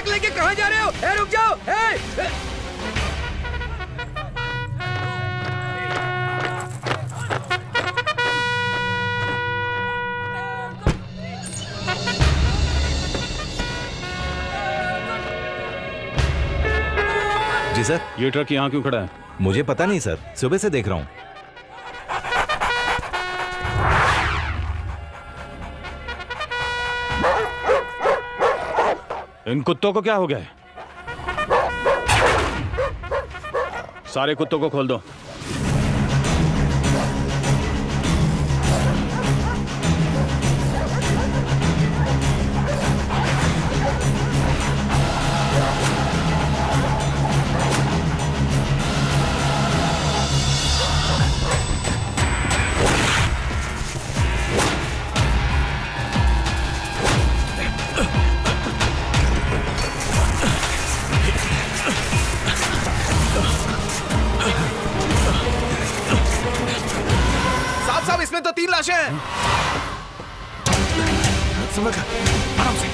Truck लेके कहाँ जा रहे हो? रुक जाओ। जी सर। ये ट्रक यहाँ क्यों खड़ा है? मुझे पता नहीं सर, सुबह से देख रहा हूँ। इन कुत्तों को क्या हो गया है? सारे कुत्तों को खोल दो। इसमें तो 3 लाशें हैं। समझ गया, आराम से।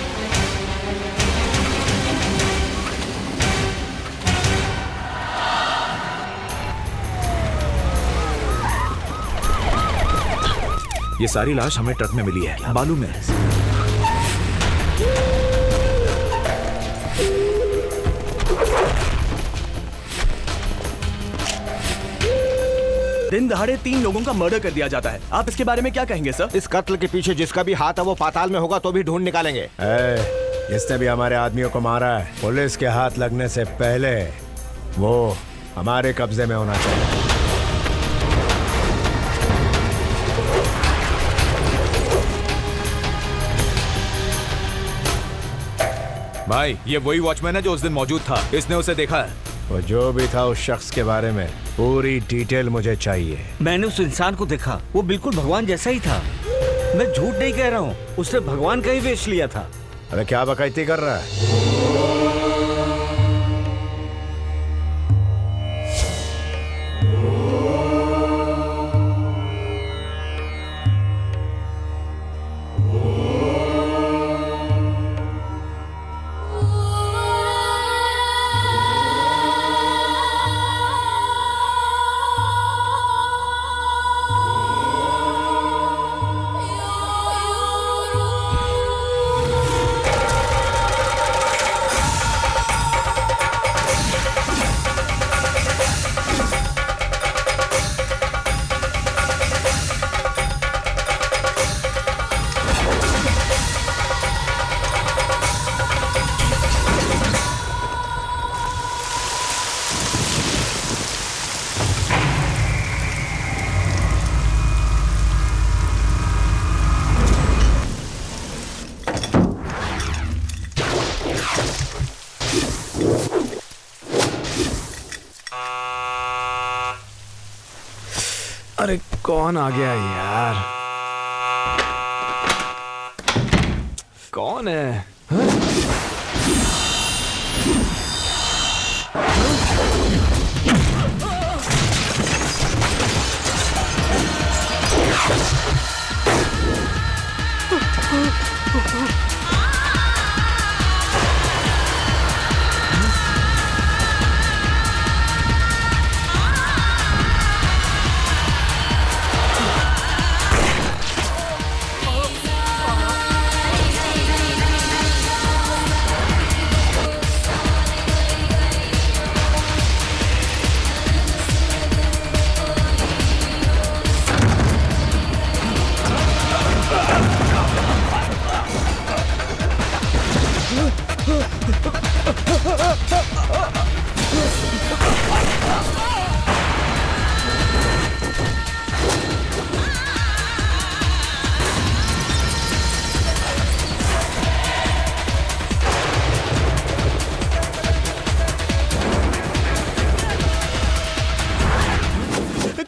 ये सारी लाश हमें ट्रक में मिली है, मालूम है। दिन दहाड़े 3 लोगों का मर्डर कर दिया जाता है। आप इसके बारे में क्या कहेंगे सर? इस कत्ल के पीछे जिसका भी हाथ है वो पाताल में होगा तो भी ढूंढ निकालेंगे। जिसने भी हमारे आदमियों को मारा है, पुलिस के हाथ लगने से पहले वो हमारे कब्जे में होना चाहिए। भाई, ये वही वॉचमैन है जो उस दिन मौजूद था। इसने उसे देखा है। वो जो भी था उस शख्स के बारे में पूरी डिटेल मुझे चाहिए। मैंने उस इंसान को देखा, वो बिल्कुल भगवान जैसा ही था। मैं झूठ नहीं कह रहा हूँ, उसने भगवान का ही वेश लिया था। अरे क्या बकैती कर रहा है? अरे कौन आ गया यार? कौन है?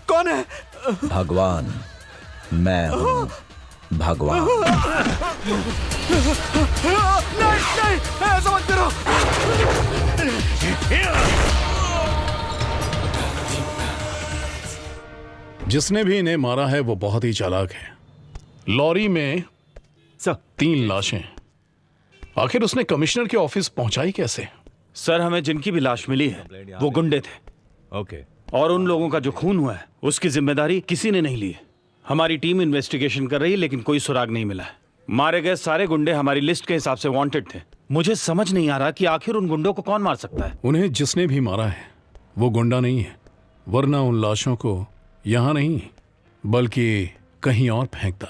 कौन है? भगवान, मैं हूं भगवान। नहीं नहीं, ऐसा मत करो। जिसने भी इन्हें मारा है वो बहुत ही चालाक है। लॉरी में 3 लाशें। आखिर उसने कमिश्नर के ऑफिस पहुंचाई कैसे? सर, हमें जिनकी भी लाश मिली है वो गुंडे थे। ओके। और उन लोगों का जो खून हुआ है उसकी जिम्मेदारी किसी ने नहीं ली है। हमारी टीम इन्वेस्टिगेशन कर रही है लेकिन कोई सुराग नहीं मिला है। मारे गए सारे गुंडे हमारी लिस्ट के हिसाब से वांटेड थे। मुझे समझ नहीं आ रहा कि आखिर उन गुंडों को कौन मार सकता है। उन्हें जिसने भी मारा है वो गुंडा नहीं है, वरना उन लाशों को यहां नहीं बल्कि कहीं और फेंकता।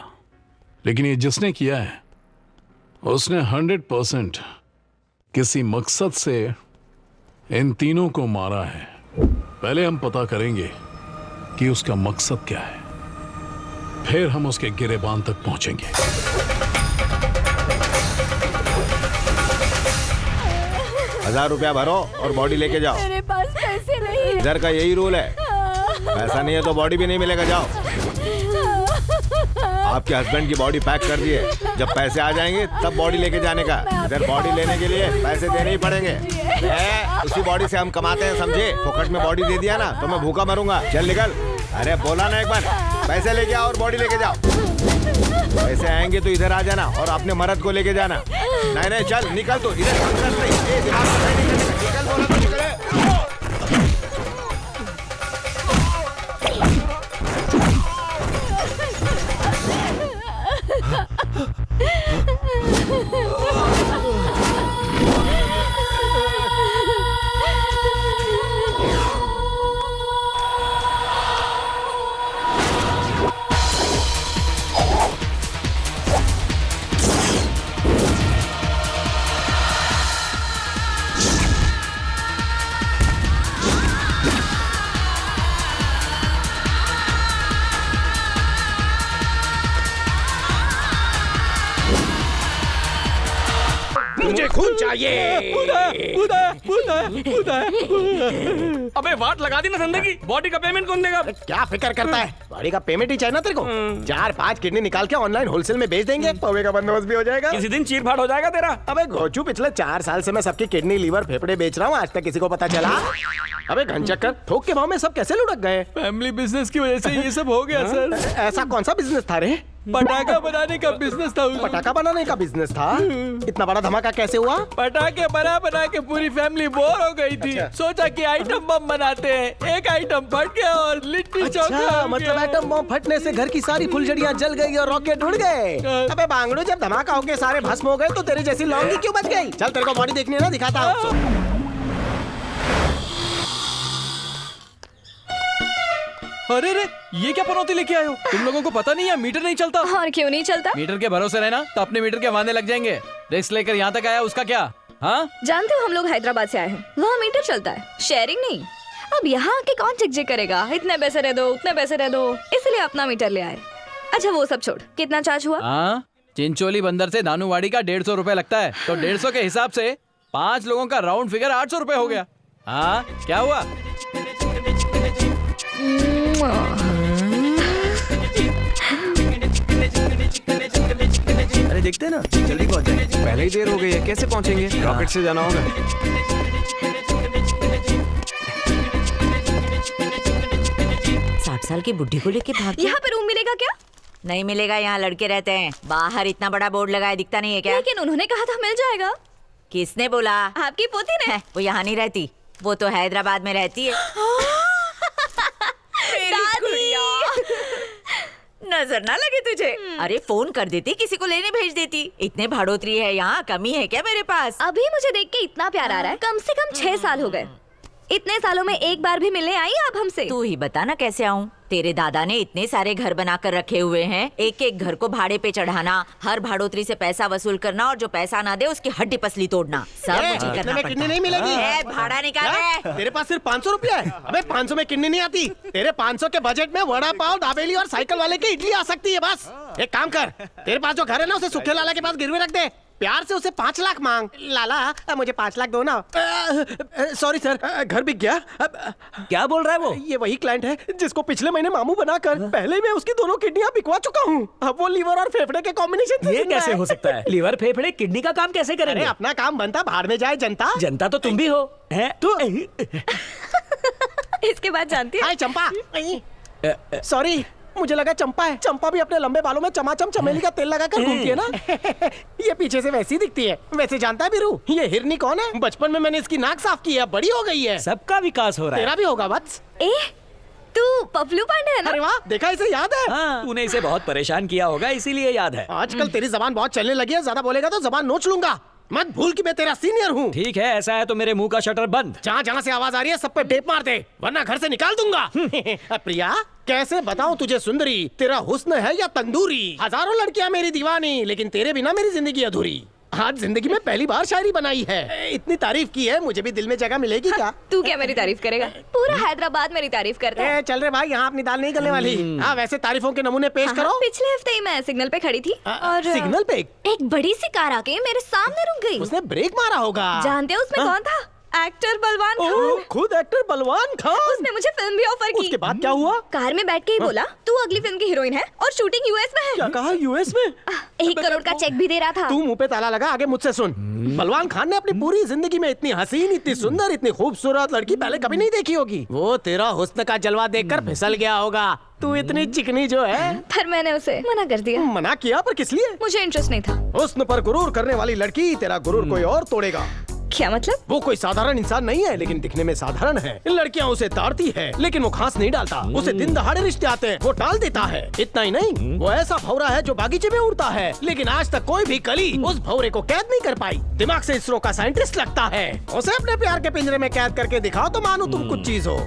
लेकिन ये जिसने किया है उसने 100% किसी मकसद से इन तीनों को मारा है। पहले हम पता करेंगे कि उसका मकसद क्या है, फिर हम उसके गिरेबान तक पहुंचेंगे। ₹1000 भरो और बॉडी लेके जाओ। मेरे पास पैसे नहीं है। इधर का यही रूल है, पैसा नहीं है तो बॉडी भी नहीं मिलेगा। जाओ। आपके हस्बैंड की बॉडी पैक कर दिए, जब पैसे आ जाएंगे तब बॉडी लेके जाने का। इधर बॉडी लेने के लिए पैसे देने ही पड़ेंगे। उसी बॉडी से हम कमाते हैं, समझे? फोकट में बॉडी दे दिया ना तो मैं भूखा मरूंगा। चल निकल। अरे बोला ना एक बार, पैसे लेके आओ और बॉडी लेके जाओ। पैसे आएंगे तो इधर आ जाना और अपने मर्द को लेके जाना। नहीं नहीं चल निकल, तो इधर निकल, बोला तो निकले। मुझे खून चाहिए। अबे वाट लगा दी ना धंधे की। बॉडी का पेमेंट कौन देगा? क्या फिक्र करता है, बॉडी का पेमेंट ही चाहिए ना तेरे को। 4-5 किडनी निकाल के ऑनलाइन होलसेल में बेच देंगे, पौवे का बंदोबस्त भी हो जाएगा। किसी दिन चीर फाड़ हो जाएगा तेरा। अबे घोचू, पिछले 4 साल से मैं सबकी किडनी, लीवर, फेफड़े बेच रहा हूँ, आज तक किसी को पता चला? अबे घनचक्कर, थोक के भाव में सब कैसे लुढ़क गए? फैमिली बिजनेस की वजह से ये सब हो गया सर। ऐसा कौन सा बिजनेस था रे? पटाखा बनाने का बिजनेस था। पटाखा बनाने का बिजनेस था? इतना बड़ा धमाका कैसे हुआ? पटाखे बना बना के पूरी फैमिली बोर हो गई थी। सोचा कि आइटम बम बनाते हैं। एक आइटम फट गया और लिट्टी चोखा अच्छा, हो मतलब गया। एटम बम फटने से घर की सारी फुलझड़ियां जल गई और रॉकेट उड़ गए। अबे बांगड़ू, जब धमाका हो के सारे भस्म हो गए तो तेरी जैसी लौंगी क्यों बच गई? चल तेरे को बॉडी देखनी है ना, दिखाता हूँ। अरे रे, ये क्या पनौती लेके आए हो? तुम लोगों को पता नहीं है मीटर नहीं चलता? और क्यों नहीं चलता? मीटर के भरोसे रहना तो अपने मीटर के वादे लग जाएंगे। रिस्क लेकर यहाँ तक आया, उसका क्या? हाँ, जानते हो हम लोग हैदराबाद से आए हैं, वहाँ मीटर चलता है, शेयरिंग नहीं। अब यहाँ आके कौन चिक करेगा? इतने पैसे रह दो, उतने पैसे रह दो, इसलिए अपना मीटर ले आए। अच्छा वो सब छोड़, कितना चार्ज हुआ? हाँ, चिंचोली बंदर से नानूवाड़ी का 150 रुपए लगता है, तो 150 के हिसाब से 5 लोगों का राउंड फिगर 800 रुपए हो गया। हाँ, क्या हुआ? अरे देखते हैं ना, जल्दी पहुंच जाएंगे। पहले ही देर हो गई है, कैसे पहुंचेंगे? रॉकेट से जाना होगा। 60 साल की बुढ़ी को लेके भाग यहाँ पे रूम मिलेगा क्या? नहीं मिलेगा, यहाँ लड़के रहते हैं। बाहर इतना बड़ा बोर्ड लगाया दिखता नहीं है क्या? लेकिन उन्होंने कहा था मिल जाएगा। किसने बोला? आपकी पोती ने। वो यहाँ नहीं रहती, वो तो हैदराबाद में रहती है। नजर ना लगे तुझे? अरे फोन कर देती, किसी को लेने भेज देती। इतने भाड़ोतरी है यहाँ, कमी है क्या मेरे पास? अभी मुझे देख के इतना प्यार आ रहा है। कम से कम 6 साल हो गए। इतने सालों में एक बार भी मिलने आई आप हमसे? तू ही बता ना कैसे आऊँ? तेरे दादा ने इतने सारे घर बनाकर रखे हुए हैं, एक एक घर को भाड़े पे चढ़ाना, हर भाड़ोतरी से पैसा वसूल करना और जो पैसा ना दे उसकी हड्डी पसली तोड़ना, सब मुझे करना इतने में पड़ता किडनी है। नहीं मिलेगी। भाड़ा निकाल क्या? तेरे पास सिर्फ 500 रुपया है? अबे 500 में किडनी नहीं आती। तेरे 500 के बजट में वड़ा पाव, दाबेली और साइकिल वाले की इडली आ सकती है बस। एक काम कर, तेरे पास जो घर है ना उसे सुखे लाला के पास गिरवी रख दे। प्यार से उसे 5 लाख मांग। लाला मुझे 5 लाख दो ना। सॉरी सर, घर बिक गया। क्या बोल रहा है वो? ये वही क्लाइंट है जिसको पिछले महीने मामू बनाकर पहले मैं उसकी दोनों किडनियां बिकवा चुका हूँ। अब वो लीवर और फेफड़े के कॉम्बिनेशन से ये जिंदा कैसे है। हो सकता है? लीवर फेफड़े किडनी का काम कैसे अरे करेंगे? अपना काम बनता, बाहर में जाए जनता। जनता तो तुम भी हो, हैं? इसके बाद जानती है? हाय चंपा। सॉरी, मुझे लगा चंपा है। चंपा भी अपने लंबे बालों में चमाचम चमेली का तेल लगाकर घूमती है ना। ये पीछे से वैसी दिखती है। वैसे जानता है बीरू, ये हिरनी कौन है? बचपन में मैंने इसकी नाक साफ की है, बड़ी हो गई है। सबका विकास हो रहा तेरा भी होगा वत्स। ए तू पपलू पांडे है ना? अरे वाह, देखा इसे याद है। हाँ, तूने इसे बहुत परेशान किया होगा इसीलिए याद है। आजकल तेरी जबान बहुत चलने लगी है, ज्यादा बोलेगा तो जबान नोच लूंगा। मत भूल कि मैं तेरा सीनियर हूँ। ठीक है, ऐसा है तो मेरे मुंह का शटर बंद। जहाँ जहाँ से आवाज आ रही है सब पे टेप मार दे, वरना घर से निकाल दूंगा। प्रिया, कैसे बताऊं तुझे सुंदरी, तेरा हुस्न है या तंदूरी। हजारों लड़कियां मेरी दीवानी, लेकिन तेरे बिना मेरी जिंदगी अधूरी। आज जिंदगी में पहली बार शायरी बनाई है। इतनी तारीफ की है, मुझे भी दिल में जगह मिलेगी क्या? तू क्या मेरी तारीफ करेगा? पूरा हैदराबाद मेरी तारीफ करता है। चल रे भाई, यहाँ अपनी दाल नहीं गलने वाली। हाँ, वैसे तारीफों के नमूने पेश करो। पिछले हफ्ते ही मैं सिग्नल पे खड़ी थी और सिग्नल पे एक बड़ी सी कार आके मेरे सामने रुक गई। उसने ब्रेक मारा होगा। जानते हो उसमें कौन था? एक्टर बलवान खान। खुद एक्टर बलवान खान। उसने मुझे फिल्म भी ऑफर की। उसके बाद क्या हुआ? कार में बैठ के ही बोला, तू अगली फिल्म की हीरोइन है और शूटिंग यूएस में है। क्या कहा? यूएस में? 1 करोड़ का चेक भी दे रहा था। तू मुंह पे ताला लगा, आगे मुझसे सुन। बलवान खान ने अपनी पूरी जिंदगी में इतनी हसीन, इतनी सुंदर, इतनी खूबसूरत लड़की पहले कभी नहीं देखी होगी। वो तेरा हुस्न का जलवा देखकर फिसल गया होगा। तू इतनी चिकनी जो है। पर मैंने उसे मना कर दिया। मना किया? पर किस लिए? मुझे इंटरेस्ट नहीं था। हुस्न पर गुरूर करने वाली लड़की, तेरा गुरूर कोई और तोड़ेगा। क्या मतलब? वो कोई साधारण इंसान नहीं है, लेकिन दिखने में साधारण है। लड़कियां उसे ताड़ती है, लेकिन वो खास नहीं डालता। उसे दिन दहाड़े रिश्ते आते हैं, वो टाल देता है। इतना ही नहीं, वो ऐसा भौरा है जो बागीचे में उड़ता है, लेकिन आज तक कोई भी कली उस भौरे को कैद नहीं कर पाई। दिमाग से इसरो का साइंटिस्ट लगता है। उसे अपने प्यार के पिंजरे में कैद करके दिखाओ तो मानो तुम कुछ चीज हो।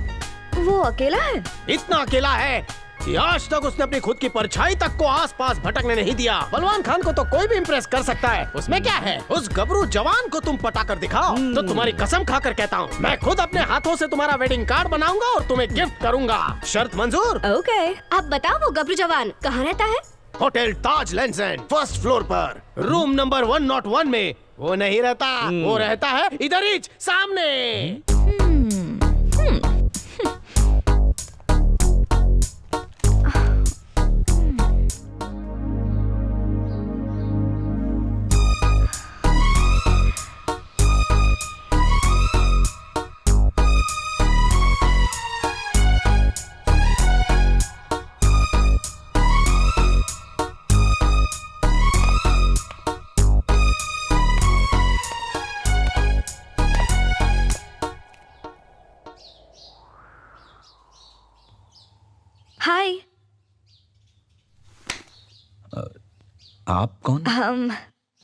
वो अकेला है? इतना अकेला है कि आज तक उसने अपनी खुद की परछाई तक को आसपास भटकने नहीं दिया। बलवान खान को तो कोई भी इम्प्रेस कर सकता है, उसमें क्या है? उस गबरू जवान को तुम पटा कर दिखाओ तो तुम्हारी कसम खाकर कहता हूँ, मैं खुद अपने हाथों से तुम्हारा वेडिंग कार्ड बनाऊंगा और तुम्हें गिफ्ट करूंगा। शर्त मंजूर? ओके। अब बताओ वो गबरू जवान कहाँ रहता है? होटल ताज लेंसन, फर्स्ट फ्लोर पर, रूम नंबर 101 में। वो नहीं रहता, वो रहता है इधर ही सामने। हाय। आप कौन?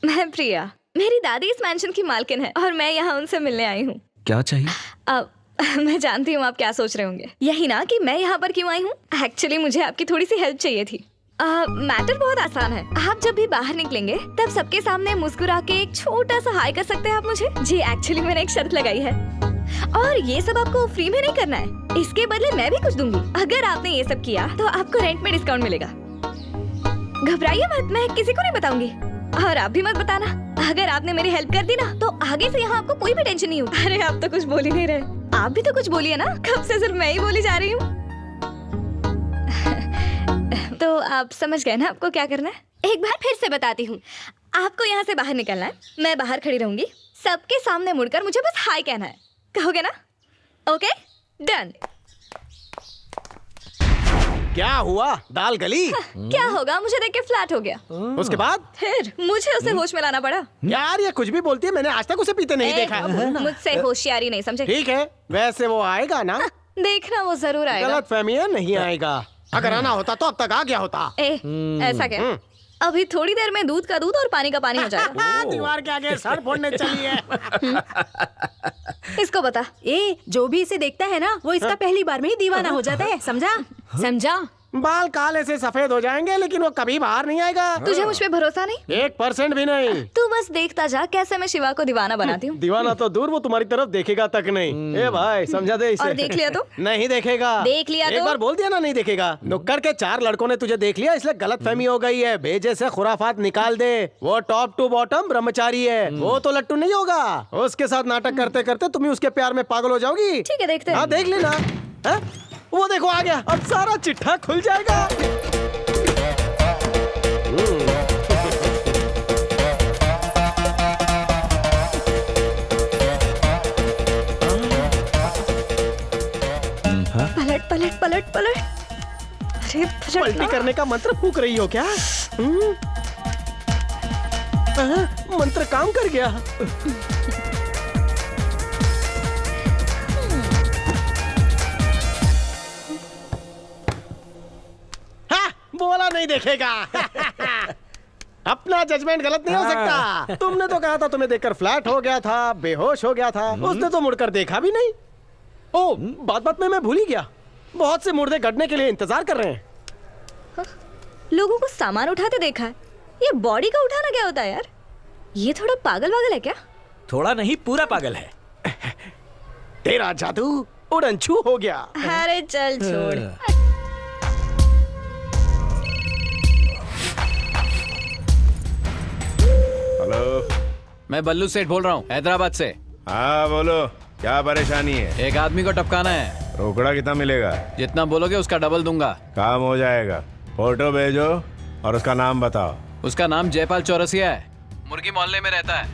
मैं प्रिया। मेरी दादी इस मैंशन की मालकिन है और मैं यहाँ उनसे मिलने आई हूँ। क्या चाहिए? अब मैं जानती हूँ आप क्या सोच रहे होंगे। यही ना कि मैं यहाँ पर क्यों आई हूँ। एक्चुअली मुझे आपकी थोड़ी सी हेल्प चाहिए थी। मैटर बहुत आसान है। आप जब भी बाहर निकलेंगे तब सबके सामने मुस्कुरा के एक छोटा सा हाय कर सकते हैं आप मुझे। जी एक्चुअली मैंने एक शर्त लगाई है और ये सब आपको फ्री में नहीं करना है। इसके बदले मैं भी कुछ दूंगी। अगर आपने ये सब किया तो आपको रेंट में डिस्काउंट मिलेगा। घबराइए मत, मैं किसी को नहीं बताऊंगी और आप भी मत बताना। अगर आपने मेरी हेल्प कर दी ना तो आगे से यहाँ आपको कोई भी टेंशन नहीं होगी। अरे आप तो कुछ बोल ही नहीं रहे। आप भी तो कुछ बोलिए ना, कब से सिर्फ मैं ही बोली जा रही हूँ। तो आप समझ गए ना आपको क्या करना है? एक बार फिर से बताती हूँ। आपको यहाँ से बाहर निकलना है। मैं बाहर खड़ी रहूंगी, सबके सामने मुड़कर मुझे बस हाय कहना है। कहोगे ना? Okay done. क्या हुआ? दाल गली? क्या होगा, मुझे देख के फ्लैट हो गया। उसके बाद फिर मुझे उसे होश में लाना पड़ा। यार ये कुछ भी बोलती है, मैंने आज तक उसे पीते नहीं देखा। मुझसे होशियारी नहीं समझे। ठीक है, वैसे वो आएगा ना? देखना वो जरूर आएगा। गलत फहमी है, नहीं आएगा। अगर आना होता तो अब तक आ गया होता। ऐसा क्या? अभी थोड़ी देर में दूध का दूध और पानी का पानी हो जाएगा। दीवार के आगे सर फोड़ने चली है। इसको बता। जो भी इसे देखता है ना वो इसका पहली बार में ही दीवाना हो जाता है। समझा? समझा? बाल काले से सफेद हो जाएंगे लेकिन वो कभी बाहर नहीं आएगा। तुझे मुझ पे भरोसा नहीं? 1% भी नहीं। तू बस देखता जा कैसे मैं शिवा को दीवाना बनाती हूँ। दीवाना तो दूर, वो तुम्हारी तरफ देखेगा तक नहीं। ए भाई समझा दे इसे। और देख लिया तो? नहीं देखेगा। देख लिया तो? एक बार बोल दिया ना नहीं देखेगा। नुक्कड़ के 4 लड़कों ने तुझे देख लिया इसलिए गलत फहमी हो गई है। भेजे से खुराफात निकाल दे। वो टॉप टू बॉटम ब्रह्मचारी है, वो तो लट्टू नहीं होगा। उसके साथ नाटक करते करते तुम उसके प्यार में पागल हो जाओगी। ठीक है देखते हैं। हाँ देख लेना। वो देखो आ गया, अब सारा चिट्ठा खुल जाएगा। पलट पलट पलट पलट। पलटी करने का मंत्र फूक रही हो क्या? मंत्र काम कर गया। हाँ, बोला नहीं देखेगा। अपना जजमेंट गलत नहीं हो सकता। तुमने तो कहा था तुम्हें देखकर फ्लैट हो गया था, बेहोश हो गया था। उसने तो मुड़कर देखा भी नहीं। ओ, बात में मैं भूल ही गया। बहुत से मुर्दे गड़ने के लिए इंतजार कर रहे हैं। लोगों को सामान उठाते देखा है, ये बॉडी का उठाना क्या होता है यार? ये थोड़ा पागल वागल है क्या? थोड़ा नहीं, पूरा पागल है। तेरा जादू उड़नछू हो गया। अरे चल छोड़। हेलो, मैं बल्लू सेठ बोल रहा हूँ, हैदराबाद से। हाँ बोलो, क्या परेशानी है? एक आदमी को टपकाना है। रोकड़ा कितना मिलेगा? जितना बोलोगे उसका डबल दूंगा। काम हो जाएगा। फोटो भेजो और उसका नाम बताओ। उसका नाम जयपाल चौरसिया है, मुर्गी मोहल्ले में रहता है।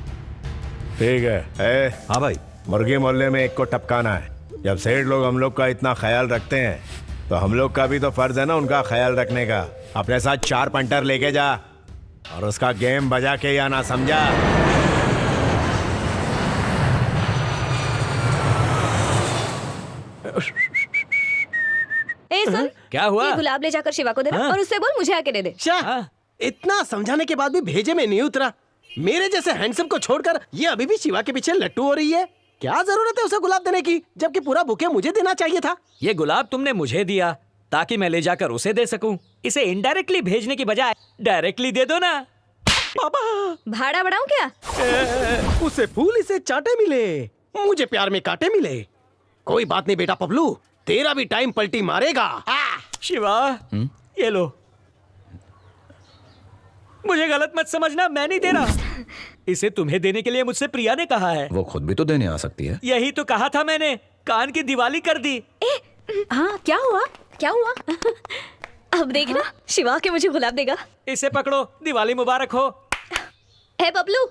ठीक है। हाँ भाई, मुर्गी मोहल्ले में एक को टपकाना है। जब सेठ लोग हम लोग का इतना ख्याल रखते हैं तो हम लोग का भी तो फर्ज है ना उनका ख्याल रखने का। अपने साथ 4 पंटर लेके जा और उसका गेम बजा के या ना, समझा? ए सुन, क्या हुआ? ये गुलाब ले जाकर शिवा को देना और उससे बोल मुझे आके दे दे। इतना समझाने के बाद भी भेजे में नहीं उतरा। मेरे जैसे हैंडसम को छोड़कर ये अभी भी शिवा के पीछे लट्टू हो रही है। क्या जरूरत है उसे गुलाब देने की, जबकि पूरा बुके मुझे देना चाहिए था। ये गुलाब तुमने मुझे दिया ताकि मैं ले जाकर उसे दे सकूं। इसे इनडायरेक्टली भेजने की बजाय डायरेक्टली दे दो ना। पापा, भाड़ा बढ़ाऊं क्या? उसे फूल इसे चाटे मिले, मुझे प्यार में कांटे मिले। कोई बात नहीं बेटा पपलू, तेरा भी टाइम पलटी मारेगा। शिवा, ये लो। मुझे गलत मत समझना, मैं नहीं दे रहा। इसे तुम्हें देने के लिए मुझसे प्रिया ने कहा है। वो खुद भी तो देने आ सकती है। यही तो कहा था मैंने, कान की दिवाली कर दी। हाँ, क्या हुआ? क्या हुआ? अब देखना, शिवा के मुझे गुलाब देगा। इसे पकड़ो, दिवाली मुबारक हो। है पपलू।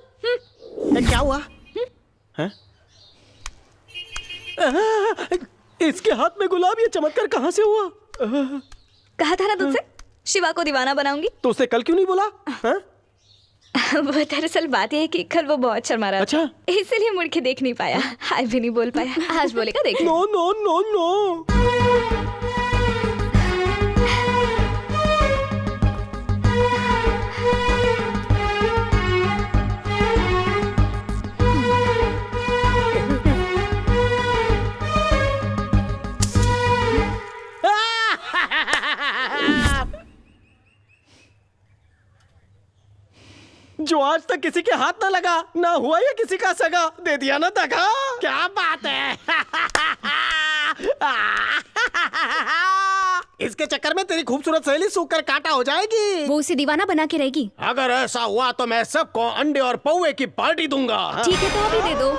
क्या हुआ? इसके हाथ में गुलाब, ये चमत्कार कहाँ से हुआ? कहा था ना तुमसे, शिवा को दीवाना बनाऊंगी। तो उसे कल क्यों नहीं बोला? वो दरअसल बात यह है कि कल वो बहुत शर्मा रहा था, इसलिए मुड़ के देख नहीं पाया, हाय भी नहीं बोल पाया। आज बोलेगा, देख। No no no no. जो आज तक किसी के हाथ ना लगा, ना हुआ या किसी का सगा, दे दिया ना दगा। क्या बात है। इसके चक्कर में तेरी खूबसूरत सहेली सूख कर कांटा हो जाएगी। वो उसे दीवाना बना के रहेगी। अगर ऐसा हुआ तो मैं सबको अंडे और पौवे की पार्टी दूंगा। ठीक है, तो अभी दे दो।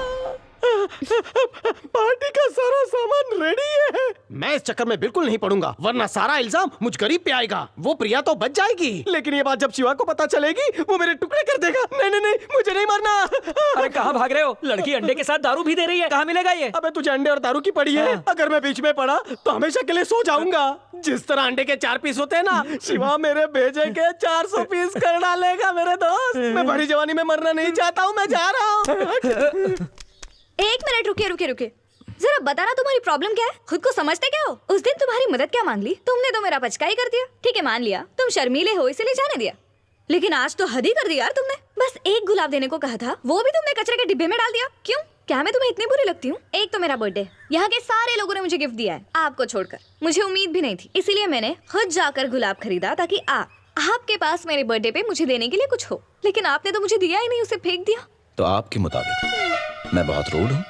पार्टी का सारा सामान रेडी है। मैं इस चक्कर में बिल्कुल नहीं पड़ूंगा, वरना सारा इल्जाम मुझ गरीब पे आएगा। वो प्रिया तो बच जाएगी, लेकिन ये बात जब शिवा को पता चलेगी वो मेरे टुकड़े कर देगा। नहीं नहीं नहीं, मुझे नहीं मरना। अरे कहाँ भाग रहे हो? लड़की अंडे के साथ दारू भी दे रही है, कहाँ मिलेगा ये? अबे तुझे अंडे और दारू की पड़ी है? अगर मैं बीच में पड़ा तो हमेशा के लिए सो जाऊंगा। जिस तरह अंडे के 4 पीस होते हैं ना, शिवा मेरे भेजे के 400 पीस कर डालेगा मेरे दोस्त। मैं भरी जवानी में मरना नहीं चाहता हूँ, मैं जा रहा हूँ। 1 मिनट रुकिए। जरा बताना तुम्हारी प्रॉब्लम क्या है? खुद को समझते क्या हो? उस दिन तुम्हारी मदद क्या मांग ली? तुमने तो मेरा पचकाई कर दिया। ठीक है, मान लिया तुम शर्मीले हो इसलिए जाने दिया, लेकिन आज तो हद ही कर दी यार तुमने। बस 1 गुलाब देने को कहा था, वो भी तुमने कचरे के डिब्बे में डाल दिया। क्यों? क्या मैं तुम्हें इतनी बुरी लगती हूँ? एक तो मेरा बर्थडे, यहाँ के सारे लोगों ने मुझे गिफ्ट दिया है, आपको छोड़कर। मुझे उम्मीद भी नहीं थी, इसीलिए मैंने खुद जाकर गुलाब खरीदा ताकि आपके पास मेरे बर्थडे पे मुझे देने के लिए कुछ हो। लेकिन आपने तो मुझे दिया ही नहीं, उसे फेंक दिया। तो आपके मुताबिक मैं बहुत रूड हूँ?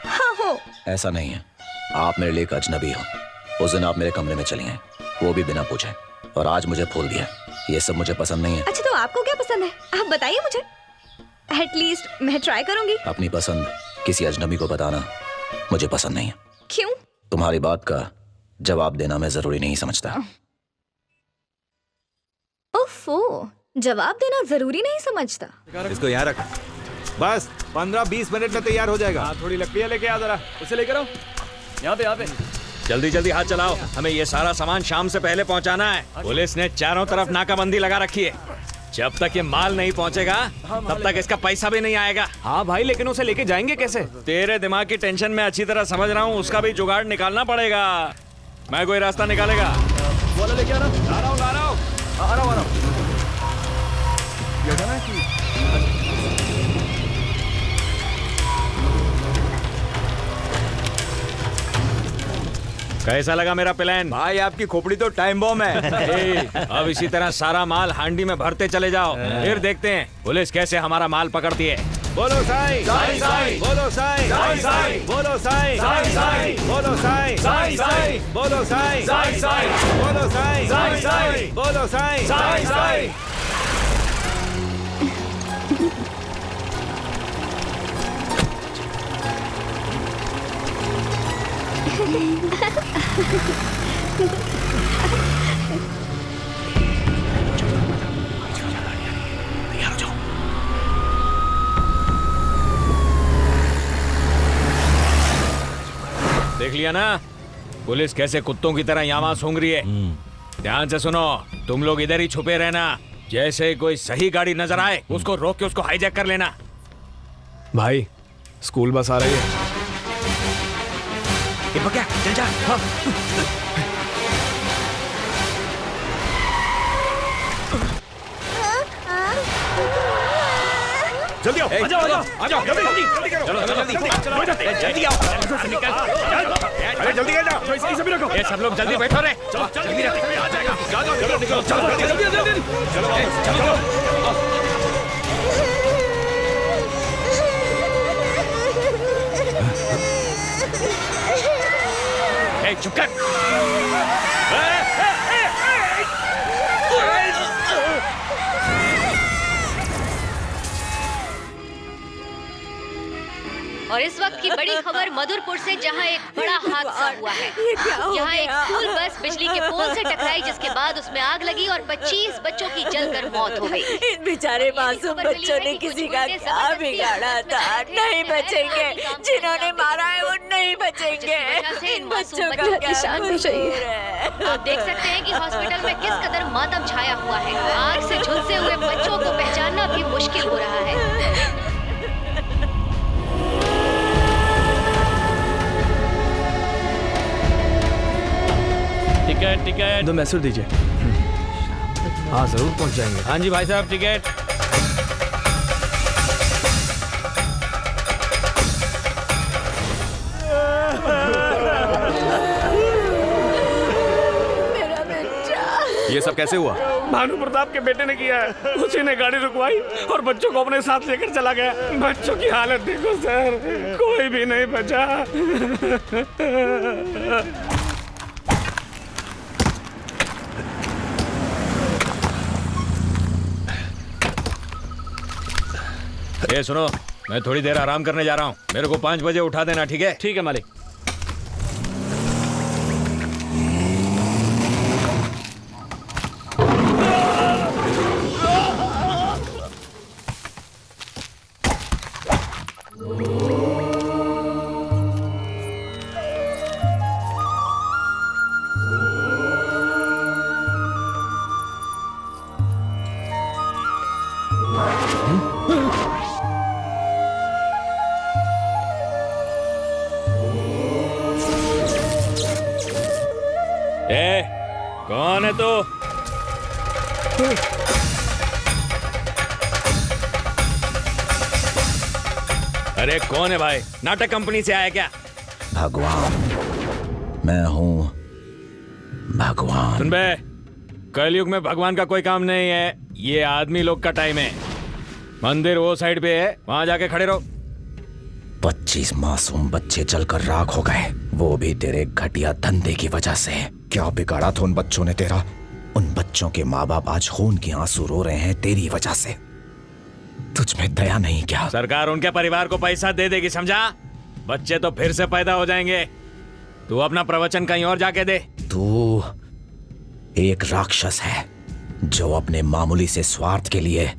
हाँ हो। ऐसा नहीं है, आप मेरे लिए एक अजनबी हो। उस दिन आप मेरे कमरे में चली गए, वो भी बिना पूछे, और आज मुझे फूल दिया। ये सब मुझे पसंद नहीं है। अच्छा, तो आपको क्या पसंद है? आप बताइए मुझे, एटलीस्ट मैं ट्राई करूंगी। अपनी पसंद किसी अजनबी को बताना मुझे पसंद नहीं है। क्यों? तुम्हारी बात का जवाब देना मैं जरूरी नहीं समझता। ओफो, जवाब देना जरूरी नहीं समझता। इसको यहाँ रख, बस 15-20 मिनट में तैयार हो जाएगा। थोड़ी लकड़ियाँ लेके आ, जरा उसे लेकर आओ। यहाँ पे जल्दी जल्दी हाथ चलाओ, हमें ये सारा सामान शाम से पहले पहुंचाना है। पुलिस ने चारों तरफ नाकाबंदी लगा रखी है। जब तक ये माल नहीं पहुंचेगा तब तक इसका पैसा भी नहीं आएगा। हाँ भाई, लेकिन उसे लेके जाएंगे कैसे? तेरे दिमाग की टेंशन में अच्छी तरह समझ रहा हूँ, उसका भी जुगाड़ निकालना पड़ेगा। मैं कोई रास्ता निकालेगा। वाला लेके आ रहा हूँ। कैसा लगा मेरा प्लान? भाई आपकी खोपड़ी तो टाइम बॉम्ब है। अब इसी तरह सारा माल हांडी में भरते चले जाओ, फिर देखते हैं पुलिस कैसे हमारा माल पकड़ती है। बोलो साईं, साईं, साईं। बोलो साईं, साईं, साईं। बोलो साईं, साईं, साईं। बोलो साईं, साईं, साईं। बोलो साईं, साईं, साईं। बोलो साईं, साईं, साईं। बोलो साईं, साईं, साईं। देख लिया ना पुलिस कैसे कुत्तों की तरह यहाँ सूंघ रही है। ध्यान से सुनो, तुम लोग इधर ही छुपे रहना। जैसे कोई सही गाड़ी नजर आए उसको रोक के उसको हाईजैक कर लेना। भाई स्कूल बस आ रही है। क्या चल जा। हाँ। जल्दी आओ, आ जाओ, आ जाओ, आ जाओ, जल्दी जल्दी करो, चलो, जल्दी जल्दी आओ, अरे जल्दी आ जाओ, सही सभी रखो। ये सब लोग जल्दी बैठो रे। चलो जल्दी आ जाएगा, चलो निकलो, चलो जल्दी जल्दी चलो चलो। चुप कर। और इस वक्त की बड़ी खबर मधुरपुर से, जहां एक बड़ा हादसा हुआ है। यहाँ एक स्कूल बस बिजली के पोल से टकराई, जिसके बाद उसमें आग लगी और 25 बच्चों की जलकर मौत हो गई। इन बेचारे मासूम बच्चों ने किसी का क्या बिगाड़ा था? नहीं बचेंगे, जिन्होंने मारा है वो नहीं बचेंगे। इन बच्चों का क्या कसूर है? आप देख सकते हैं कि हॉस्पिटल में किस कदर मातम छाया हुआ है। आग से झुलसे हुए बच्चों को पहचानना भी मुश्किल हो रहा है। टिकट टिकट दो मैसूर दीजिए। हाँ जरूर पहुंच जाएंगे। हाँ जी भाई साहब, टिकट। ये सब कैसे हुआ? भानु प्रताप के बेटे ने किया है। उसी ने गाड़ी रुकवाई और बच्चों को अपने साथ लेकर चला गया। बच्चों की हालत देखो सर, कोई भी नहीं बचा। ये सुनो, मैं थोड़ी देर आराम करने जा रहा हूँ, मेरे को 5 बजे उठा देना, ठीक है? ठीक है मालिक। कौन है तू? अरे कौन है भाई? नाटक कंपनी से आया क्या? भगवान, मैं हूँ भगवान। सुन बे, कलयुग में भगवान का कोई काम नहीं है, ये आदमी लोग का टाइम है। मंदिर वो साइड पे है, वहां जाके खड़े रहो। 25 मासूम बच्चे जलकर राख हो गए, वो भी तेरे घटिया धंधे की वजह से। क्या बिगाड़ा था उन बच्चों ने तेरा? उन बच्चों के माँ बाप आज खून के आंसू रो रहे हैं तेरी वजह से। तुझ में दया नहीं क्या? सरकार उनके परिवार को पैसा दे देगी, समझा? बच्चे तो फिर से पैदा हो जाएंगे। तू अपना प्रवचन कहीं और जाके दे। तू एक राक्षस है जो अपने मामूली से स्वार्थ के लिए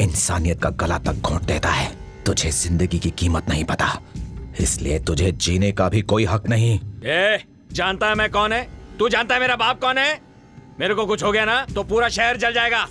इंसानियत का गला तक घोंट देता है। तुझे जिंदगी की कीमत नहीं पता, इसलिए तुझे जीने का भी कोई हक नहीं। जानता है मैं कौन है? तू जानता है मेरा बाप कौन है? मेरे को कुछ हो गया ना तो पूरा शहर जल जाएगा।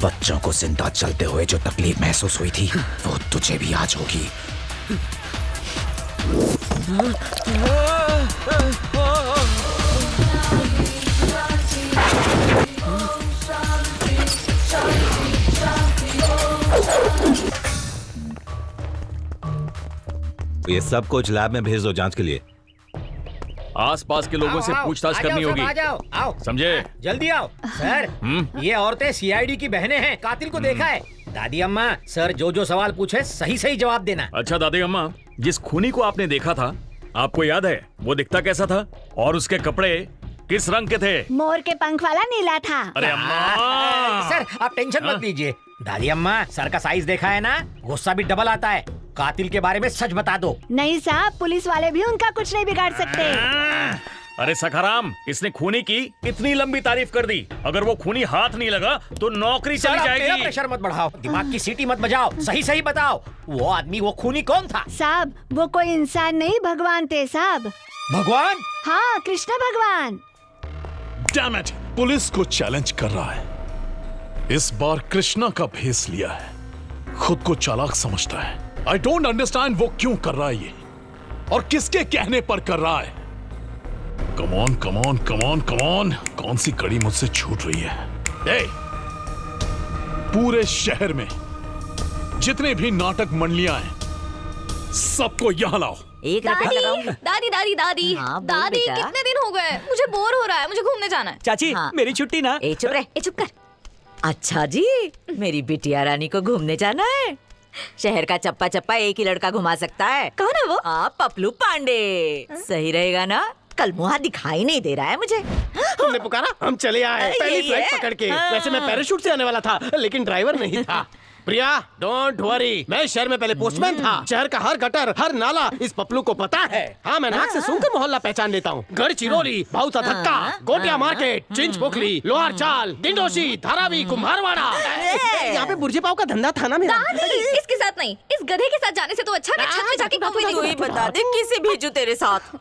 बच्चों को जिंदा चलते हुए जो तकलीफ महसूस हुई थी वो तुझे भी आज होगी। ये सब कुछ लैब में भेज दो जांच के लिए। आसपास के लोगों से पूछताछ करनी होगी। आ जाओ, आओ। समझे? जल्दी आओ सर। ये औरतें सीआईडी की बहनें हैं। कातिल को देखा है। दादी अम्मा, सर जो सवाल पूछे सही सही जवाब देना। अच्छा दादी अम्मा, जिस खूनी को आपने देखा था आपको याद है वो दिखता कैसा था और उसके कपड़े किस रंग के थे? मोर के पंख वाला नीला था। अरे अम्मा! सर आप टेंशन मत लीजिए। दादी अम्मा, सर का साइज देखा है ना, गुस्सा भी डबल आता है। कातिल के बारे में सच बता दो। नहीं साहब, पुलिस वाले भी उनका कुछ नहीं बिगाड़ सकते। अरे सखाराम, इसने खूनी की इतनी लंबी तारीफ कर दी, अगर वो खूनी हाथ नहीं लगा तो नौकरी चली जाएगी। प्रेशर मत बढ़ाओ, दिमाग की सीटी मत बजाओ, सही सही बताओ। वो आदमी, वो खूनी कौन था? साहब वो कोई इंसान नहीं, भगवान थे साहब। भगवान? हाँ, कृष्ण भगवान। डैम इट, पुलिस को चैलेंज कर रहा है। इस बार कृष्णा का भेस लिया है, खुद को चालाक समझता है। आई डोंट अंडरस्टैंड वो क्यों कर रहा है ये, और किसके कहने पर कर रहा है। कमॉन कमॉन कमॉन कमॉन, कौन सी कड़ी मुझसे छूट रही है? ए, पूरे शहर में जितने भी नाटक मंडलियां हैं सबको यहाँ लाओ। एक रुपए लगाऊंगी। दादी दादी दादी हाँ, बोल दादी, बेटा। कितने दिन हो गए, मुझे बोर हो रहा है, मुझे घूमने जाना है। चाची हाँ। मेरी छुट्टी ना। ए चुप रह। ए चुप कर। अच्छा जी, मेरी बिटिया रानी को घूमने जाना है। शहर का चप्पा चप्पा एक ही लड़का घुमा सकता है। कौन है वो? आप पपलू पांडे। सही रहेगा ना? कल मुहा दिखाई नहीं दे रहा है मुझे। तुमने पुकारा, हम चले आए पहली यही फ्लाइट है। पकड़ के। हाँ। वैसे मैं पैराशूट से आने वाला था, लेकिन ड्राइवर नहीं था। प्रिया, डोंट वरी, मैं शहर में पहले पोस्टमैन था। शहर का हर गटर, हर नाला इस पपलू को पता है। हाँ, मैं नाक से सूंघकर मोहल्ला पहचान लेता हूँ। गढ़ चिरौली, भाऊसा धक्का, गोटिया मार्केट, चिंच पोखली, लोहार चाल, डिंडोशी, धारावी, कुम्हारवाड़ा। यहाँ पे बुर्जे पाव का धंधा था ना मेरा। दादी, इसके साथ नहीं, इस गधे के साथ जाने से तो अच्छा मैं छत पे जाके कॉफी तू ही बता दे किसे भेजू तेरे साथ।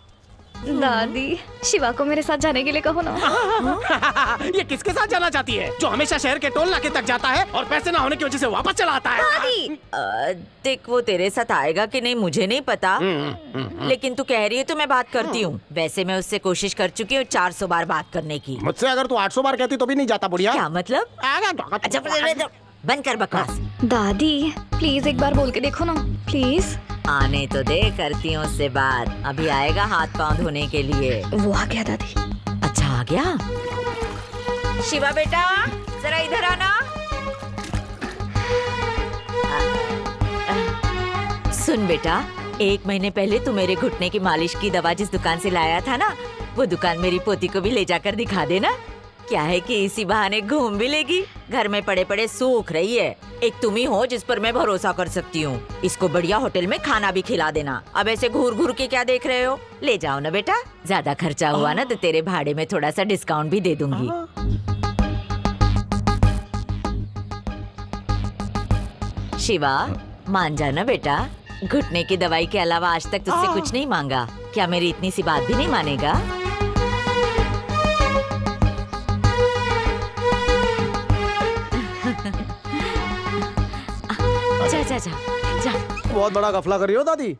दादी, शिवा को मेरे साथ जाने के लिए कहो ना। ये किसके साथ जाना चाहती है? जो हमेशा शहर के टोल नाके तक जाता है और पैसे ना होने की वजह से वापस चला आता है। दादी, देख वो तेरे साथ आएगा कि नहीं मुझे नहीं पता, लेकिन तू कह रही है तो मैं बात करती हूँ। वैसे मैं उससे कोशिश कर चुकी हूँ 400 बार बात करने की। मुझसे अगर तू 800 बार कहती तो भी नहीं जाता बुढ़िया। क्या मतलब? अच्छा बंद कर बकवास। दादी प्लीज एक बार बोल के देखो ना, प्लीज। आने तो दे, करती हूँ उससे बात। अभी आएगा हाथ पांव धोने के लिए। वो आ गया दादी। अच्छा आ गया। शिवा बेटा जरा इधर आना। सुन बेटा, 1 महीने पहले तू मेरे घुटने की मालिश की दवा जिस दुकान से लाया था ना, वो दुकान मेरी पोती को भी ले जाकर दिखा देना। क्या है कि इसी बहाने घूम भी लेगी। घर में पड़े पड़े सूख रही है। एक तुम ही हो जिस पर मैं भरोसा कर सकती हूँ। इसको बढ़िया होटल में खाना भी खिला देना। अब ऐसे घूर घूर के क्या देख रहे हो? ले जाओ ना बेटा। ज्यादा खर्चा हुआ ना तो तेरे भाड़े में थोड़ा सा डिस्काउंट भी दे दूंगी। शिवा मान जाना बेटा, घुटने की दवाई के अलावा आज तक तुझसे कुछ नहीं मांगा। क्या मेरी इतनी सी बात भी नहीं मानेगा? जा जा जा जा। बहुत बड़ा गफला कर रही हो दादी।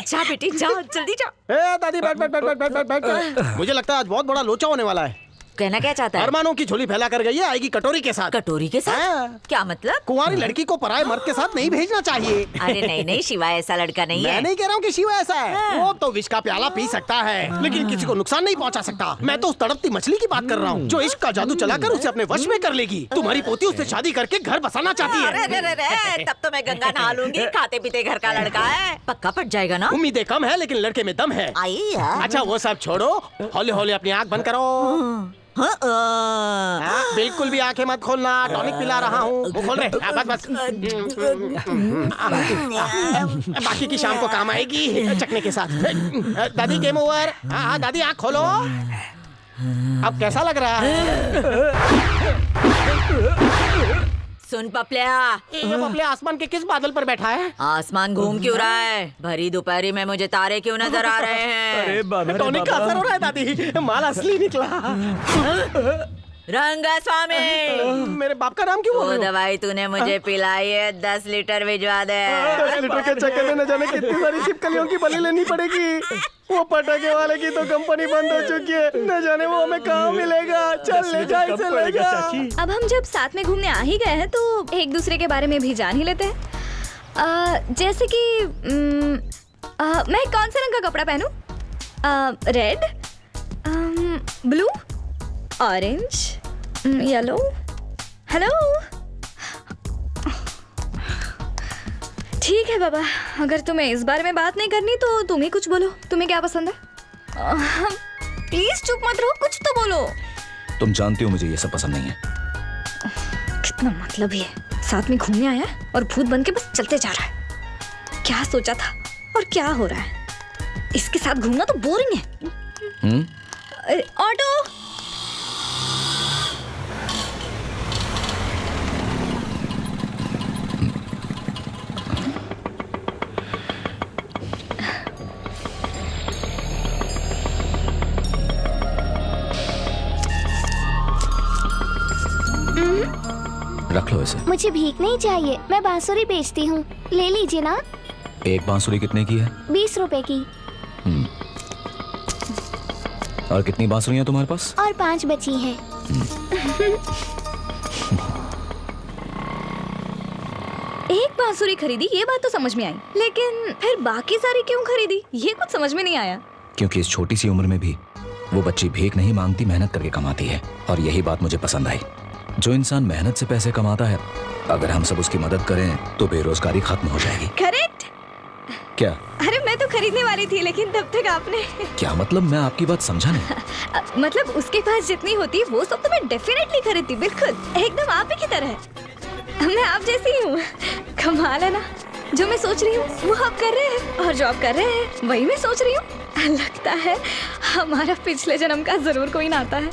जा बेटी जा, जल्दी जा। ए दादी बैठ बैठ बैठ बैठ बैठ बैठ। मुझे लगता है आज बहुत बड़ा लोचा होने वाला है। कहना क्या चाहता है? अरमानों की झोली फैला कर गई है, आएगी कटोरी के साथ। कटोरी के साथ? हाँ। क्या मतलब? कुंवारी लड़की को पराये मर्द के साथ नहीं भेजना चाहिए। अरे नहीं नहीं, शिवा ऐसा लड़का नहीं है। मैं नहीं कह रहा हूँ कि शिवा ऐसा है। वो तो विष का प्याला पी सकता है, लेकिन किसी को नुकसान नहीं पहुँचा सकता। मैं तो उस तड़पती मछली की बात कर रहा हूँ जो इश्क का जादू चलाकर उसे अपने वश में कर लेगी। तुम्हारी पोती उससे शादी करके घर बसाना चाहती अरे रे रे रे, तब तो मैं गंगा नहा लूंगी। खाते पीते घर का लड़का है, पक्का पट जाएगा ना? उम्मीदें कम है लेकिन लड़के में दम है। अच्छा वो सब छोड़ो, हौले हौले अपनी आँख बंद करो। बिल्कुल भी आंखें मत खोलना, टॉनिक पिला रहा हूँ। वो खोल रहे, बस बस। बाकी की शाम को काम आएगी चखने के साथ। दादी गेम ओवर। हाँ दादी आँख खोलो। अब कैसा लग रहा है? सुन पपलिया, ये पपलिया आसमान के किस बादल पर बैठा है? आसमान घूम क्यों रहा है? भरी दोपहरी में मुझे तारे क्यों नजर आ रहे हैं? टॉनिक का असर हो रहा है दादी, माल असली निकला। रंगास्वामी, मेरे बाप का नाम क्यों बोल वो रहे हो? दवाई तूने मुझे पिलाई है, 10 लीटर भिजवा दे। 10 लीटर के चक्कर में न जाने कितनी सारी छिपकलियों की बलि लेनी पड़ेगी। वो पटाखे वाले की तो कंपनी बंद हो चुकी है, न जाने वो हमें कहाँ मिलेगा। चल ले जा इसे, ले जा। अब हम जब साथ में घूमने आ ही गए हैं तो एक दूसरे के बारे में भी जान ही लेते हैं। जैसे कि मैं कौन से रंग का कपड़ा पहनूं? Red, blue, orange, yellow. Hello, ठीक है बाबा, अगर तुम्हें इस बारे में बात नहीं करनी तो तुम ही कुछ बोलो। तुम्हें क्या पसंद है? प्लीज चुप मत रहो, कुछ तो बोलो। तुम जानती हो मुझे ये सब पसंद नहीं है। कितना मतलब ही है, साथ में घूमने आया है और भूत बन के बस चलते जा रहा है। क्या सोचा था और क्या हो रहा है? इसके साथ घूमना तो बोरिंग है। ऑटो, रख लो इसे। मुझे भीख नहीं चाहिए, मैं बांसुरी बेचती हूँ, ले लीजिए ना। एक बांसुरी कितने की है? 20 रुपए की। और कितनी बांसुरियां तुम्हारे पास? और 5 बची हैं। एक बांसुरी खरीदी, ये बात तो समझ में आई, लेकिन फिर बाकी सारी क्यों खरीदी, ये कुछ समझ में नहीं आया। क्योंकि इस छोटी सी उम्र में भी वो बच्ची भीख नहीं मांगती, मेहनत करके कमाती है। और यही बात मुझे पसंद आई। जो इंसान मेहनत से पैसे कमाता है, अगर हम सब उसकी मदद करें तो बेरोजगारी खत्म हो जाएगी। करेक्ट। क्या? अरे मैं तो खरीदने वाली थी, लेकिन तब तक आपने क्या मतलब? मैं आपकी बात समझा नहीं। मतलब उसके पास जितनी होती वो सब तो मैं डेफिनेटली खरीदती, बिल्कुल एकदम आप ही की तरह। मैं आप जैसी ही हूँ। कमाल है ना, जो मैं सोच रही हूँ वो आप कर रहे हैं, और जो आप कर रहे हैं वही मैं सोच रही हूँ। लगता है हमारा पिछले जन्म का जरूर कोई नाता है।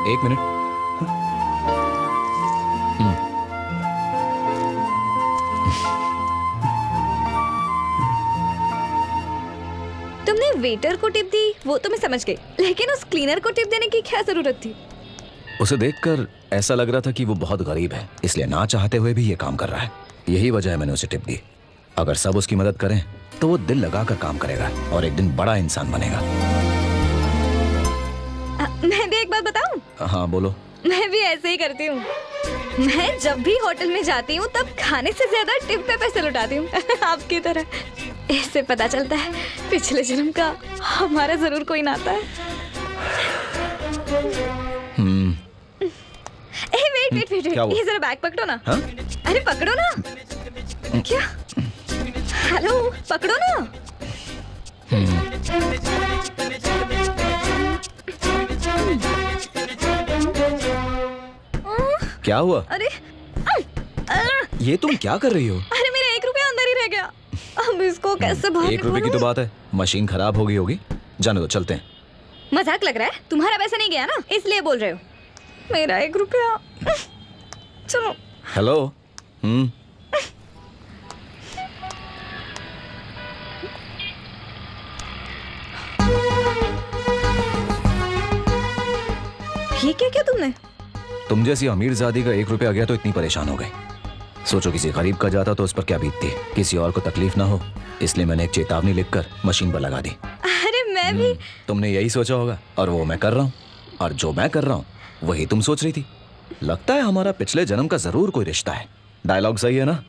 एक मिनट। तुमने वेटर को टिप दी वो तो मैं समझ गई, लेकिन उस क्लीनर को टिप देने की क्या जरूरत थी? उसे देखकर ऐसा लग रहा था कि वो बहुत गरीब है, इसलिए ना चाहते हुए भी ये काम कर रहा है। यही वजह है मैंने उसे टिप दी। अगर सब उसकी मदद करें तो वो दिल लगाकर काम करेगा और एक दिन बड़ा इंसान बनेगा। मैं भी एक बात बताऊं? हाँ बोलो। मैं भी ऐसे ही करती हूँ। मैं जब भी होटल में जाती हूँ तब खाने से ज्यादा टिप पे पैसे लुटाती हूँ। आपकी तरह। इससे पता चलता है पिछले जन्म का हमारा जरूर कोई नाता है। वेट, ये जरा बैग पकड़ो ना। हा? अरे पकड़ो ना। क्या? हेलो, पकड़ो ना। क्या हुआ? अरे ये तुम क्या कर रही हो? अरे मेरा 1 रुपया अंदर ही रह गया। अब इसको कैसे बाहर 1 रुपए की तो बात है, मशीन खराब हो गई होगी। जाने दो, चलते हैं। मजाक लग रहा है? तुम्हारा पैसा नहीं गया ना, इसलिए बोल रहे हो। मेरा 1 रुपया। चलो। हेलो। क्या किया तुमने? तुम जैसी अमीरजादी का 1 रुपया गया तो इतनी परेशान हो गई। सोचो किसी गरीब का जाता तो उस पर क्या बीतती, किसी और को तकलीफ ना हो, इसलिए मैंने एक चेतावनी लिखकर मशीन पर लगा दी। अरे मैं भी। तुमने यही सोचा होगा और वो मैं कर रहा हूँ, और जो मैं कर रहा हूँ वही तुम सोच रही थी। लगता है हमारा पिछले जन्म का जरूर कोई रिश्ता है। डायलॉग सही है ना?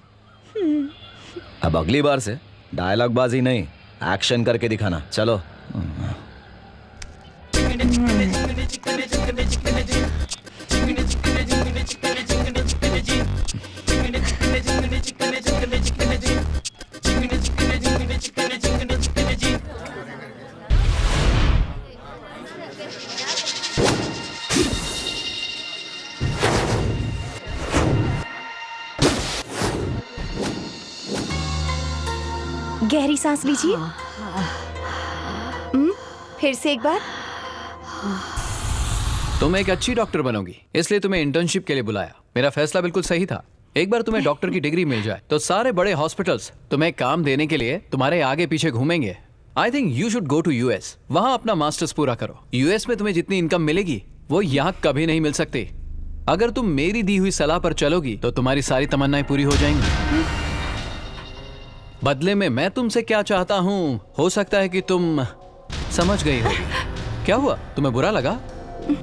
अब अगली बार से डायलॉग बाजी नहीं, एक्शन करके दिखाना। चलो। गहरी सांस लीजिए। फिर से एक बार। तुम एक अच्छी डॉक्टर बनोगी, इसलिए तुम्हें इंटर्नशिप के लिए बुलाया। मेरा फैसला बिल्कुल सही था। एक बार तुम्हें डॉक्टर की डिग्री मिल जाए तो सारे बड़े हॉस्पिटल्स तुम्हें काम देने के लिए तुम्हारे आगे पीछे घूमेंगे। I think you should go to US, वहां अपना मास्टर्स पूरा करो। यूएस में तुम्हें जितनी इनकम मिलेगी वो यहाँ कभी नहीं मिल सकती। अगर तुम मेरी दी हुई सलाह पर चलोगी तो तुम्हारी सारी तमन्नाएं पूरी हो जाएंगी। बदले में मैं तुमसे क्या चाहता हूँ, हो सकता है कि तुम समझ गई होगी। क्या हुआ, तुम्हें बुरा लगा?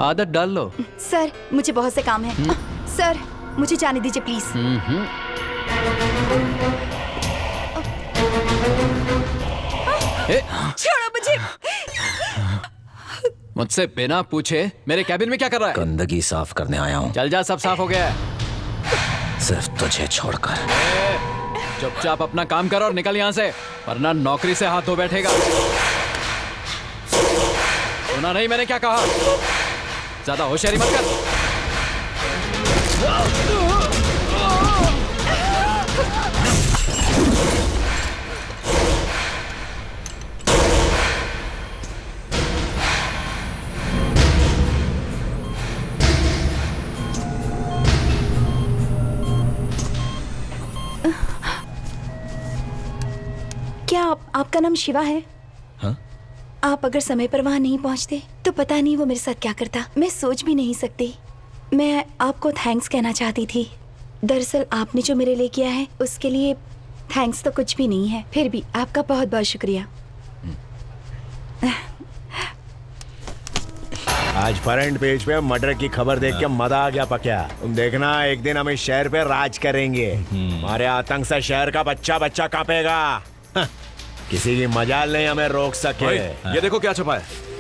आदत डाल लो। सर मुझे बहुत से काम है। सर मुझे जाने दीजिए प्लीज। छोड़ो मुझे। मुझसे बिना पूछे मेरे कैबिन में क्या कर रहा है? गंदगी साफ करने आया हूँ। चल जा, सब साफ हो गया है। सिर्फ तुझे छोड़कर। चुपचाप अपना काम कर और निकल यहाँ से, वरना नौकरी से हाथ धो बैठेगा। सुना नहीं मैंने क्या कहा? ज्यादा होशियारी मत कर। क्या आपका नाम शिवा है? हाँ? आप अगर समय पर वहाँ नहीं पहुँचते तो पता नहीं वो मेरे साथ क्या करता। मैं सोच भी नहीं सकती। मैं आपको थैंक्स कहना चाहती थी। दरअसल आपने जो मेरे लिए किया है उसके लिए थैंक्स तो कुछ भी नहीं है, फिर भी आपका बहुत बहुत शुक्रिया। आज फ्रंट पेज पे मर्डर की खबर देख के मजा आ गया पक्या। तुम देखना एक दिन हम इस शहर पे राज करेंगे। हमारे आतंक से शहर का बच्चा बच्चा कांपेगा। किसी की मजाल नहीं हमें रोक सके। ये देखो क्या छपा है।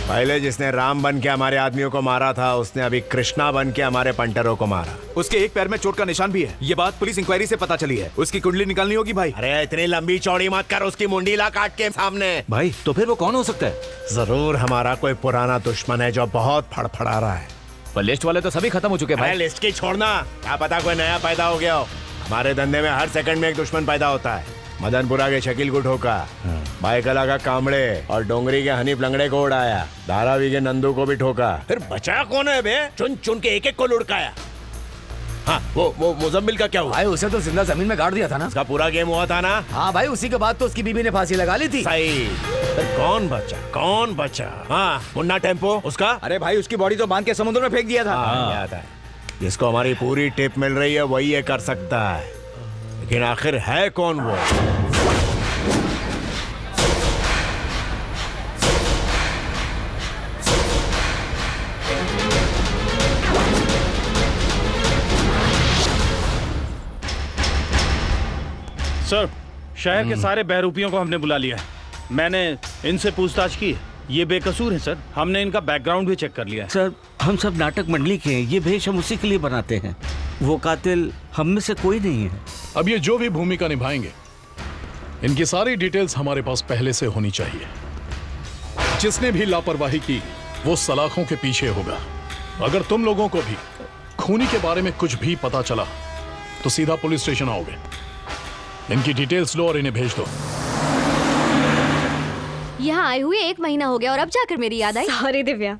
पहले जिसने राम बन के हमारे आदमियों को मारा था उसने अभी कृष्णा बन के हमारे पंटरों को मारा। उसके एक पैर में चोट का निशान भी है। ये बात पुलिस इंक्वायरी से पता चली है। उसकी कुंडली निकालनी होगी भाई। अरे इतनी लंबी चौड़ी मत कर, उसकी मुंडी ला काट के सामने। भाई तो फिर वो कौन हो सकता है? जरूर हमारा कोई पुराना दुश्मन है जो बहुत फड़फड़ा रहा है। पर लिस्ट वाले तो सभी खत्म हो चुके भाई। लिस्ट की छोड़ना, क्या पता कोई नया पैदा हो गया हो। हमारे धंधे में हर सेकंड में एक दुश्मन पैदा होता है। मदनपुरा के शकील को ठोका, बाईकला का कामड़े और डोंगरी के हनीफ लंगड़े को उड़ाया, धारावी के नंदू को भी ठोका। फिर बचा कौन है बे? चुन चुन के एक एक को लुढ़काया। हाँ वो मुजम्मिल का क्या हुआ? भाई उसे तो जिंदा जमीन में गाड़ दिया था ना। उसका पूरा गेम हुआ था ना। हाँ भाई, उसी के बाद तो उसकी बीवी ने फांसी लगा ली थी। सही। फिर कौन बचा? कौन बचा? हाँ मुन्ना टेम्पो उसका। अरे भाई उसकी बॉडी तो बांध के समुद्र में फेंक दिया था। याद है। जिसको हमारी पूरी टिप मिल रही है वही ये कर सकता है, लेकिन आखिर है कौन वो? सर, शहर के सारे बहरूपियों को हमने बुला लिया है। मैंने इनसे पूछताछ की। ये बेकसूर है सर। हमने इनका बैकग्राउंड भी चेक कर लिया है। सर हम सब नाटक मंडली के हैं, ये भेष हम उसी के लिए बनाते हैं। वो कातिल हम में से कोई नहीं है। अब ये जो भी भूमिका निभाएंगे इनकी सारी डिटेल्स हमारे पास पहले से होनी चाहिए। जिसने भी लापरवाही की वो सलाखों के पीछे होगा। अगर तुम लोगों को भी खूनी के बारे में कुछ भी पता चला तो सीधा पुलिस स्टेशन आओगे। इनकी डिटेल्स लो और इन्हें भेज दो। यहाँ आए हुए 1 महीना हो गया और अब जाकर मेरी याद आई। सॉरी दिव्या।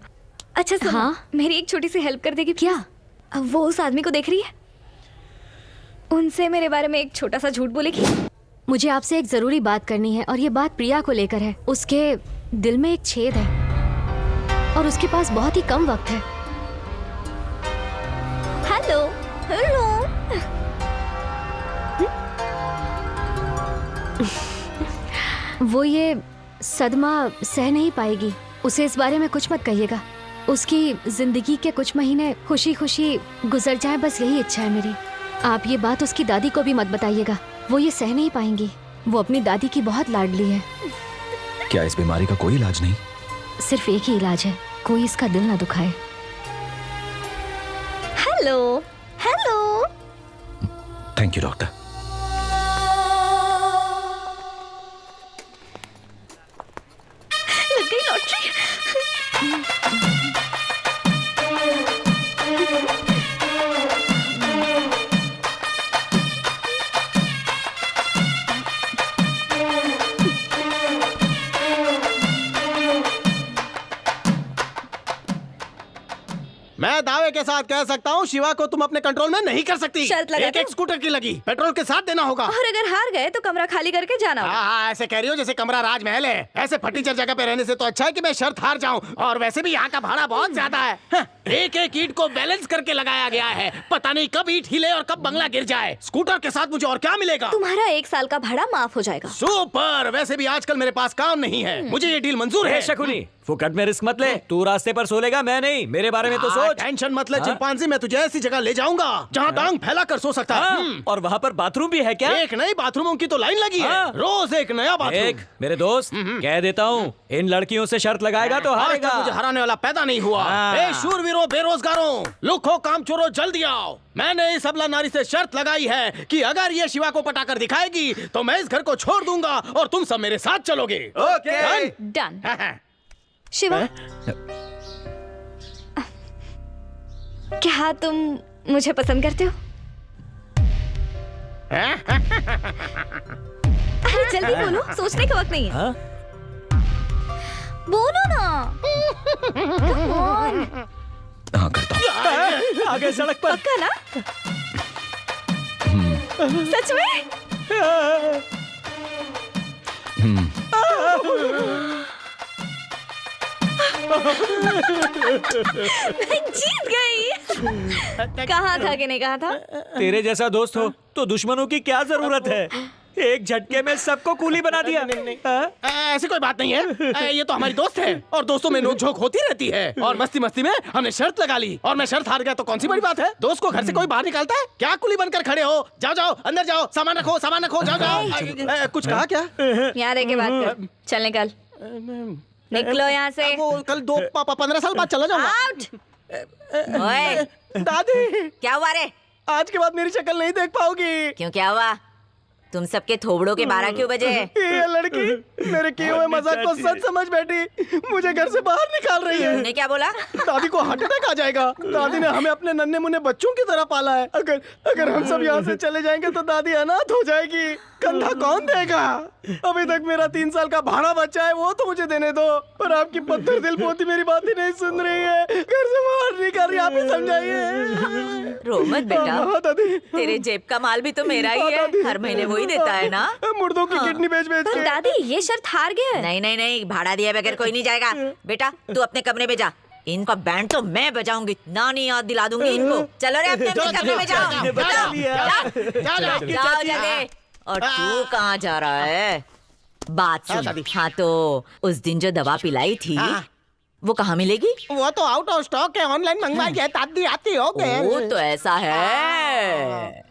अच्छा सुनो, हाँ? मेरी एक छोटी सी हेल्प कर देगी? क्या? अब वो उस आदमी को देख रही है, उनसे मेरे बारे में एक छोटा सा झूठ बोलेगी। मुझे आपसे एक जरूरी बात करनी है और ये बात प्रिया को लेकर है। उसके दिल में एक छेद है। और उसके पास बहुत ही कम वक्त है। Hello hello. वो ये सदमा सह नहीं पाएगी। उसे इस बारे में कुछ मत कहिएगा। उसकी जिंदगी के कुछ महीने खुशी खुशी गुजर जाए, बस यही इच्छा है मेरी। आप ये बात उसकी दादी को भी मत बताइएगा, वो ये सह नहीं पाएंगी। वो अपनी दादी की बहुत लाडली है। क्या इस बीमारी का कोई इलाज नहीं? सिर्फ एक ही इलाज है, कोई इसका दिल ना दुखाए। Hello hello. Thank you doctor. लग गई लॉटरी। मैं दावे के साथ कह सकता हूँ शिवा को तुम अपने कंट्रोल में नहीं कर सकती। शर्त लगा एक स्कूटर की लगी, पेट्रोल के साथ देना होगा। और अगर हार गए तो कमरा खाली करके जाना होगा। हाँ, ऐसे कह रही हो जैसे कमरा राजमहल है। ऐसे फटीचर जगह पे रहने से तो अच्छा है कि मैं शर्त हार जाऊं। और वैसे भी यहाँ का भाड़ा बहुत ज्यादा है। एक एक ईंट को बैलेंस करके लगाया गया है। पता नहीं कब ईंट हिले और कब बंगला गिर जाए। स्कूटर के साथ मुझे और क्या मिलेगा? तुम्हारा 1 साल का भाड़ा माफ हो जाएगा। सुपर। वैसे भी आजकल मेरे पास काम नहीं है, मुझे ये डील मंजूर है। शकुनी, फुकट में रिस्क मत ले। तू रास्ते पर सो लेगा, मैं नहीं। मेरे बारे में तो सोच। टेंशन मत ले चिंपांजी, मैं तुझे ऐसी जगह ले जाऊंगा जहाँ टांग फैला कर सो सकता है। और वहाँ पर बाथरूम भी है क्या? एक नई बाथरूमों की तो लाइन लगी है। रोज एक नया बाथरूम। एक मेरे दोस्त कह देता हूँ, इन लड़कियों से शर्त लगाएगा तो हारेगा। आज तक मुझे हराने वाला पैदा नहीं हुआ। ए शूरवीरों, बेरोजगारों, लुखो, कामचोरों, जल्दी आओ। मैंने इस अबला नारी से शर्त लगाई है कि अगर ये शिवा को पटाकर दिखाएगी तो मैं इस घर को छोड़ दूंगा और तुम सब मेरे साथ चलोगे। Okay done. शिवा, क्या तुम मुझे पसंद करते हो? अरे जल्दी बोलो, सोचने का वक्त नहीं है। बोलो ना। Come on। हाँ करता हूँ। आगे सड़क पर। पक्का ना? सच में? मैं जीत गई। कहा था कि नहीं कहा था? तेरे जैसा दोस्त हो तो दुश्मनों की क्या जरूरत है? एक झटके में सबको कूली बना दिया। ऐसी कोई बात नहीं है। ये तो हमारी दोस्त है और दोस्तों में नोकझोंक होती रहती है। और मस्ती मस्ती में हमने शर्त लगा ली और मैं शर्त हार गया तो कौन सी बड़ी बात है? दोस्त को घर से कोई बाहर निकालता है क्या? कुली बनकर खड़े हो। जाओ जाओ अंदर जाओ, सामान रखो, सामान रखो। जाओ जाओ। कुछ कहा क्या? यहाँ रह के बात कर। चल निकल, निकलो यहाँ से। कल 15 साल बाद चला जाऊंगा। आउट। ओए दादी, क्या हुआ रे? आज के बाद मेरी शक्ल नहीं देख पाओगी। क्यों, क्या हुआ? तुम सबके थोबड़ों के 12 क्यों बजे? ये लड़की मेरे किए हुए मजाक को सच समझ बैठी, मुझे घर से बाहर निकाल रही है। तूने क्या बोला? दादी को हार्ट अटैक आ जाएगा। दादी ने हमें अपने नन्हे मुन्ने बच्चों की तरह पाला है। अगर हम सब यहाँ से चले जाएंगे तो दादी अनाथ हो जाएगी। कंधा कौन देगा? अभी तक मेरा 3 साल का भाड़ा बचा है, वो तो मुझे देने दो। पर आपकी पत्थर दिल पोती मेरी बात ही नहीं सुन रही है, घर से बाहर निकाल रही। आप ही समझाइए। रो मत बेटा, दादी तेरे जेब का माल भी तो मेरा ही है। हर महीने वही देता है ना। मुर्दों की किडनी बेच तो के। दादी ये शर्त हार गया है। नहीं नहीं नहीं, भाड़ा दिए बगैर कोई नहीं जाएगा। बेटा तू अपने कमरे में जा, इनका बैंड तो मैं बजाऊंगी, नानी याद दिला दूंगी इनको। चलो रे अपने कमरे में जाओ। जाओ जल्दी। और तू कहाँ जा रहा है? बात सुन। हाँ तो उस दिन जो दवा पिलाई थी वो कहाँ मिलेगी? वो तो आउट ऑफ स्टॉक है, ऑनलाइन मंगवाई है। दादी आती हो गए। वो तो ऐसा है।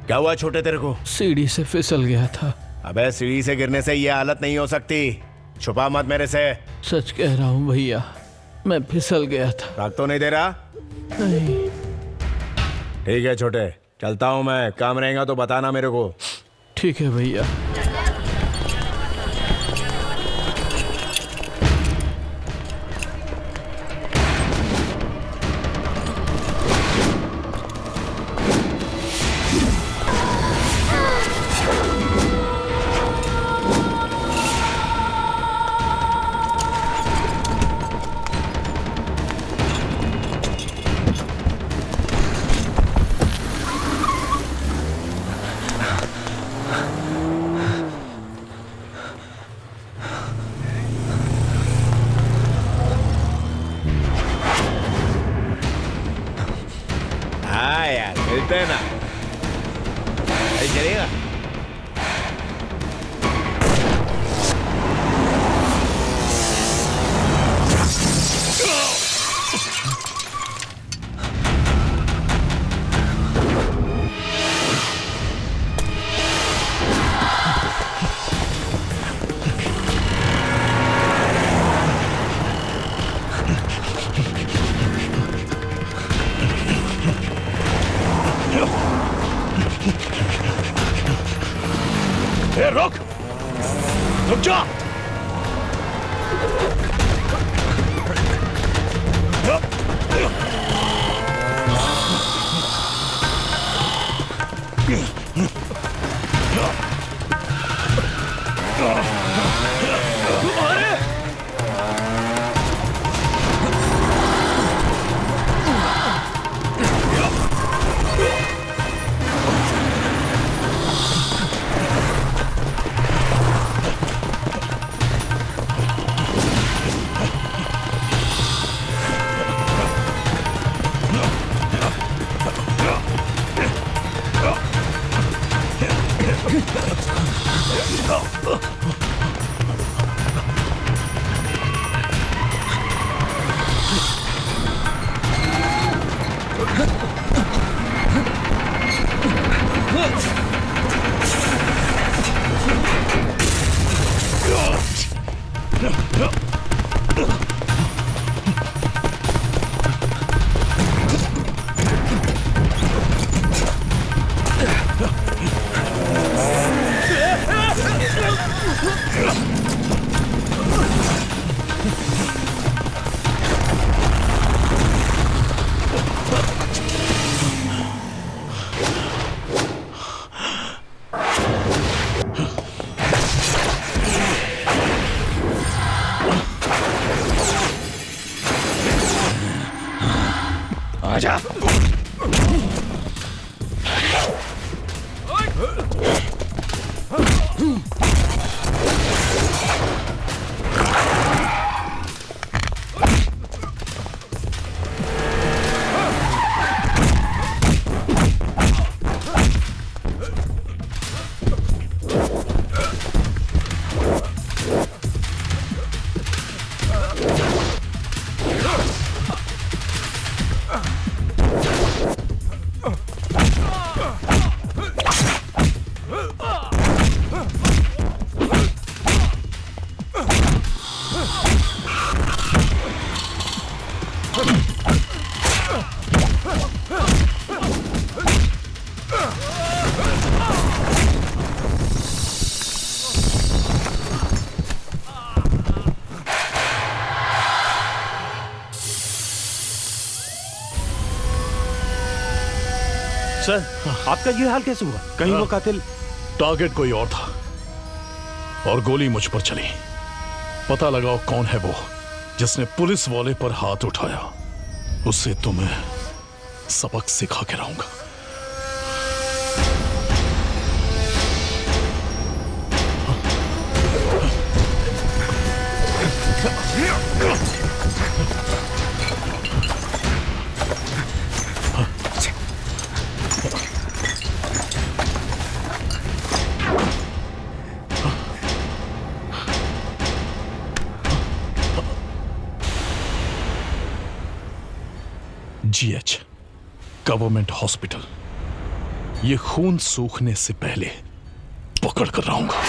क्या हुआ छोटे तेरे को? सीढ़ी से फिसल गया था। अबे सीढ़ी से गिरने से ये हालत नहीं हो सकती। छुपा मत मेरे से। सच कह रहा हूँ भैया, मैं फिसल गया था। राग तो नहीं दे रहा? नहीं। ठीक है छोटे, चलता हूँ मैं। काम रहेगा तो बताना मेरे को। ठीक है भैया। मिलते हैं ना, नहीं चलेगा? रुक जा। आजा। सर, आपका ये हाल कैसे हुआ? कहीं वो कातिल? टारगेट कोई और था और गोली मुझ पर चली। पता लगाओ कौन है वो जिसने पुलिस वाले पर हाथ उठाया। उससे तुम्हें सबक सिखा के रहूंगा। GH government hospital. ये खून सूखने से पहले पकड़ कर रहूंगा।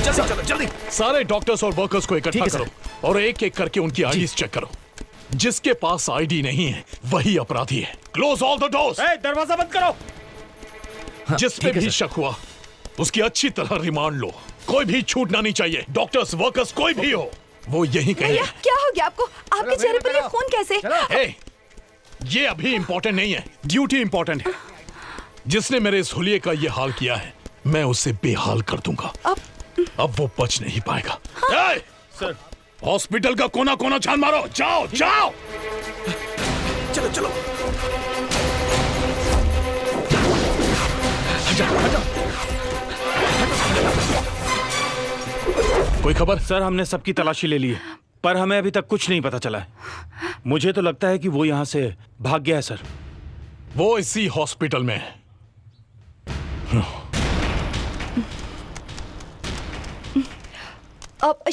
चलो जल्दी। सारे डॉक्टर्स और वर्कर्स को इकट्ठा करो और एक एक करके उनकी आईडीज चेक करो। जिसके पास आईडी नहीं है वही अपराधी है। Close all the doors. दरवाजा बंद करो। जिस पे भी शक हुआ उसकी अच्छी तरह रिमांड लो। कोई भी छूटना नहीं चाहिए। डॉक्टर्स, वर्कर्स, कोई भी हो, वो यही कहीं है। क्या हो गया आपको? आपके चेहरे पर ये खून कैसे? ये अभी इंपॉर्टेंट नहीं है, ड्यूटी इंपॉर्टेंट है। जिसने मेरे इस हुलिये का ये हाल किया है, मैं उसे बेहाल कर दूंगा। अब वो बच नहीं पाएगा। सर, हॉस्पिटल का कोना कोना छान मारो। जाओ जाओ। चलो चलो। कोई खबर? सर हमने सबकी तलाशी ले ली है, पर हमें अभी तक कुछ नहीं पता चला है। मुझे तो लगता है कि वो यहाँ से भाग गया है सर। वो इसी हॉस्पिटल में है।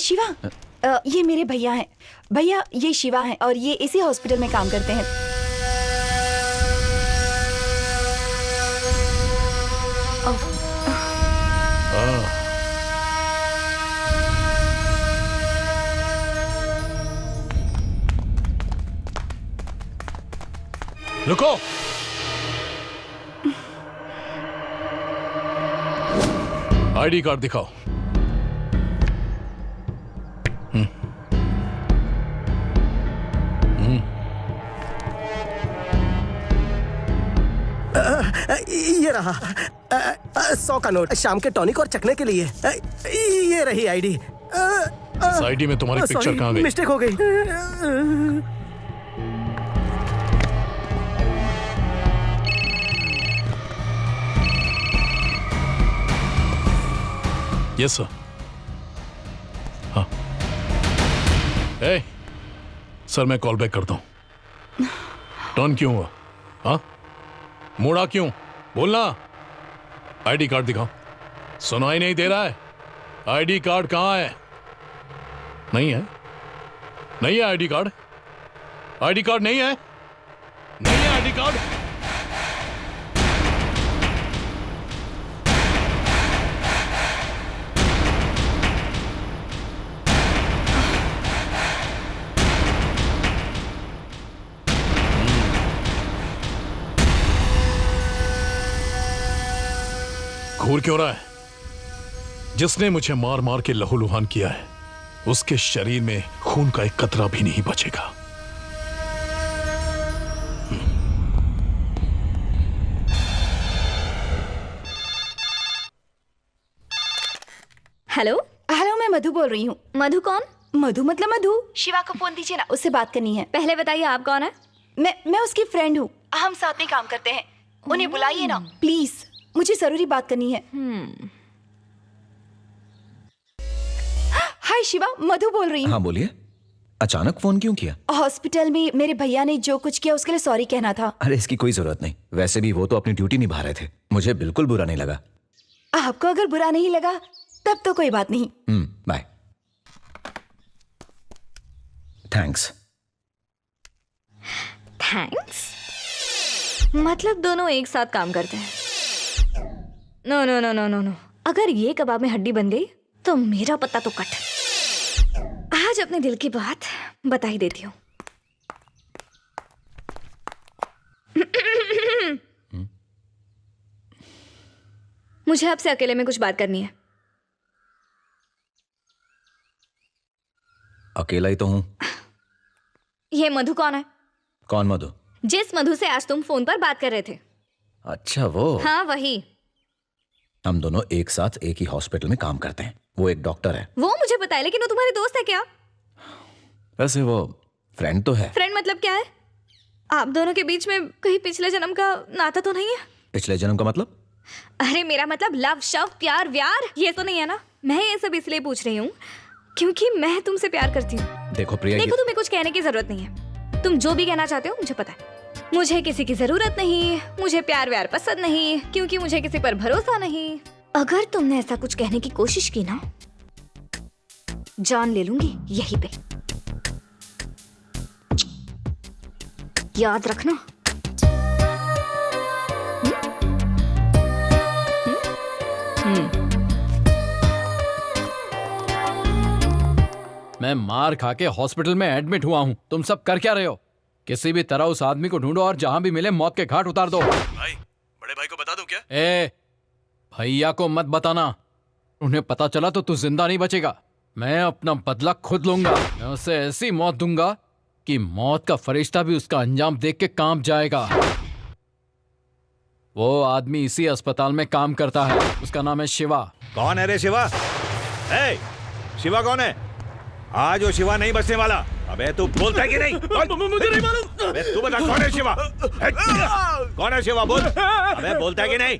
शिवा, ये मेरे भैया हैं। भैया, ये शिवा हैं और ये इसी हॉस्पिटल में काम करते हैं। रुको। आईडी कार्ड दिखाओ। ये रहा 100 का नोट शाम के टॉनिक और चखने के लिए। ये रही आईडी। इस आईडी में तुम्हारी पिक्चर कहाँ गई? मिस्टेक हो गई। Yes sir. हाँ सर, मैं कॉल बैक करता हूं। टर्न क्यों हुआ? हाँ, मुड़ा क्यों? बोलना। आईडी कार्ड दिखाओ। सुनाई नहीं दे रहा है? आईडी कार्ड कहाँ है? नहीं है? नहीं है आईडी कार्ड? आईडी कार्ड नहीं है? नहीं है आईडी कार्ड? घूर क्यों रहा है? जिसने मुझे मार मार के लहूलुहान किया है, उसके शरीर में खून का एक कतरा भी नहीं बचेगा। हेलो हेलो, मैं मधु बोल रही हूँ। मधु कौन? मधु मतलब मधु। शिवा को फोन दीजिए ना, उससे बात करनी है। पहले बताइए आप कौन है? मैं उसकी फ्रेंड हूँ। हम साथ में काम करते हैं। उन्हें बुलाइए ना प्लीज, मुझे जरूरी बात करनी है। हाय शिवा, मधु बोल रही हूँ। हाँ बोलिए। अचानक फोन क्यों किया? हॉस्पिटल में मेरे भैया ने जो कुछ किया उसके लिए सॉरी कहना था। अरे इसकी कोई जरूरत नहीं, वैसे भी वो तो अपनी ड्यूटी निभा रहे थे। मुझे बिल्कुल बुरा नहीं लगा। आपको अगर बुरा नहीं लगा तब तो कोई बात नहीं। बाय। थैंक्स। थैंक्स मतलब दोनों एक साथ काम करते हैं? No no no no no no, अगर ये कबाब में हड्डी बन गई तो मेरा पत्ता तो कट। आज अपने दिल की बात बता ही देती हूँ। मुझे आपसे अकेले में कुछ बात करनी है। अकेला ही तो हूं। ये मधु कौन है? कौन मधु? जिस मधु से आज तुम फोन पर बात कर रहे थे। अच्छा वो। हाँ वही। हम दोनों एक साथ एक ही हॉस्पिटल में काम करते हैं। वो एक डॉक्टर है। वो मुझे पता है, लेकिन वो तुम्हारे दोस्त है क्या? वैसे वो फ्रेंड तो है। फ्रेंड मतलब क्या है? आप दोनों के बीच में कहीं पिछले जन्म का नाता तो नहीं है? पिछले जन्म का मतलब? अरे मेरा मतलब लव, शव, प्यार, व्यार, ये तो नहीं है ना? मैं ये सब इसलिए पूछ रही हूँ क्योंकि मैं तुमसे प्यार करती हूँ। देखो प्रिया, देखो तुम्हें कुछ कहने की जरूरत नहीं है। तुम जो भी कहना चाहते हो मुझे पता है। मुझे किसी की जरूरत नहीं, मुझे प्यार व्यार पसंद नहीं, क्योंकि मुझे किसी पर भरोसा नहीं। अगर तुमने ऐसा कुछ कहने की कोशिश की ना, जान ले लूंगी यहीं पे। याद रखना। मैं मार खा के हॉस्पिटल में एडमिट हुआ हूँ। तुम सब कर क्या रहे हो? किसी भी तरह उस आदमी को ढूंढो और जहां भी मिले मौत के घाट उतार दो। भाई, बड़े भाई को बता दूं क्या? भैया को मत बताना। उन्हें पता चला तो तू जिंदा नहीं बचेगा। मैं अपना बदला खुद लूंगा। मैं उसे ऐसी मौत दूंगा कि मौत का फरिश्ता भी उसका अंजाम देख के कांप जाएगा। वो आदमी इसी अस्पताल में काम करता है। उसका नाम है शिवा। कौन है रे शिवा? शिवा कौन है? आज वो शिवा नहीं बचने वाला। अबे तू बोलता है कि नहीं? मुझे नहीं मालूम। अबे तू बता कौन है शिवा? कौन है शिवा बोल। अबे बोलता है कि नहीं?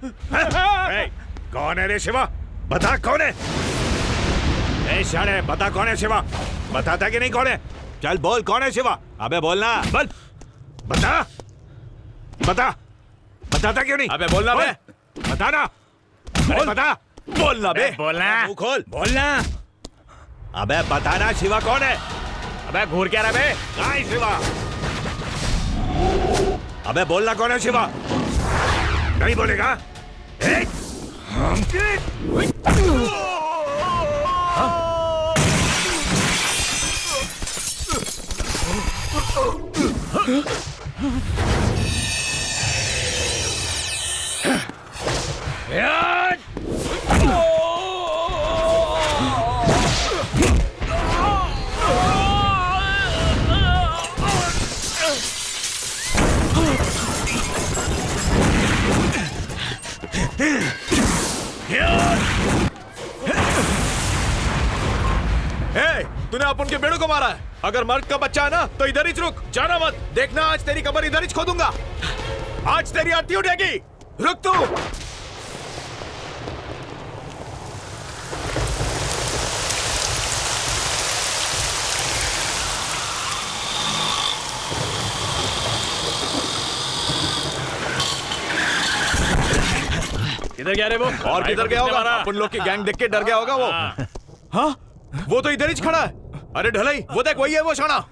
कौन है रे शिवा? बता कौन है? ए शाने बता कौन है शिवा? बताता कि नहीं कौन है? चल बोल कौन है शिवा? अबे बोलना बोल। बता बता बताता क्यों नहीं? अबे बोलना बे। बता ना बोल। बता बोलना बे। बोलना मुंह खोल बोलना। अबे बताना शिवा कौन है? अबे घूर क्या रहा बे? कहाँ है शिवा? अबे बोलना कौन है शिवा? नहीं बोलेगा? तूने अपन के बेड़ों को मारा है। अगर मर्द का बच्चा है ना तो इधर ही रुक, जाना मत। देखना आज तेरी कमर इधर ही खोदूंगा। आज तेरी आरती उठेगी। रुक तू। किधर गया रे वो? और किधर गया होगा? अपन लोग की गैंग देख के डर गया होगा वो। हाँ वो तो इधर ही खड़ा है। अरे ढलाई वो देख, वही है वो शाना।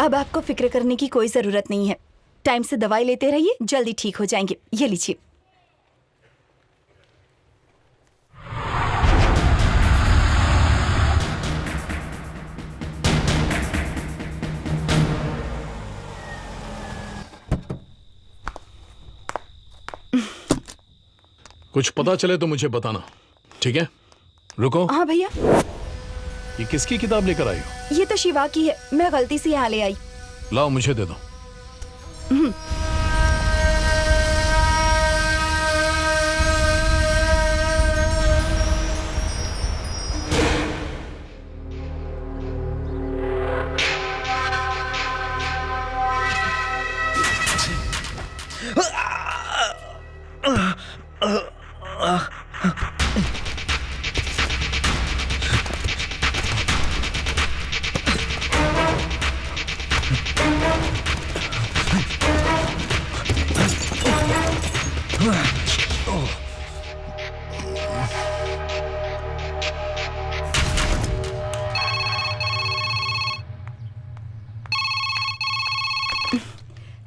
अब आपको फिक्र करने की कोई जरूरत नहीं है। टाइम से दवाई लेते रहिए, जल्दी ठीक हो जाएंगे। ये लीजिए। कुछ पता चले तो मुझे बताना, ठीक है? रुको। हाँ भैया। ये किसकी किताब लेकर आई हो? ये तो शिवा की है, मैं गलती से यहाँ ले आई। लाओ मुझे दे दो।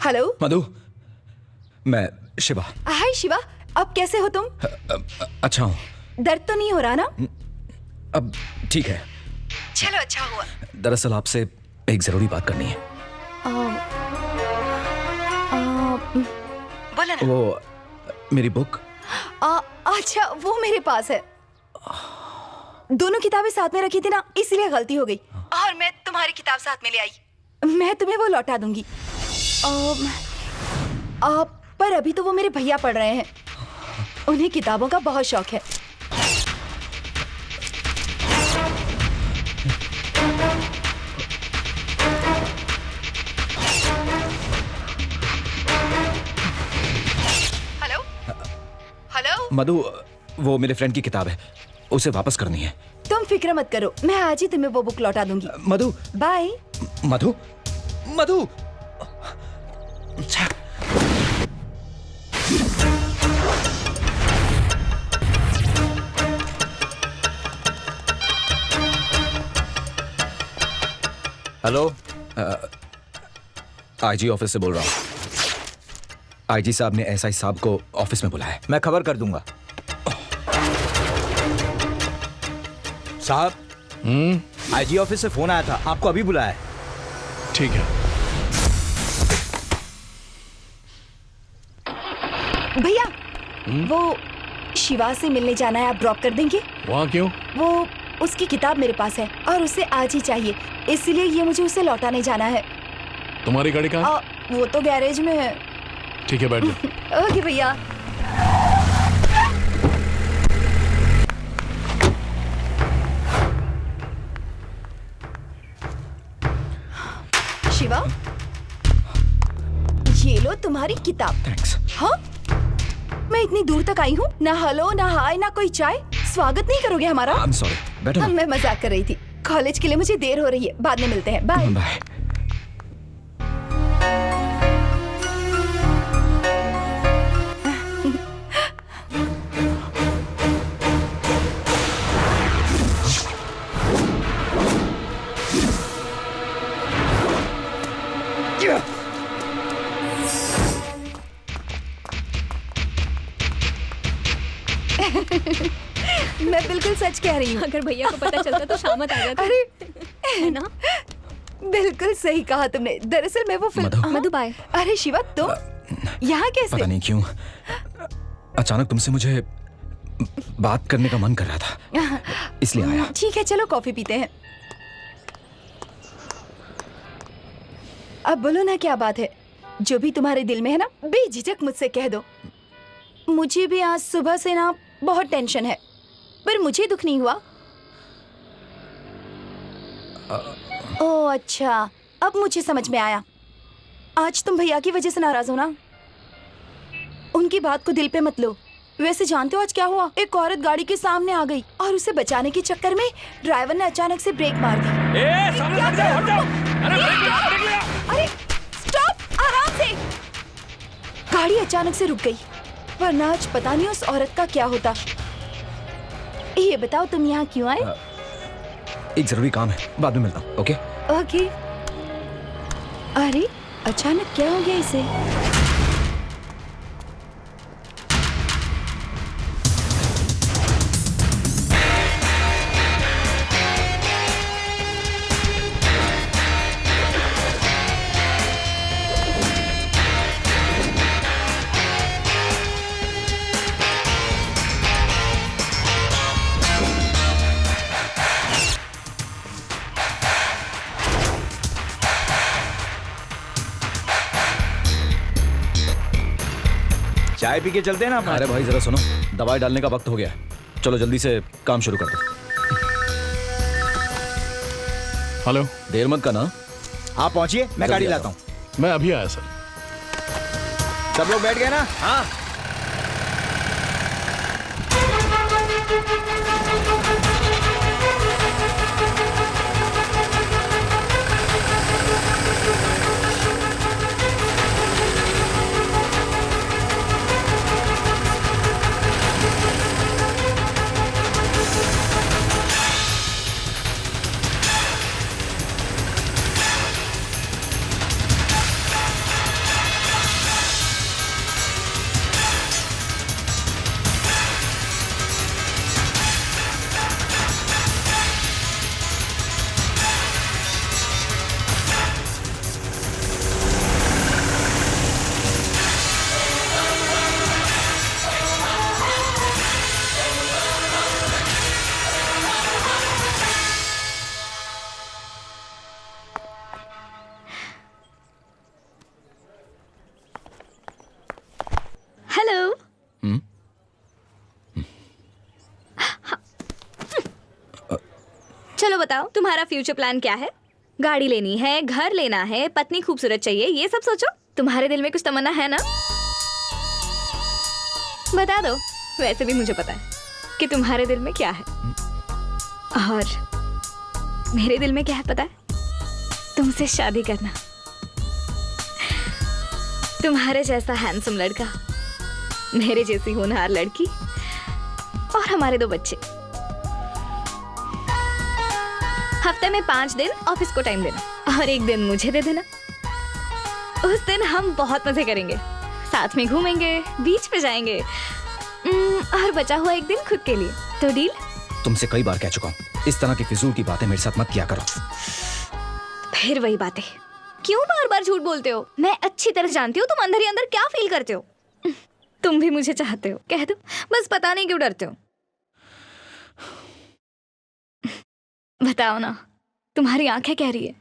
हेलो मधु, मैं शिवा। हाय शिवा, अब कैसे हो तुम? अच्छा हूँ। दर्द तो नहीं हो रहा ना? अब ठीक है। चलो अच्छा हुआ। दरअसल आपसे एक जरूरी बात करनी है। बोला ना। वो मेरी बुक। अच्छा, वो मेरे पास है। दोनों किताबें साथ में रखी थी ना, इसलिए गलती हो गई और मैं तुम्हारी किताब साथ में ले आई। मैं तुम्हें वो लौटा दूंगी। पर अभी तो वो मेरे भैया पढ़ रहे हैं, उन्हें किताबों का बहुत शौक है। हेलो हेलो मधु, वो मेरे फ्रेंड की किताब है, उसे वापस करनी है। तुम फिक्र मत करो, मैं आज ही तुम्हें वो बुक लौटा दूंगी। मधु। बाय। मधु, मधु। हेलो, आईजी ऑफिस से बोल रहा हूँ। आईजी साहब ने एसआई साहब को ऑफिस में बुलाया है। मैं खबर कर दूंगा। साहब, आईजी ऑफिस से फोन आया था, आपको अभी बुलाया है। ठीक है। भैया, वो शिवा से मिलने जाना है, आप ड्रॉप कर देंगे? वहाँ क्यों? वो उसकी किताब मेरे पास है और उसे आज ही चाहिए, इसलिए ये मुझे उसे लौटाने जाना है। तुम्हारी गाड़ी कहाँ है? वो तो गैरेज में है। ठीक है, बैठ जाओ। ओके भैया। शिवा, ये लो तुम्हारी किताब। थैंक्स। हाँ, मैं इतनी दूर तक आई हूँ, ना हेलो ना हाय ना कोई चाय, स्वागत नहीं करोगे हमारा? I'm sorry, बैठो ना। मैं मजाक कर रही थी। कॉलेज के लिए मुझे देर हो रही है, बाद में मिलते हैं। Bye bye. मैं बिल्कुल सच कह रही हूँ। अगर भैया को पता चलता तो शामत आ जाता। अरे है ना? बिल्कुल सही कहा तुमने। दरअसल मैं वो फिल्म। मधु बाय। अरे शिवा, तुम यहाँ कैसे? पता नहीं क्यों अचानक तुमसे मुझे बात करने का मन कर रहा था, इसलिए आया। ठीक है, चलो कॉफी पीते हैं। अब बोलो ना, क्या बात है? जो भी तुम्हारे दिल में है ना, बेझिझक मुझसे कह दो। मुझे भी आज सुबह से ना बहुत टेंशन है, पर मुझे दुख नहीं हुआ। ओह अच्छा, अब मुझे समझ में आया। आज तुम भैया की वजह से नाराज हो ना? उनकी बात को दिल पे मत लो। वैसे जानते हो आज क्या हुआ? एक औरत गाड़ी के सामने आ गई और उसे बचाने के चक्कर में ड्राइवर ने अचानक से ब्रेक मार दी। सामने हट जाओ, हट जाओ। अरे स्टॉप, आराम से। गाड़ी अचानक से रुक गई, वरना आज पता नहीं उस औरत का क्या होता। ये बताओ, तुम यहाँ क्यों आए? एक जरूरी काम है, बाद में मिलता हूँ। Okay okay. अरे अचानक क्या हो गया इसे? चाय पी के चलते हैं ना। अरे भाई जरा सुनो, दवाई डालने का वक्त हो गया है। चलो जल्दी से काम शुरू कर दो। हेलो, देर मत करना। आप पहुंचिए, मैं गाड़ी लाता हूँ। मैं अभी आया सर। सब लोग बैठ गए ना? हाँ। चलो बताओ, तुम्हारा फ्यूचर प्लान क्या है? गाड़ी लेनी है, घर लेना है, पत्नी खूबसूरत चाहिए, ये सब सोचो। तुम्हारे दिल में कुछ तमन्ना है ना? बता दो। वैसे भी मुझे पता है कि तुम्हारे दिल में क्या है, और मेरे दिल में क्या है पता है? तुमसे शादी करना। तुम्हारे जैसा हैंडसम लड़का, मेरे जैसी होनहार लड़की, और हमारे 2 बच्चे। हफ्ते में 5 दिन ऑफिस को टाइम देना और 1 दिन मुझे दे देना। उस दिन हम बहुत मजे करेंगे, साथ में घूमेंगे, बीच पे जाएंगे, और बचा हुआ 1 दिन खुद के लिए। तो डील? तुमसे कई बार कह चुका हूँ, इस तरह की फिजूल की बातें मेरे साथ मत किया करो। फिर वही बातें। क्यों बार बार झूठ बोलते हो? मैं अच्छी तरह जानती हूँ तुम अंदर ही अंदर क्या फील करते हो। तुम भी मुझे चाहते हो, कह दो, बस पता नहीं क्यों डरते हो। बताओ ना, तुम्हारी आंखें कह रही है,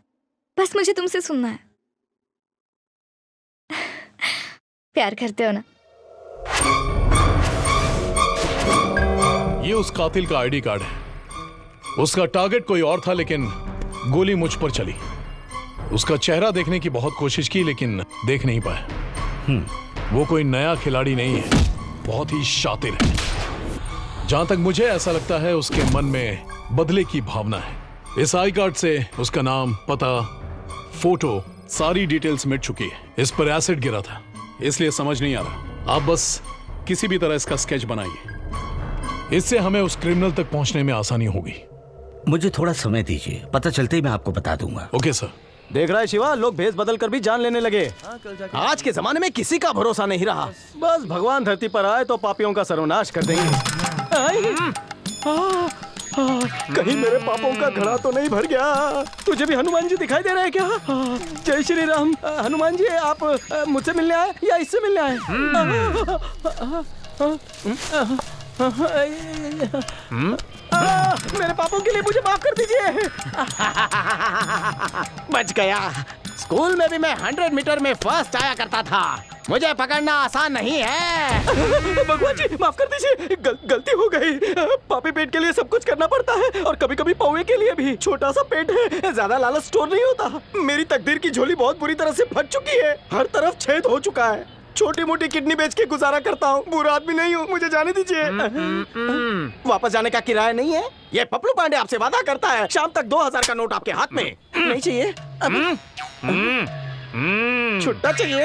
बस मुझे तुमसे सुनना है। प्यार करते हो ना? ये उस कातिल का आईडी कार्ड है। उसका टारगेट कोई और था, लेकिन गोली मुझ पर चली। उसका चेहरा देखने की बहुत कोशिश की, लेकिन देख नहीं पाया। वो कोई नया खिलाड़ी नहीं है, बहुत ही शातिर है। जहां तक मुझे ऐसा लगता है, उसके मन में बदले की भावना है। इस आई कार्ड से उसका नाम, पता, फोटो, सारी डिटेल्स मिट चुकी है। इस पर एसिड गिरा था, इसलिए समझ नहीं आ रहा। आप बस किसी भी तरह इसका स्केच बनाइए, इससे हमें उस क्रिमिनल तक पहुंचने में आसानी होगी। मुझे थोड़ा समय दीजिए, पता चलते ही मैं आपको बता दूंगा। Okay sir. देख रहा है शिवा, लोग भेस बदल कर भी जान लेने लगे। आज के जमाने में किसी का भरोसा नहीं रहा। बस भगवान धरती पर आए तो पापियों का सर्वनाश कर देंगे। कहीं मेरे पापों का घड़ा तो नहीं भर गया। तुझे भी हनुमान जी दिखाई दे रहे हैं क्या? जय श्री राम। हनुमान जी, आप मुझसे मिलने आए या इससे मिलने आए? मेरे पापों के लिए मुझे माफ कर दीजिए। बच गया। स्कूल में भी मैं 100 मीटर में फर्स्ट आया करता था। मुझे पकड़ना आसान नहीं है। भगवान जी माफ कर दीजिए, गलती हो गई। पापी पेट के लिए सब कुछ करना पड़ता है, और कभी कभी पौवे के लिए भी। छोटा सा पेट है, ज्यादा लालच स्टोर नहीं होता। मेरी तकदीर की झोली बहुत बुरी तरह से फट चुकी है, हर तरफ छेद हो चुका है। छोटी मोटी किडनी बेच के गुजारा करता हूँ। बुरा आदमी नहीं हूँ, मुझे जाने दीजिए। वापस जाने का किराया नहीं है। ये पप्पू पांडे आपसे वादा करता है शाम तक 2000 का नोट आपके हाथ में। नहीं चाहिए? छुट्टा चाहिए,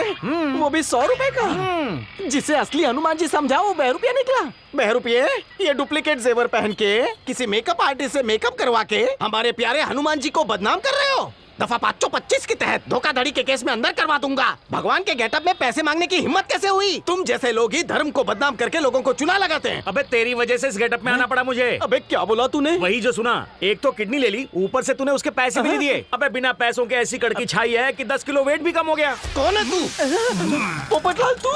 वो भी 100 रुपए का। जिसे असली हनुमान जी समझा वो बहरूपिया निकला। बहरूपिये? ये डुप्लीकेट जेवर पहन के किसी मेकअप आर्टिस्ट से मेकअप करवा के हमारे प्यारे हनुमान जी को बदनाम कर रहे हो। दफा 525 के तहत धोखाधड़ी के केस में अंदर करवा दूंगा। भगवान के गेटअप में पैसे मांगने की हिम्मत कैसे हुई? तुम जैसे लोग ही धर्म को बदनाम करके लोगों को चुना लगाते हैं। अबे तेरी वजह से इस गेटअप में आना पड़ा मुझे। अबे क्या बोला तूने? वही जो सुना। एक तो किडनी ले ली, ऊपर से तूने उसके पैसे भी नहीं दिए। अबे बिना पैसों के ऐसी कड़की छाई है कि 10 किलो वेट भी कम हो गया। कौन है तू? पोपटलाल तू?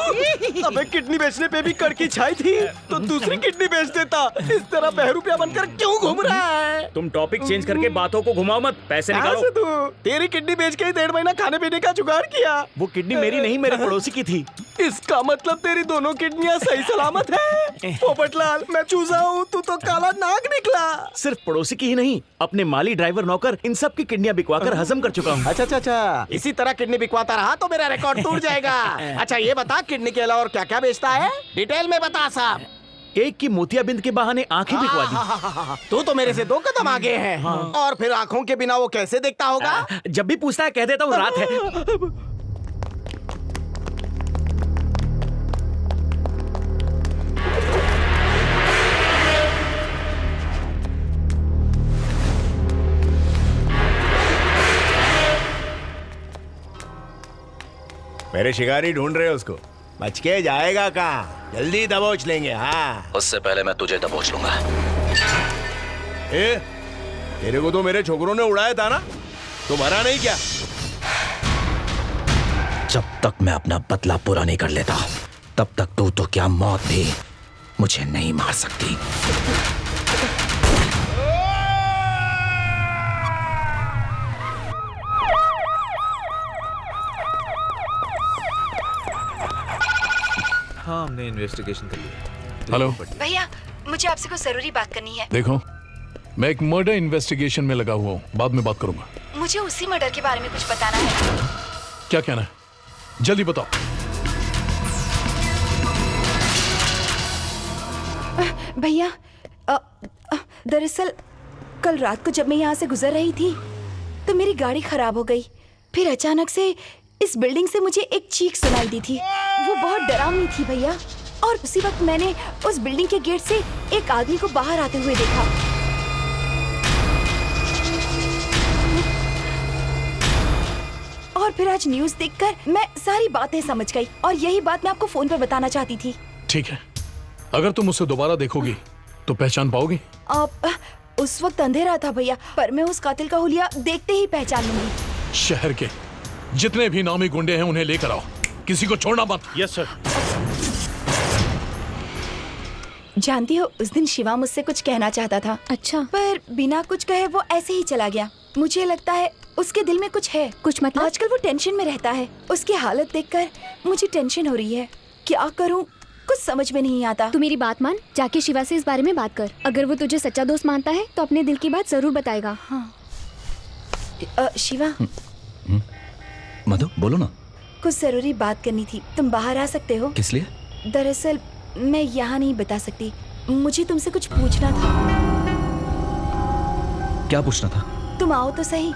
अबे किडनी बेचने पे भी कड़की छाई थी तो दूसरी किडनी बेच देता। इस तरह बहरूपिया बनकर क्यों घूम रहा है? तुम टॉपिक चेंज करके बातों को घुमाओ मत, पैसे निकालो। तू तेरी किडनी बेच के ही 1.5 महीना खाने पीने का जुगाड़ किया। वो किडनी मेरी नहीं, मेरे पड़ोसी की थी। इसका मतलब तेरी दोनों किडनियां सही सलामत है। पोपटलाल मैं चूजा हूँ, तू तो काला नाग निकला। सिर्फ पड़ोसी की ही नहीं, अपने माली, ड्राइवर, नौकर, इन सब की किडनियां बिकवाकर हजम कर चुका हूँ। अच्छा, इसी तरह किडनी बिकवाता रहा तो मेरा रिकॉर्ड टूट जाएगा। अच्छा ये बता, किडनी के अलावा और क्या क्या बेचता है? डिटेल में बता साहब। एक की मोतियाबिंद के बहाने आंखें बिकवा दी। तू तो मेरे से 2 कदम आगे है। और फिर आंखों के बिना वो कैसे देखता होगा? जब भी पूछता है कह देता हूँ रात है। मेरे शिकारी ढूंढ रहे हो उसको। बच के जाएगा कहाँ? जल्दी दबोच लेंगे। हाँ, उससे पहले मैं तुझे दबोच लूंगा। तेरे को तो मेरे छोकरों ने उड़ाया था ना, तो मरा नहीं क्या? जब तक मैं अपना बदला पूरा नहीं कर लेता, तब तक तू तो क्या मौत भी मुझे नहीं मार सकती। हमने इन्वेस्टिगेशन कर लिया। हेलो भैया, मुझे आपसे कुछ जरूरी बात करनी है। देखो, मैं एक मर्डर इन्वेस्टिगेशन में लगा हुआ हूँ, बाद में बात करूंगा। मुझे उसी मर्डर के बारे में कुछ बताना है। क्या कहना है, जल्दी बताओ। भैया, दरअसल कल रात को जब मैं यहाँ से गुजर रही थी तो मेरी गाड़ी खराब हो गई। फिर अचानक से इस बिल्डिंग से मुझे एक चीख सुनाई दी थी। वो बहुत डरावनी थी भैया, और उसी वक्त मैंने उस बिल्डिंग के गेट से एक आदमी को बाहर आते हुए देखा। और फिर आज न्यूज़ देखकर मैं सारी बातें समझ गई, और यही बात मैं आपको फोन पर बताना चाहती थी। ठीक है, अगर तुम उसे दोबारा देखोगी तो पहचान पाओगी? उस वक्त अंधेरा था भैया, पर मैं उस कातिल का हुलिया देखते ही पहचान लूंगी। शहर के जितने भी नामी गुंडे हैं उन्हें लेकर आओ, किसी को छोड़ना मत। Yes sir. जानती हो, उस दिन शिवा मुझसे कुछ कहना चाहता था। अच्छा। पर बिना कुछ कहे वो ऐसे ही चला गया। मुझे लगता है उसके दिल में कुछ है। कुछ मतलब? आजकल वो टेंशन में रहता है। उसकी हालत देखकर मुझे टेंशन हो रही है। क्या करूं, कुछ समझ में नहीं आता। तू मेरी बात मान, जाके शिवा से इस बारे में बात कर। अगर वो तुझे सच्चा दोस्त मानता है तो अपने दिल की बात जरूर बताएगा। हाँ। शिवा, मधु बोलो ना। कुछ जरूरी बात करनी थी। तुम बाहर आ सकते हो? किस लिए? दरअसल मैं यहाँ नहीं बता सकती। मुझे तुमसे कुछ पूछना था। क्या पूछना था? तुम आओ तो सही।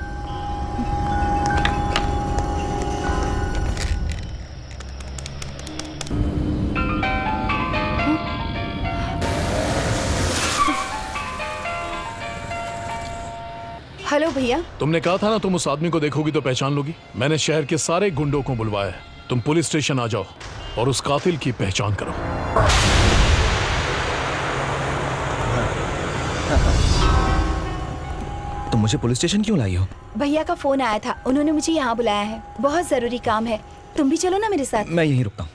हेलो भैया। तुमने कहा था ना तुम उस आदमी को देखोगी तो पहचान लोगी। मैंने शहर के सारे गुंडों को बुलवाया है। तुम पुलिस स्टेशन आ जाओ और उस कातिल की पहचान करो। तुम मुझे पुलिस स्टेशन क्यों लाई हो? भैया का फोन आया था, उन्होंने मुझे यहाँ बुलाया है। बहुत जरूरी काम है। तुम भी चलो ना मेरे साथ। मैं यहीं रुकता हूँ।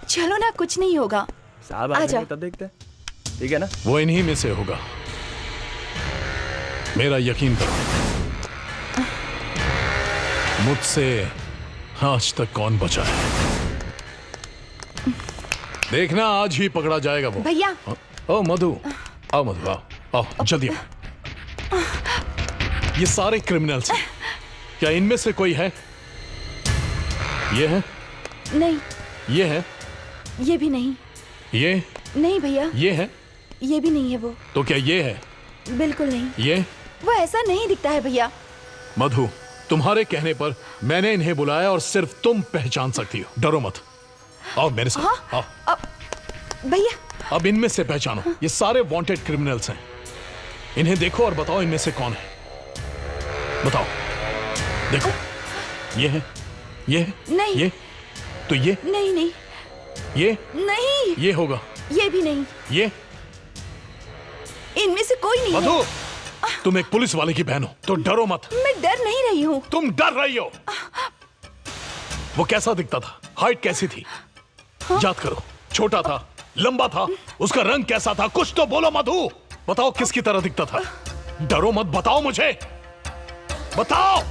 चलो ना, कुछ नहीं होगा। साहब आ जाओ। तब देखते हैं, ठीक है ना? वो इन्हीं में से होगा, मेरा यकीन करो। मुझसे आज तक कौन बचा है, देखना आज ही पकड़ा जाएगा वो। भैया। ओ मधु, आओ मधु, आओ आओ जल्दी आओ। ये सारे क्रिमिनल्स हैं, क्या इनमें से कोई है? ये है? नहीं। ये है? ये भी नहीं। ये? नहीं भैया। ये है? ये भी नहीं है वो। तो क्या ये है? बिल्कुल नहीं। ये? वो ऐसा नहीं दिखता है भैया। मधु, तुम्हारे कहने पर मैंने इन्हें बुलाया और सिर्फ तुम पहचान सकती हो। डरो मत, आओ मेरे साथ। हाँ? आओ। भैया, अब इनमें से पहचानो। ये सारे वांटेड क्रिमिनल्स हैं। इन्हें देखो और बताओ इनमें से कौन है। बताओ, देखो, ये है? ये है? नहीं। ये? तो ये? नहीं नहीं। ये? नहीं। ये होगा? ये भी नहीं। ये? इनमें से कोई नहीं मधु, है। तुम एक पुलिस वाले की बहन हो तो डरो मत। मैं डर नहीं रही हूँ। तुम डर रही हो। वो कैसा दिखता था? हाइट कैसी थी? याद करो। छोटा था, लंबा था, उसका रंग कैसा था? कुछ तो बोलो मधु, बताओ किसकी तरह दिखता था? डरो मत, बताओ मुझे, बताओ।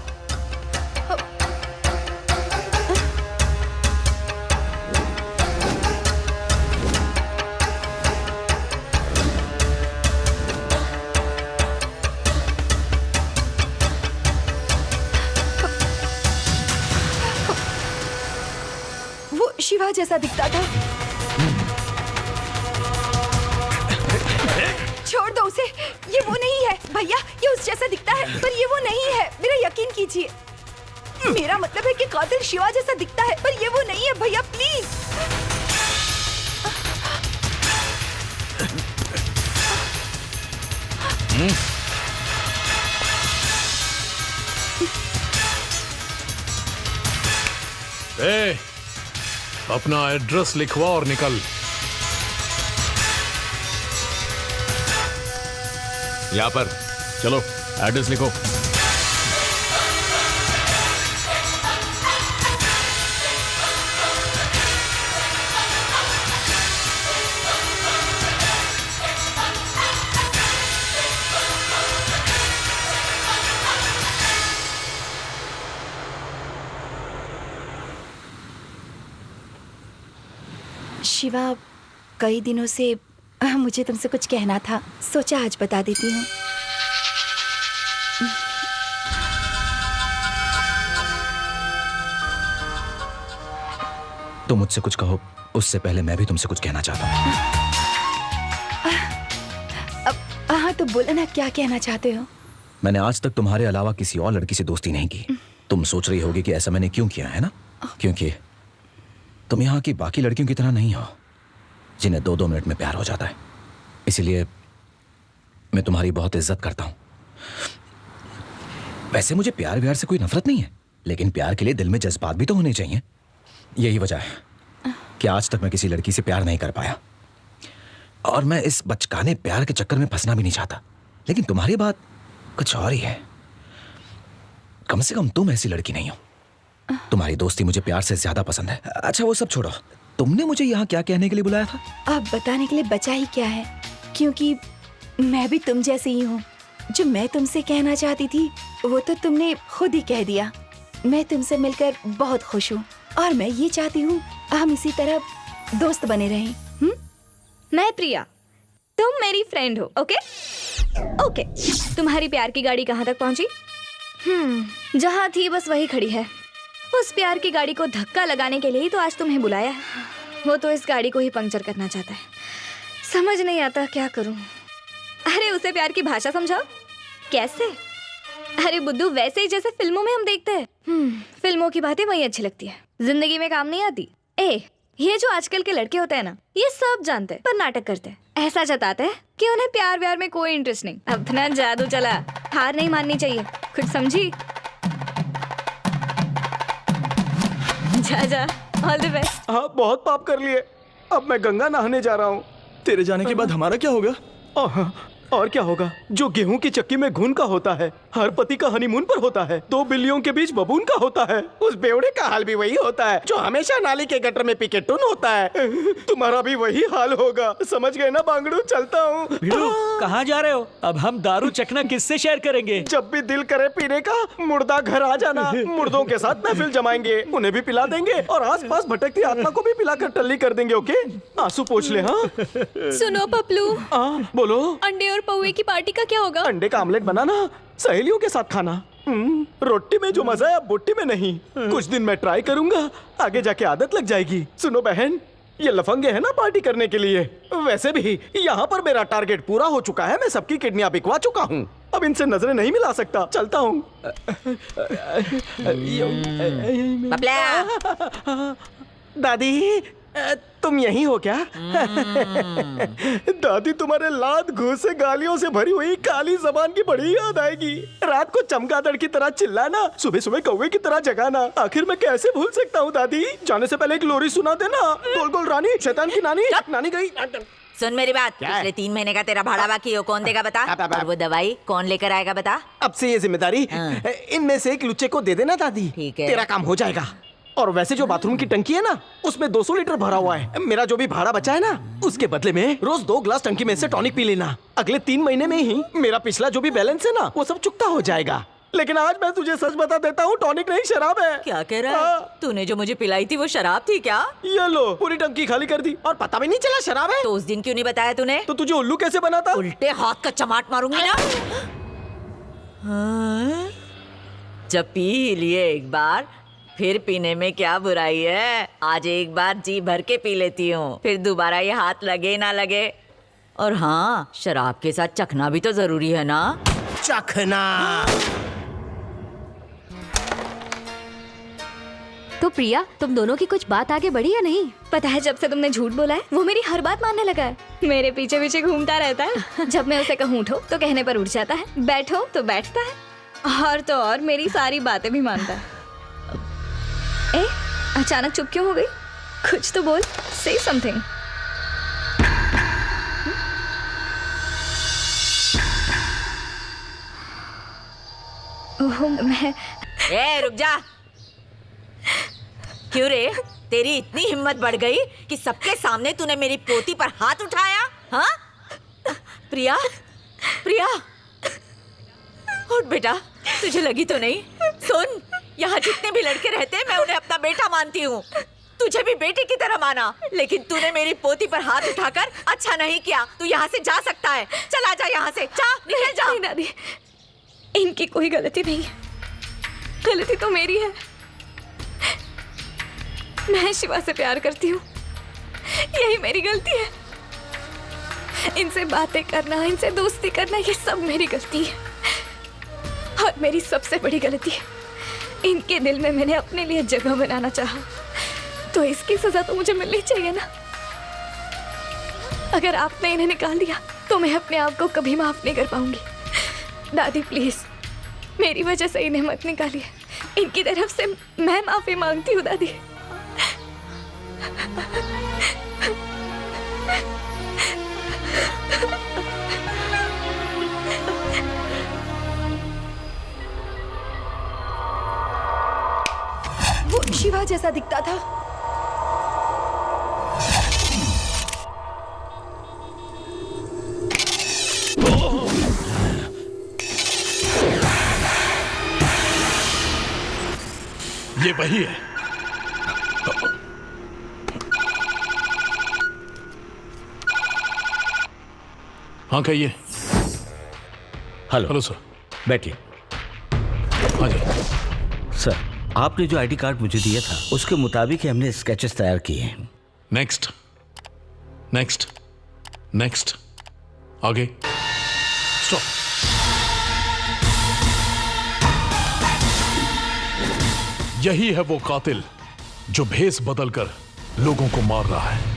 वो शिवा जैसा दिखता था। छोड़ दो उसे, ये वो नहीं है भैया। ये उस जैसा दिखता है पर ये वो नहीं है, मेरा यकीन कीजिए। मेरा मतलब है कि कातिल शिवा जैसा दिखता है पर ये वो नहीं है भैया, प्लीज। ए, अपना एड्रेस लिखवा और निकल। यहाँ पर चलो, एड्रेस लिखो। शिवा, कई दिनों से मुझे तुमसे कुछ कहना था, सोचा आज बता देती हूँ। तुम मुझसे कुछ कहो उससे पहले मैं भी तुमसे कुछ कहना चाहता हूँ। हाँ तो बोलो ना, क्या कहना चाहते हो? मैंने आज तक तुम्हारे अलावा किसी और लड़की से दोस्ती नहीं की। तुम सोच रही होगी कि ऐसा मैंने क्यों किया, है ना? क्योंकि तुम यहाँ की बाकी लड़कियों की तरह नहीं हो जिन्हें 2-2 मिनट में प्यार हो जाता है। इसीलिए मैं तुम्हारी बहुत इज्जत करता हूँ। वैसे मुझे प्यार व्यार से कोई नफरत नहीं है, लेकिन प्यार के लिए दिल में जज्बात भी तो होने चाहिए। यही वजह है कि आज तक मैं किसी लड़की से प्यार नहीं कर पाया, और मैं इस बचकाने प्यार के चक्कर में फंसना भी नहीं चाहता। लेकिन तुम्हारी बात कुछ और ही है। कम से कम तुम ऐसी लड़की नहीं हो। तुम्हारी दोस्ती मुझे प्यार से ज्यादा पसंद है। अच्छा वो सब छोड़ो, तुमने मुझे यहाँ क्या कहने के लिए बुलाया था? अब बताने के लिए बचा ही क्या है, क्योंकि मैं भी तुम जैसी ही हूँ। जो मैं तुमसे कहना चाहती थी वो तो तुमने खुद ही कह दिया। मैं तुमसे मिलकर बहुत खुश हूँ और मैं ये चाहती हूँ हम इसी तरह दोस्त बने रहें। मैं प्रिया, तुम मेरी फ्रेंड हो। Okay okay. तुम्हारी प्यार की गाड़ी कहाँ तक पहुँची? जहाँ थी बस वही खड़ी है। उस प्यार की गाड़ी को धक्का लगाने के लिए ही तो आज तुम्हें बुलाया है। वो तो इस गाड़ी को ही पंक्चर करना चाहता है। समझ नहीं आता क्या करूं। अरे उसे प्यार की भाषा समझाओ। कैसे? अरे बुद्धू, वैसे ही जैसे फिल्मों में हम देखते हैं। फिल्मों की बातें वही अच्छी लगती है, जिंदगी में काम नहीं आती। ये जो आजकल के लड़के होते हैं ना, ये सब जानते हैं पर नाटक करते हैं। ऐसा जताते हैं कि उन्हें प्यार व्यार में कोई इंटरेस्ट नहीं। अपना जादू चला, हार नहीं माननी चाहिए। कुछ समझी? जा जा, ऑल द बेस्ट। हाँ बहुत पाप कर लिए। अब मैं गंगा नहाने जा रहा हूँ। तेरे जाने के बाद हमारा क्या होगा? और क्या होगा? जो गेहूं की चक्की में घुन का होता है, हर पति का हनीमून पर होता है, 2 बिल्लियों के बीच बबून का होता है, उस बेवड़े का हाल भी वही होता है जो हमेशा नाली के गटर में पी के टुन होता है। तुम्हारा भी वही हाल होगा। समझ गए ना बांगड़ू? चलता हूँ। कहाँ जा रहे हो? अब हम दारू चखना किससे शेयर करेंगे? जब भी दिल करे पीने का, मुर्दा घर आ जाना। मुर्दों के साथ महफिल जमाएंगे, उन्हें भी पिला देंगे और आसपास भटकती आत्मा को भी पिलाकर टल्ली कर देंगे। ओके, आंसू पोंछ ले। हाँ सुनो पपलू, बोलो। अंडे और पौवे की पार्टी का क्या होगा? अंडे का आमलेट बनाना, सहेलियों के साथ खाना। रोटी में जो मजा है बोटी में नहीं। कुछ दिन मैं ट्राई करूंगा, आगे जाके आदत लग जाएगी। सुनो बहन, ये लफंगे हैं ना पार्टी करने के लिए। वैसे भी यहाँ पर मेरा टारगेट पूरा हो चुका है। मैं सबकी किडनियां बिकवा चुका हूँ। अब इनसे नजरें नहीं मिला सकता। चलता हूँ। दादी तुम यही हो क्या? दादी तुम्हारे लात घूस से गालियों से भरी हुई काली जबान की बड़ी याद आएगी। रात को चमगादड़ की तरह चिल्लाना, सुबह सुबह कौवे की तरह जगाना। आखिर मैं कैसे भूल सकता हूँ दादी? जाने से पहले एक लोरी सुना देना। गोल गोल रानी, शैतान की नानी। नानी गई। सुन मेरी बात, पिछले 3 महीने का तेरा भाड़ा बाकी हो, कौन देगा बता? और वो दवाई कौन लेकर आएगा बता? अब से ये जिम्मेदारी इनमें से एक लुच्चे को दे देना दादी। ठीक है, तेरा काम हो जाएगा। और वैसे जो बाथरूम की टंकी है ना, उसमें 200 लीटर भरा हुआ है। मेरा जो भी भाड़ा बचा है ना, उसके बदले में रोज 2 ग्लास टंकी में से टॉनिक पी लेना। अगले 3 महीने में ही मेरा पिछला जो भी बैलेंस है ना, वो सब चुकता हो जाएगा। लेकिन आज मैं तुझे सच बता देता हूँ, टॉनिक नहीं शराब है। क्या कह रहा है? तूने जो मुझे पिलाई थी वो शराब थी क्या? ये लो, पूरी टंकी खाली कर दी और पता भी नहीं चला शराब है। तो उस दिन क्यों नहीं बताया तूने? तो तुझे उल्लू कैसे बना था? उल्टे हाथ का चमाट मारूंगी ना। जब पी ही लिए एक बार, फिर पीने में क्या बुराई है? आज एक बार जी भर के पी लेती हूँ, फिर दोबारा ये हाथ लगे ना लगे। और हाँ, शराब के साथ चखना भी तो जरूरी है ना। चखना। तो प्रिया, तुम दोनों की कुछ बात आगे बढ़ी या नहीं? पता है, जब से तुमने झूठ बोला है वो मेरी हर बात मानने लगा है। मेरे पीछे पीछे घूमता रहता है। जब मैं उसे कहूँ उठो तो कहने पर उठ जाता है, बैठो तो बैठता है, और तो और मेरी सारी बातें भी मानता है। अचानक चुप क्यों हो गई? कुछ तो बोल, से समथिंग। मैं रुक जा। क्यों रे, तेरी इतनी हिम्मत बढ़ गई कि सबके सामने तूने मेरी पोती पर हाथ उठाया? हाँ प्रिया, प्रिया उठ बेटा, तुझे लगी तो नहीं? सुन, यहाँ जितने भी लड़के रहते हैं मैं उन्हें अपना बेटा मानती हूँ, तुझे भी बेटी की तरह माना। लेकिन तूने मेरी पोती पर हाथ उठाकर अच्छा नहीं किया। तू यहाँ से जा सकता है, चला जा यहाँ से, जा निकल जा। नहीं दादी, इनकी कोई गलती नहीं है, गलती तो मेरी है। मैं शिवा से प्यार करती हूँ, यही मेरी गलती है। इनसे बातें करना, इनसे दोस्ती करना, ये सब मेरी गलती है। और मेरी सबसे बड़ी गलती है, इनके दिल में मैंने अपने लिए जगह बनाना चाहा, तो इसकी सजा तो मुझे मिलनी चाहिए ना। अगर आपने इन्हें निकाल दिया तो मैं अपने आप को कभी माफ नहीं कर पाऊंगी। दादी प्लीज, मेरी वजह से इन्हें मत निकालिए। इनकी तरफ से मैं माफी मांगती हूँ दादी। वो शिवा जैसा दिखता था। ये वही है। हाँ कहिए। Hello sir. बैठिए। हाँ जी सर, आपने जो आईडी कार्ड मुझे दिया था उसके मुताबिक ही हमने स्केचेस तैयार किए हैं। नेक्स्ट नेक्स्ट नेक्स्ट, आगे। स्टॉप। यही है वो कातिल जो भेस बदलकर लोगों को मार रहा है।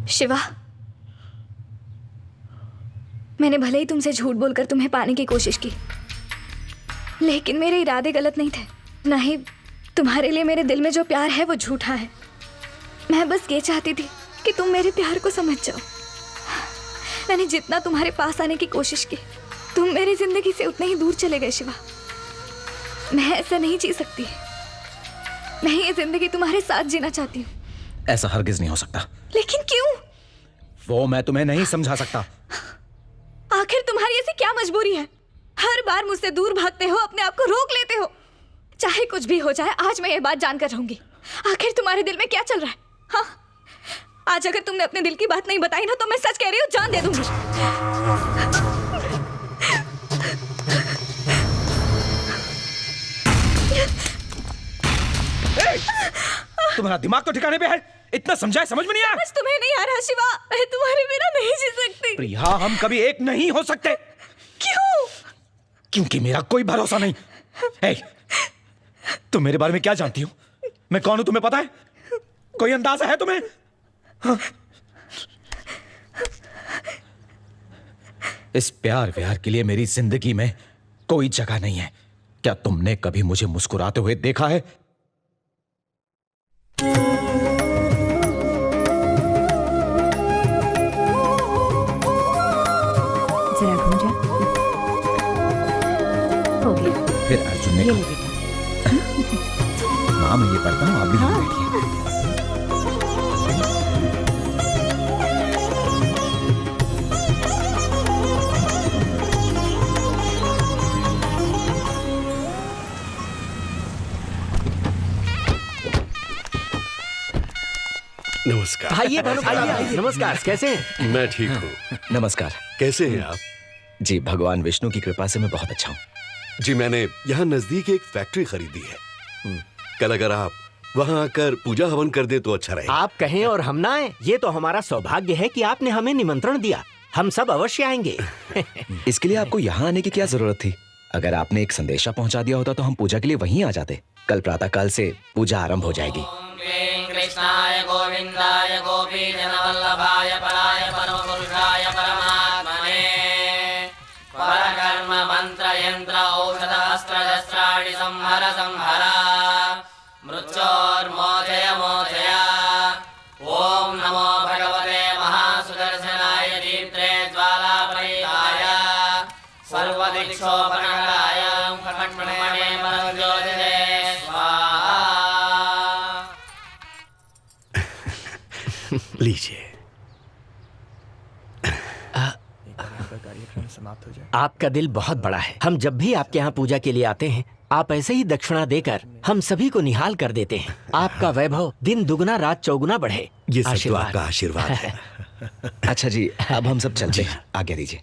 शिवा, मैंने भले ही तुमसे झूठ बोलकर तुम्हें पाने की कोशिश की, लेकिन मेरे इरादे गलत नहीं थे। नहीं, तुम्हारे लिए मेरे दिल में जो प्यार है वो झूठा है। मैं बस ये चाहती थी कि तुम मेरे प्यार को समझ जाओ। मैंने जितना तुम्हारे पास आने की कोशिश की, तुम मेरी जिंदगी से उतने ही दूर चले गए शिवा। मैं ऐसा नहीं जी सकती। मैं ये जिंदगी तुम्हारे साथ जीना चाहती हूँ। ऐसा हरगिज नहीं हो सकता। लेकिन क्यों? वो मैं तुम्हें नहीं समझा सकता। आखिर तुम्हारी ऐसी क्या मजबूरी है? हर बार मुझसे दूर भागते हो, अपने आप को रोक लेते हो। चाहे कुछ भी हो जाए, आज मैं ये बात जानकर रहूंगी। आखिर तुम्हारे दिल में क्या चल रहा है? हाँ, आज अगर तुमने अपने दिल की बात नहीं बताई ना, तो मैं सच कह रही हूँ, जान दे दूंगी। तुम्हारा दिमाग तो ठिकाने पे है? इतना समझाए समझ में नहीं आया? बस तुम्हें नहीं आ रहा शिवा, मैं तुम्हारे बिना नहीं जी सकती। प्रिया, हम कभी एक नहीं हो सकते। क्यों? क्योंकि मेरा कोई भरोसा नहीं। ए, तुम मेरे बारे में क्या जानती हो? मैं कौन हूं तुम्हें पता है? कोई अंदाजा है तुम्हें? हाँ। इस प्यार व्यार के लिए मेरी जिंदगी में कोई जगह नहीं है। क्या तुमने कभी मुझे मुस्कुराते हुए देखा है? जरा घूम जा। हो गया। फिर अर्जुन ने कहा, माँ मैं ये पढ़ता हूँ, आप भी बैठिए। नमस्कार। आइए भानु, आइए। नमस्कार, कैसे हैं? मैं ठीक हूँ। नमस्कार। कैसे हैं आप? जी भगवान विष्णु की कृपा से मैं बहुत अच्छा हूँ। जी मैंने यहाँ नजदीक एक फैक्ट्री खरीदी है। कल अगर आप वहाँ आकर पूजा हवन कर दे तो अच्छा रहेगा। आप कहें और हम ना आए, ये तो हमारा सौभाग्य है कि आपने हमें निमंत्रण दिया। हम सब अवश्य आएंगे। इसके लिए आपको यहाँ आने की क्या जरूरत थी? अगर आपने एक संदेशा पहुँचा दिया होता तो हम पूजा के लिए वहीं आ जाते। कल प्रातः काल से पूजा आरंभ हो जाएगी। कृष्णाय गोविंदाय गोपी जनवल्लभाय पराय परमपुरुषाय परमात्मने परकर्म मंत्र यंत्र औषध अस्त्र शस्त्राणि संहर संहर मृत्योर्मोचय मोचय। ओम नमो भगवते महासुदर्शनाय दीप्त्रे ज्वालापरीताय सर्वदिक्षोपनगराय खट्मणे परमज्योतिषे स्वाहा। लीजिए। आपका दिल बहुत बड़ा है। हम जब भी आपके यहाँ पूजा के लिए आते हैं, आप ऐसे ही दक्षिणा देकर हम सभी को निहाल कर देते हैं। आपका वैभव दिन दुगना रात चौगुना बढ़े। ये सब तो आपका आशीर्वाद है। अच्छा जी, अब हम सब चलते हैं। आज्ञा दीजिए।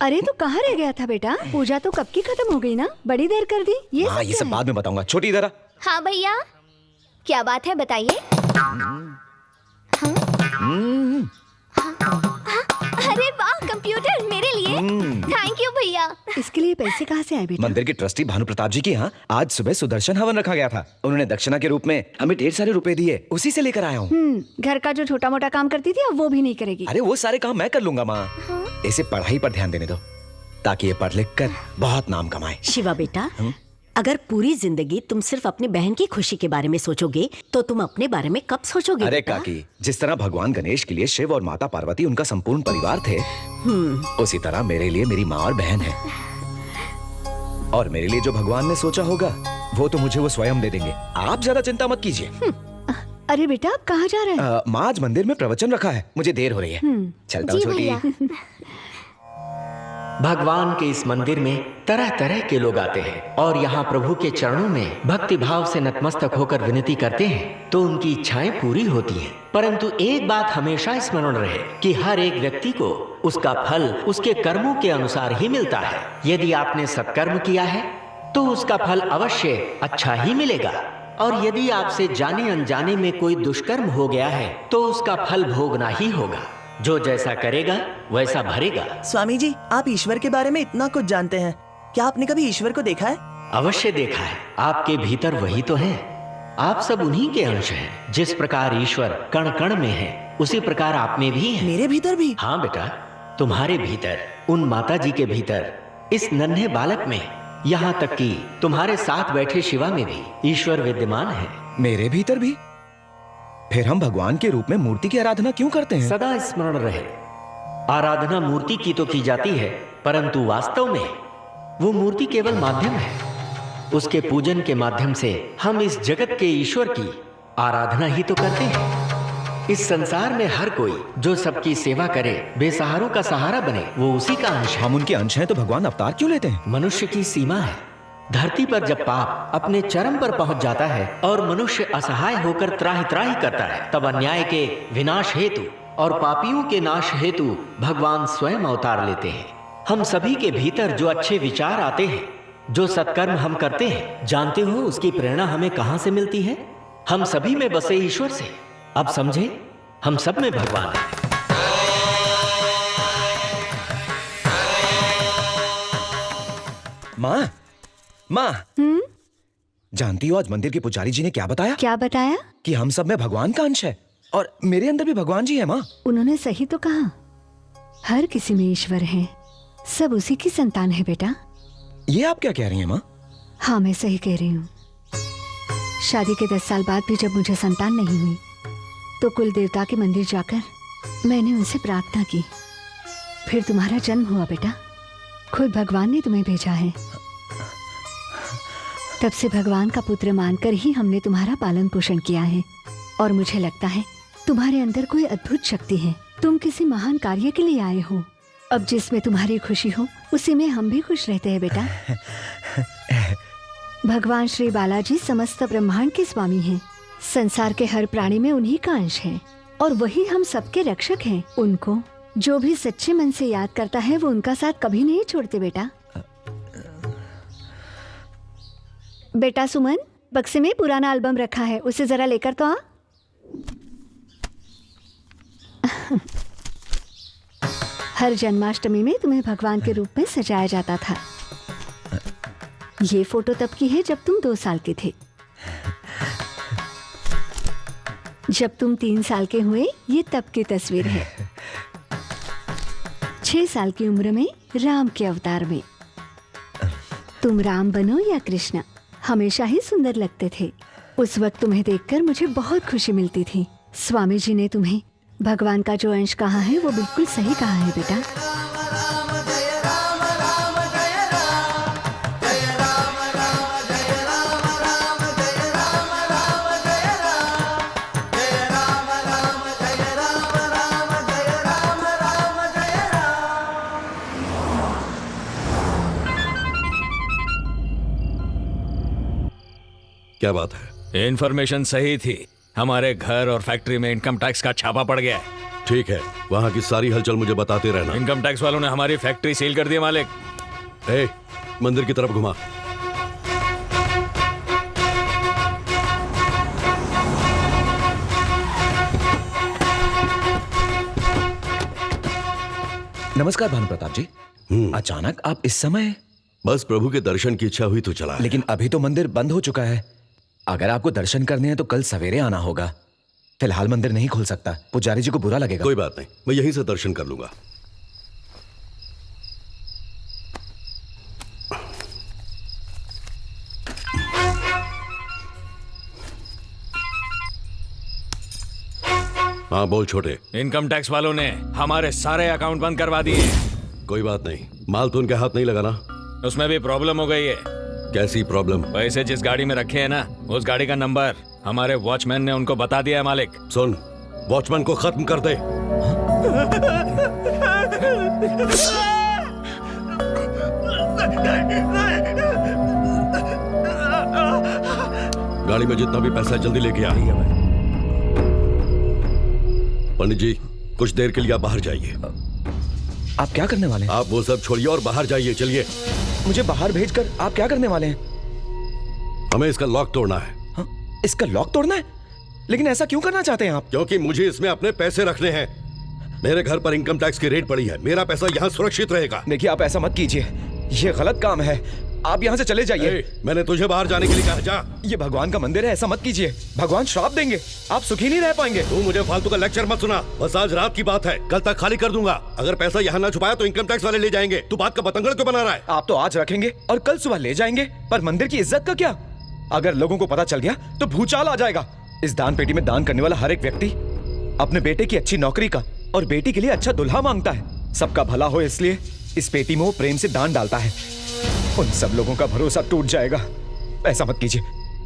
अरे तो कहाँ रह गया था बेटा? पूजा तो कब की खत्म हो गई ना, बड़ी देर कर दी। ये सब बाद में बताऊंगा। छोटी इधर आ। हाँ भैया, क्या बात है बताइए। अरे वाह, कंप्यूटर मेरे लिए। थैंक यू भैया। इसके लिए पैसे कहाँ से आए बेटा? मंदिर के ट्रस्टी भानु प्रताप जी के यहाँ आज सुबह सुदर्शन हवन रखा गया था। उन्होंने दक्षिणा के रूप में हमें ढेर सारे रुपए दिए, उसी से लेकर आया हूँ। घर का जो छोटा मोटा काम करती थी अब वो भी नहीं करेगी। अरे वो सारे काम मैं कर लूंगा माँ। इसे पढ़ाई पर ध्यान देने दो ताकि ये पढ़ लिख कर बहुत नाम कमाए। शिवा बेटा, अगर पूरी जिंदगी तुम सिर्फ अपनी बहन की खुशी के बारे में सोचोगे तो तुम अपने बारे में कब सोचोगे? अरे काकी, जिस तरह भगवान गणेश के लिए शिव और माता पार्वती उनका संपूर्ण परिवार थे, उसी तरह मेरे लिए मेरी माँ और बहन है। और मेरे लिए जो भगवान ने सोचा होगा वो तो मुझे वो स्वयं दे देंगे। आप ज्यादा चिंता मत कीजिए। अरे बेटा, आप कहाँ जा रहे हैं? माँ आज मंदिर में प्रवचन रखा है, मुझे देर हो रही है। चलता हूँ छोटी। भगवान के इस मंदिर में तरह तरह के लोग आते हैं और यहाँ प्रभु के चरणों में भक्ति भाव से नतमस्तक होकर विनती करते हैं तो उनकी इच्छाएं पूरी होती हैं। परंतु एक बात हमेशा स्मरण रहे कि हर एक व्यक्ति को उसका फल उसके कर्मों के अनुसार ही मिलता है। यदि आपने सत्कर्म किया है तो उसका फल अवश्य अच्छा ही मिलेगा, और यदि आपसे जाने अनजाने में कोई दुष्कर्म हो गया है तो उसका फल भोगना ही होगा। जो जैसा करेगा वैसा भरेगा। स्वामी जी, आप ईश्वर के बारे में इतना कुछ जानते हैं, क्या आपने कभी ईश्वर को देखा है? अवश्य देखा है। आपके भीतर वही तो है। आप सब उन्हीं के अंश हैं। जिस प्रकार ईश्वर कण कण में है उसी प्रकार आप में भी है। मेरे भीतर भी? हाँ बेटा, तुम्हारे भीतर, उन माता जी के भीतर, इस नन्हे बालक में, यहाँ तक कि तुम्हारे साथ बैठे शिवा में भी ईश्वर विद्यमान है। मेरे भीतर भी? फिर हम भगवान के रूप में मूर्ति की आराधना क्यों करते हैं? सदा स्मरण रहे, आराधना मूर्ति की तो की जाती है, परंतु वास्तव में वो मूर्ति केवल माध्यम है। उसके पूजन के माध्यम से हम इस जगत के ईश्वर की आराधना ही तो करते हैं। इस संसार में हर कोई जो सबकी सेवा करे, बेसहारों का सहारा बने, वो उसी का अंश है। हम उनके अंश हैं तो भगवान अवतार क्यों लेते हैं? मनुष्य की सीमा है। धरती पर जब पाप अपने चरम पर पहुंच जाता है और मनुष्य असहाय होकर त्राहि त्राहि करता है, तब अन्याय के विनाश हेतु और पापियों के नाश हेतु भगवान स्वयं अवतार लेते हैं। हम सभी के भीतर जो अच्छे विचार आते हैं, जो सत्कर्म हम करते हैं, जानते हो उसकी प्रेरणा हमें कहां से मिलती है? हम सभी में बसे ईश्वर से। अब समझे, हम सब में भगवान है। माँ, माँ, जानती हो आज मंदिर के पुजारी जी ने क्या बताया? क्या बताया? कि हम सब में भगवान का अंश है और मेरे अंदर भी भगवान जी है। माँ, उन्होंने सही तो कहा, हर किसी में ईश्वर है, सब उसी की संतान है बेटा। ये आप क्या कह रही हैं माँ? हाँ, मैं सही कह रही हूँ। शादी के 10 साल बाद भी जब मुझे संतान नहीं हुई तो कुल देवता के मंदिर जाकर मैंने उनसे प्रार्थना की। फिर तुम्हारा जन्म हुआ बेटा, खुद भगवान ने तुम्हें भेजा है। तब से भगवान का पुत्र मानकर ही हमने तुम्हारा पालन पोषण किया है और मुझे लगता है तुम्हारे अंदर कोई अद्भुत शक्ति है। तुम किसी महान कार्य के लिए आए हो। अब जिसमें तुम्हारी खुशी हो उसी में हम भी खुश रहते हैं बेटा। भगवान श्री बालाजी समस्त ब्रह्मांड के स्वामी हैं। संसार के हर प्राणी में उन्हीं का अंश है और वही हम सबके रक्षक हैं। उनको जो भी सच्चे मन से याद करता है वो उनका साथ कभी नहीं छोड़ते बेटा। बेटा सुमन, बक्से में पुराना एल्बम रखा है, उसे जरा लेकर तो आ। हर जन्माष्टमी में तुम्हें भगवान के रूप में सजाया जाता था। ये फोटो तब की है जब तुम 2 साल के थे। जब तुम 3 साल के हुए ये तब की तस्वीर है। 6 साल की उम्र में राम के अवतार में। तुम राम बनो या कृष्ण, हमेशा ही सुंदर लगते थे। उस वक्त तुम्हें देखकर मुझे बहुत खुशी मिलती थी। स्वामी जी ने तुम्हें भगवान का जो अंश कहा है वो बिल्कुल सही कहा है बेटा। क्या बात है? इन्फॉर्मेशन सही थी। हमारे घर और फैक्ट्री में इनकम टैक्स का छापा पड़ गया है। ठीक है, वहाँ की सारी हलचल मुझे बताते रहना। इनकम टैक्स वालों ने हमारी फैक्ट्री सील कर दी है मालिक। ए, मंदिर की तरफ घुमा। नमस्कार भानु प्रताप जी। अचानक आप इस समय? बस प्रभु के दर्शन की इच्छा हुई तो चला। लेकिन अभी तो मंदिर बंद हो चुका है। अगर आपको दर्शन करने हैं तो कल सवेरे आना होगा। फिलहाल मंदिर नहीं खुल सकता, पुजारी जी को बुरा लगेगा। कोई बात नहीं, मैं यहीं से दर्शन कर लूंगा। हाँ बोल छोटे। इनकम टैक्स वालों ने हमारे सारे अकाउंट बंद करवा दिए। कोई बात नहीं, माल तो उनके हाथ नहीं लगा ना? उसमें भी प्रॉब्लम हो गई है। कैसी प्रॉब्लम? पैसे जिस गाड़ी में रखे हैं ना, उस गाड़ी का नंबर हमारे वॉचमैन ने उनको बता दिया है मालिक। सुन, वॉचमैन को खत्म कर दे। गाड़ी में जितना भी पैसा है जल्दी लेके आ। पंडित जी, कुछ देर के लिए आप बाहर जाइए। आप क्या करने वाले हैं? आप वो सब छोड़िए और बाहर जाइए, चलिए। मुझे बाहर भेजकर आप क्या करने वाले हैं? हमें इसका लॉक तोड़ना है। हाँ? इसका लॉक तोड़ना है? लेकिन ऐसा क्यों करना चाहते हैं आप? क्योंकि मुझे इसमें अपने पैसे रखने हैं। मेरे घर पर इनकम टैक्स की रेड पड़ी है, मेरा पैसा यहाँ सुरक्षित रहेगा। देखिए, आप ऐसा मत कीजिए, ये गलत काम है। आप यहाँ से चले जाइए। मैंने तुझे बाहर जाने के लिए कहा, जा। ये भगवान का मंदिर है, ऐसा मत कीजिए। भगवान श्राप देंगे, आप सुखी नहीं रह पाएंगे। तू मुझे फालतू का लेक्चर मत सुना। बस आज रात की बात है, कल तक खाली कर दूंगा। अगर पैसा यहाँ ना छुपाया तो इनकम टैक्स वाले ले जाएंगे। तू बात का पतंगड़ क्यों बना रहा है? आप तो आज रखेंगे और कल सुबह ले जाएंगे, पर मंदिर की इज्जत का क्या? अगर लोगों को पता चल गया तो भूचाल आ जाएगा। इस दान पेटी में दान करने वाला हर एक व्यक्ति अपने बेटे की अच्छी नौकरी का और बेटी के लिए अच्छा दुल्हा मांगता है। सबका भला हो, इसलिए इस पेटी में वो प्रेम से दान डालता है। उन सब लोगों का भरोसा टूट जाएगा। ऐसा मत कीजिए।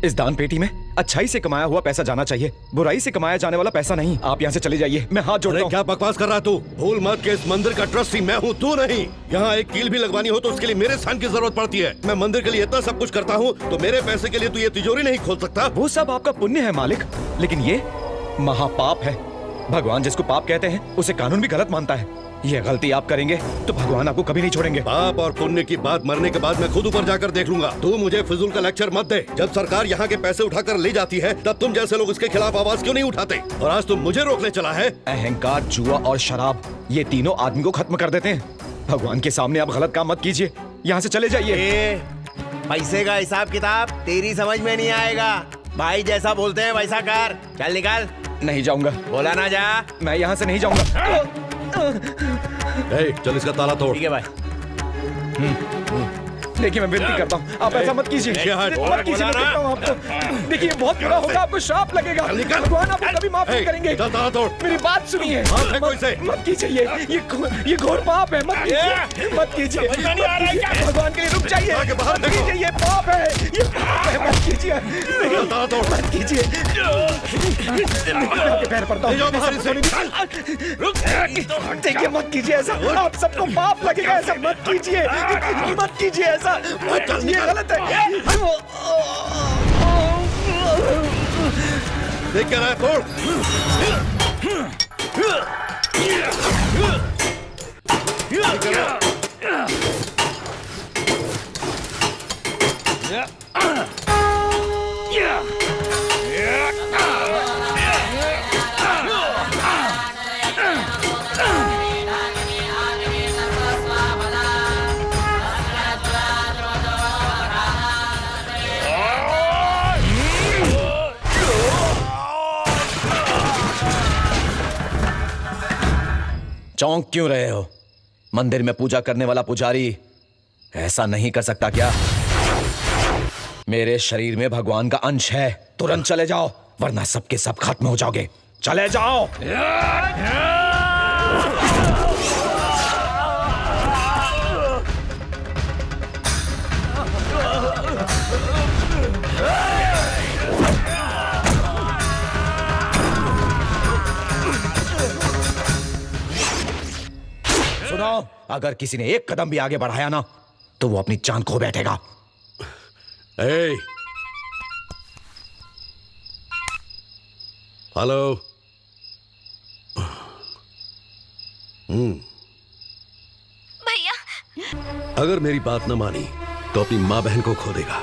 इस दान पेटी में अच्छाई से कमाया हुआ पैसा जाना चाहिए, बुराई से कमाया जाने वाला पैसा नहीं। आप यहाँ से चले जाइए, मैं हाथ जोड़ता हूँ। क्या बकवास कर रहा तू? भूल मत के इस मंदिर का ट्रस्टी मैं हूँ, तू नहीं। यहाँ एक कील भी लगवानी हो तो उसके लिए मेरे स्थान की जरूरत पड़ती है। मैं मंदिर के लिए इतना सब कुछ करता हूँ, तो मेरे पैसे के लिए तू ये तिजोरी नहीं खोल सकता? वो सब आपका पुण्य है मालिक, लेकिन ये महापाप है। भगवान जिसको पाप कहते हैं उसे कानून भी गलत मानता है। ये गलती आप करेंगे तो भगवान आपको कभी नहीं छोड़ेंगे। पाप और पुण्य की बात मरने के बाद मैं खुद ऊपर जाकर देख लूंगा। तू मुझे फिजूल का लेक्चर मत दे। जब सरकार यहाँ के पैसे उठाकर ले जाती है तब तुम जैसे लोग उसके खिलाफ आवाज क्यों नहीं उठाते? और आज तुम मुझे रोकने चला है। अहंकार, जुआ और शराब, ये तीनों आदमी को खत्म कर देते हैं। भगवान के सामने आप गलत काम मत कीजिए, यहाँ से चले जाइए। पैसे का हिसाब किताब तेरी समझ में नहीं आएगा। भाई जैसा बोलते हैं वैसा कर। चल निकल। नहीं जाऊंगा। बोला ना जा। मैं यहाँ से नहीं जाऊंगा। चल इसका ताला तोड़। ठीक है भाई। देखिए, मैं विनती करता हूँ, आप ऐसा मत कीजिए। मत कीजिए, मैं कहता हूँ आपको। देखिए, बहुत बुरा होगा, आपको श्राप लगेगा। भगवान आपको कभी माफ नहीं करेंगे। मेरी बात सुनिए। मत कीजिए, ये घोर पाप है। मत कीजिए, मत कीजिए। भगवान के लिए रुक जाइए। मत कीजिए, ये पाप है, ये पाप है। मत कीजिए, मत कीजिए। आपके पैर पड़ता हूँ। देखिए, मत कीजिए ऐसा, आप सबको पाप लगेगा। ऐसा मत कीजिए, मत कीजिए ऐसा। ये गलत है। देख क्या रहा है? तोड़। चौंक क्यों रहे हो? मंदिर में पूजा करने वाला पुजारी ऐसा नहीं कर सकता क्या? मेरे शरीर में भगवान का अंश है। तुरंत चले जाओ, वरना सबके सब खत्म हो जाओगे। चले जाओ। सुनो, अगर किसी ने एक कदम भी आगे बढ़ाया ना तो वो अपनी जान खो बैठेगा। हेलो, भैया अगर मेरी बात न मानी तो अपनी माँ बहन को खो देगा।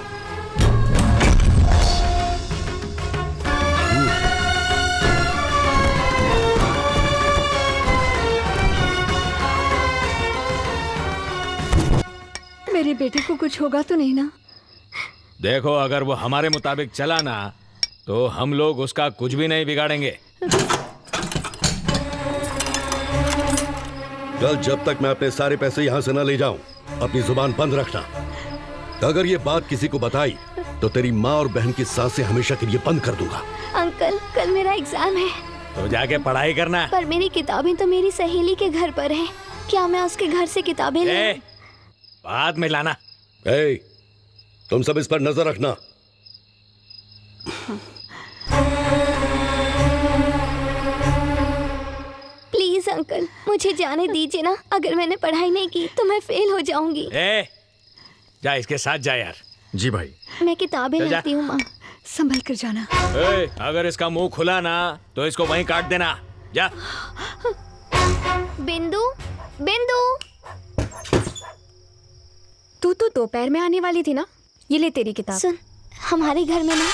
मेरे बेटे को कुछ होगा तो नहीं ना? देखो अगर वो हमारे मुताबिक चला ना तो हम लोग उसका कुछ भी नहीं बिगाड़ेंगे। कल जब तक मैं अपने सारे पैसे यहाँ से न ले जाऊं, अपनी जुबान बंद रखना। अगर ये बात किसी को बताई तो तेरी माँ और बहन की सांसें हमेशा के लिए बंद कर दूंगा। अंकल कल मेरा एग्जाम है। तो जाके पढ़ाई करना। पर मेरी किताबें तो मेरी सहेली के घर पर है। क्या मैं उसके घर से किताबें ले? बाद में लाना। तुम सब इस पर नजर रखना। प्लीज अंकल मुझे जाने दीजिए ना। अगर मैंने पढ़ाई नहीं की तो मैं फेल हो जाऊंगी। जा इसके साथ जा यार। जी भाई। मैं किताबें चल जा। लाती हूँ माँ। संभल कर जाना। अगर इसका मुंह खुला ना तो इसको वहीं काट देना। जा। बिंदु बिंदु। तू तो दोपहर में आने वाली थी ना? ये ले तेरी किताब। सुन हमारे घर में ना।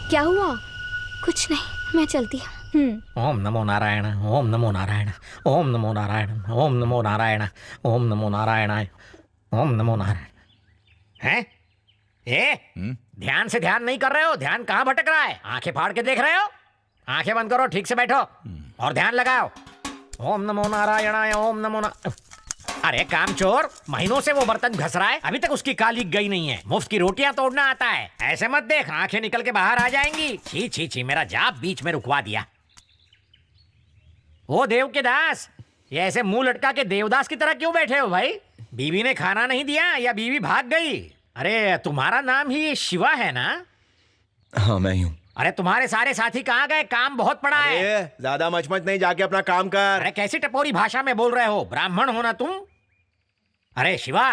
क्या हुआ? कुछ नहीं मैं चलती हूँ। ओम नमो नारायण ओम नमो नारायण ओम नमो नारायण ओम नमो नारायण ओम नमो नारायण ओम नमो नारायण। हैं? ध्यान से ध्यान नहीं कर रहे हो? ध्यान कहाँ भटक रहा है? आंखें फाड़ के देख रहे हो? आंखें बंद करो, ठीक से बैठो और ध्यान लगाओ। ओम नमो नारायणाय ओम नमो अरे कामचोर, महीनों से वो बर्तन घस रहा है, अभी तक उसकी काली गई नहीं है। मुफ्त की रोटियां तोड़ना आता है। ऐसे मत देख, आंखें निकल के बाहर आ जाएंगी। छी छी छी, मेरा जाप बीच में रुकवा दिया। ओ देव के दास, ये ऐसे मुंह लटका के देवदास की तरह क्यों बैठे हो भाई? बीवी ने खाना नहीं दिया या बीवी भाग गई? अरे तुम्हारा नाम ही शिवा है ना? हाँ मैं ही हूँ। अरे तुम्हारे सारे साथी कहाँ गए? काम बहुत पड़ा है। ज्यादा मचमच नहीं, जाके अपना काम कर। अरे कैसी टपोरी भाषा में बोल रहे हो? ब्राह्मण हो ना तुम? अरे शिवा,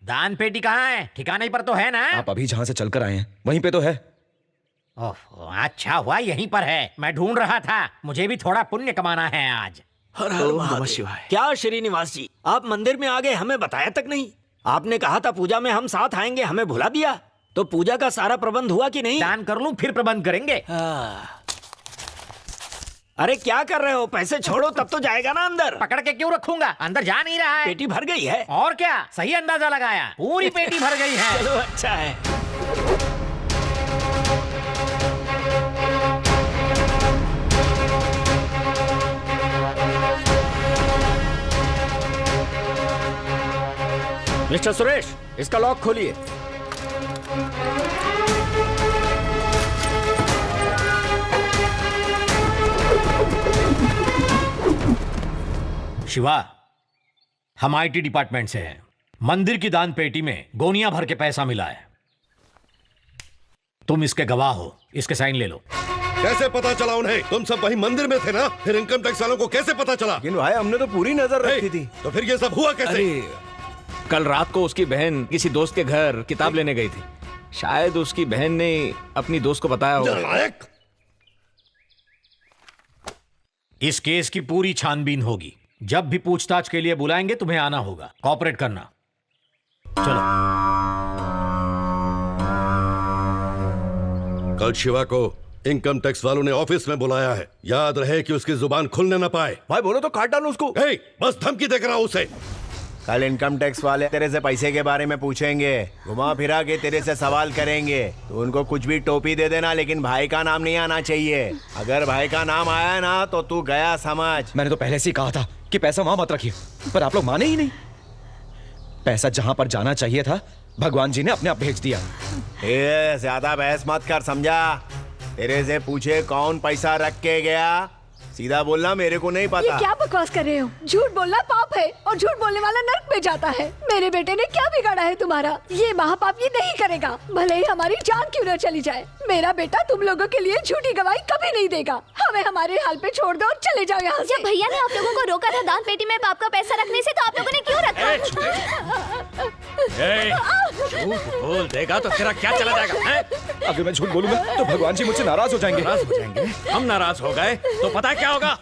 दान पेटी कहाँ है? ठिकाने पर तो है ना? आप अभी जहाँ से चलकर आए हैं वहीं पे तो है। ओह अच्छा हुआ यहीं पर है। मैं ढूंढ रहा था, मुझे भी थोड़ा पुण्य कमाना है आज। हर हर महादेव। क्या श्रीनिवास जी, आप मंदिर में आ गए, हमें बताया तक नहीं। आपने कहा था पूजा में हम साथ आएंगे, हमें भुला दिया। तो पूजा का सारा प्रबंध हुआ कि नहीं? दान कर लूं फिर प्रबंध करेंगे। अरे क्या कर रहे हो? पैसे छोड़ो तब तो जाएगा ना अंदर। पकड़ के क्यों रखूंगा? अंदर जा नहीं रहा है। पेटी भर गई है। और क्या, सही अंदाजा लगाया, पूरी पेटी भर गई है। चलो अच्छा है। मिस्टर सुरेश, इसका लॉक खोलिए। शिवा, हम आईटी डिपार्टमेंट से हैं। मंदिर की दान पेटी में गोनियां भर के पैसा मिला है। तुम इसके गवाह हो, इसके साइन ले लो। कैसे पता चला उन्हें? तुम सब वही मंदिर में थे ना? फिर इनकम टैक्स वालों को कैसे पता चला? लेकिन भाई हमने तो पूरी नजर रखी थी। तो फिर ये सब हुआ कैसे? कल रात को उसकी बहन किसी दोस्त के घर किताब लेने गई थी। शायद उसकी बहन ने अपनी दोस्त को बताया होगा। इस केस की पूरी छानबीन होगी। जब भी पूछताछ के लिए बुलाएंगे तुम्हें आना होगा। कॉपरेट करना। चलो। कल शिवा को इनकम टैक्स वालों ने ऑफिस में बुलाया है। याद रहे कि उसकी जुबान खुलने न पाए। भाई बोलो तो काट डालो उसको। बस धमकी देकर रहा उसे। कल इनकम टैक्स वाले तेरे से पैसे के बारे में पूछेंगे, घुमा फिरा के तेरे से सवाल करेंगे। तो उनको कुछ भी टोपी दे देना, लेकिन भाई का नाम नहीं आना चाहिए। अगर भाई का नाम आया ना तो तू गया समझ। मैंने तो पहले से ही कहा था कि पैसा वहां मत रखिए, पर आप लोग माने ही नहीं। पैसा जहां पर जाना चाहिए था भगवान जी ने अपने आप भेज दिया। ज्यादा बहस मत कर, समझा? तेरे से पूछे कौन पैसा रख के गया, सीधा बोलना मेरे को नहीं पता। ये क्या बकवास कर रहे हो? झूठ बोलना पाप है और झूठ बोलने वाला नर्क में जाता है। मेरे बेटे ने क्या बिगाड़ा है तुम्हारा? ये महापाप ये नहीं करेगा, भले ही हमारी जान क्यों न चली जाए। मेरा बेटा तुम लोगों के लिए झूठी गवाही कभी नहीं देगा। हमें हमारे हाल पे छोड़ दो और चले जाओ यहाँ से। जब भैया ने आप लोगों को रोका था दान पेटी में बाप का पैसा रखने से, तो आप लोगों ने क्यों रखा? झूठ बोल देगा तो तेरा क्या चला जाएगा? अगर मैं झूठ बोलूंगा तो भगवान जी मुझसे नाराज हो जाएंगे। नाराज हो जाएंगे? हम नाराज हो गए तो पता क्या होगा?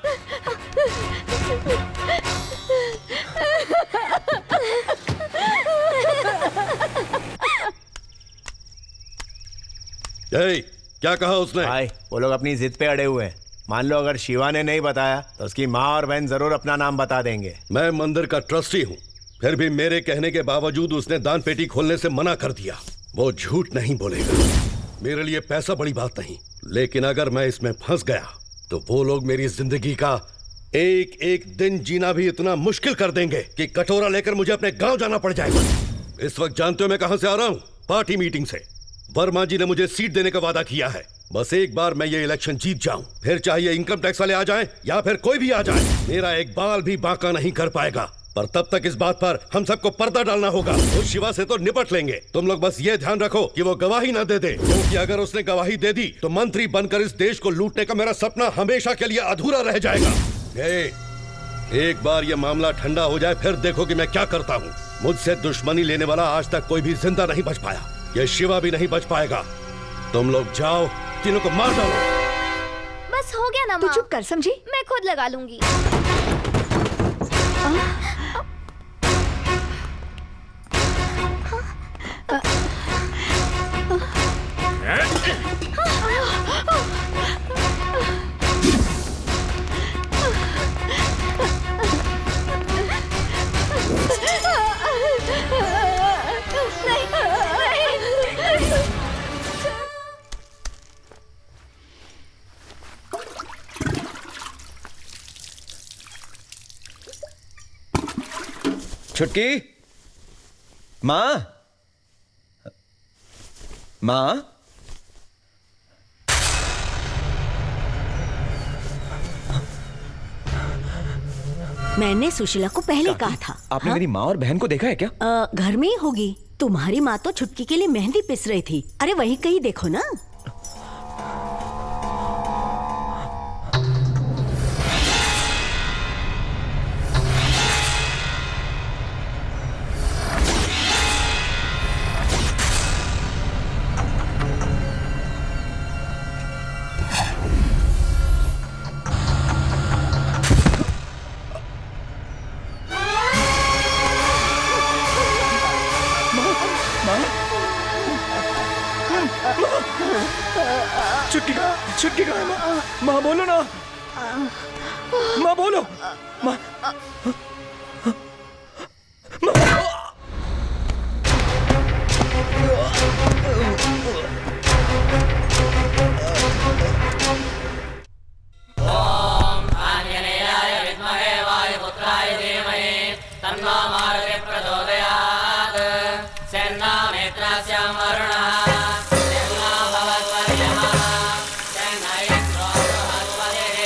क्या कहा उसने? भाई वो लोग अपनी जिद पे अड़े हुए हैं। मान लो अगर शिवा ने नहीं बताया तो उसकी माँ और बहन जरूर अपना नाम बता देंगे। मैं मंदिर का ट्रस्टी हूँ, फिर भी मेरे कहने के बावजूद उसने दान पेटी खोलने से मना कर दिया। वो झूठ नहीं बोलेगा। मेरे लिए पैसा बड़ी बात नहीं, लेकिन अगर मैं इसमें फंस गया तो वो लोग मेरी जिंदगी का एक एक दिन जीना भी इतना मुश्किल कर देंगे कि कटोरा लेकर मुझे अपने गांव जाना पड़ जाएगा। इस वक्त जानते हो मैं कहां से आ रहा हूं? पार्टी मीटिंग से। वर्मा जी ने मुझे सीट देने का वादा किया है। बस एक बार मैं ये इलेक्शन जीत जाऊं, फिर चाहे इनकम टैक्स वाले आ जाएं या फिर कोई भी आ जाए, मेरा एक बाल भी बांका नहीं कर पाएगा। पर तब तक इस बात पर हम सबको पर्दा डालना होगा। उस शिवा से तो निपट लेंगे। तुम लोग बस ये ध्यान रखो कि वो गवाही ना दे दे, क्योंकि अगर उसने गवाही दे दी तो मंत्री बनकर इस देश को लूटने का मेरा सपना हमेशा के लिए अधूरा रह जाएगा। एक बार ये मामला ठंडा हो जाए फिर देखो कि मैं क्या करता हूँ। मुझसे दुश्मनी लेने वाला आज तक कोई भी जिंदा नहीं बच पाया, ये शिवा भी नहीं बच पाएगा। तुम लोग जाओ, तीनों को मार डालो। बस हो गया ना तू माँ। चुप कर, समझी? मैं खुद लगा लूंगी। छुटकी, माँ, माँ, मैंने सुशीला को पहले कहा था। आपने मेरी माँ और बहन को देखा है क्या? घर में ही होगी। तुम्हारी माँ तो छुटकी के लिए मेहंदी पिस रही थी। अरे वहीं कहीं देखो ना। छुटकी कहाँ है माँ? माँ बोलो ना, माँ बोलो, माँ, ओम आंजनेयाय विद्महे वायुपुत्राय धीमहि तन्नो मारुतिः प्रचोदयात्। सेन्नामेत्रास्यां वरुणः सेन्ना भवद्वर्यः सेन्ना इन्द्रो बृहस्पतिः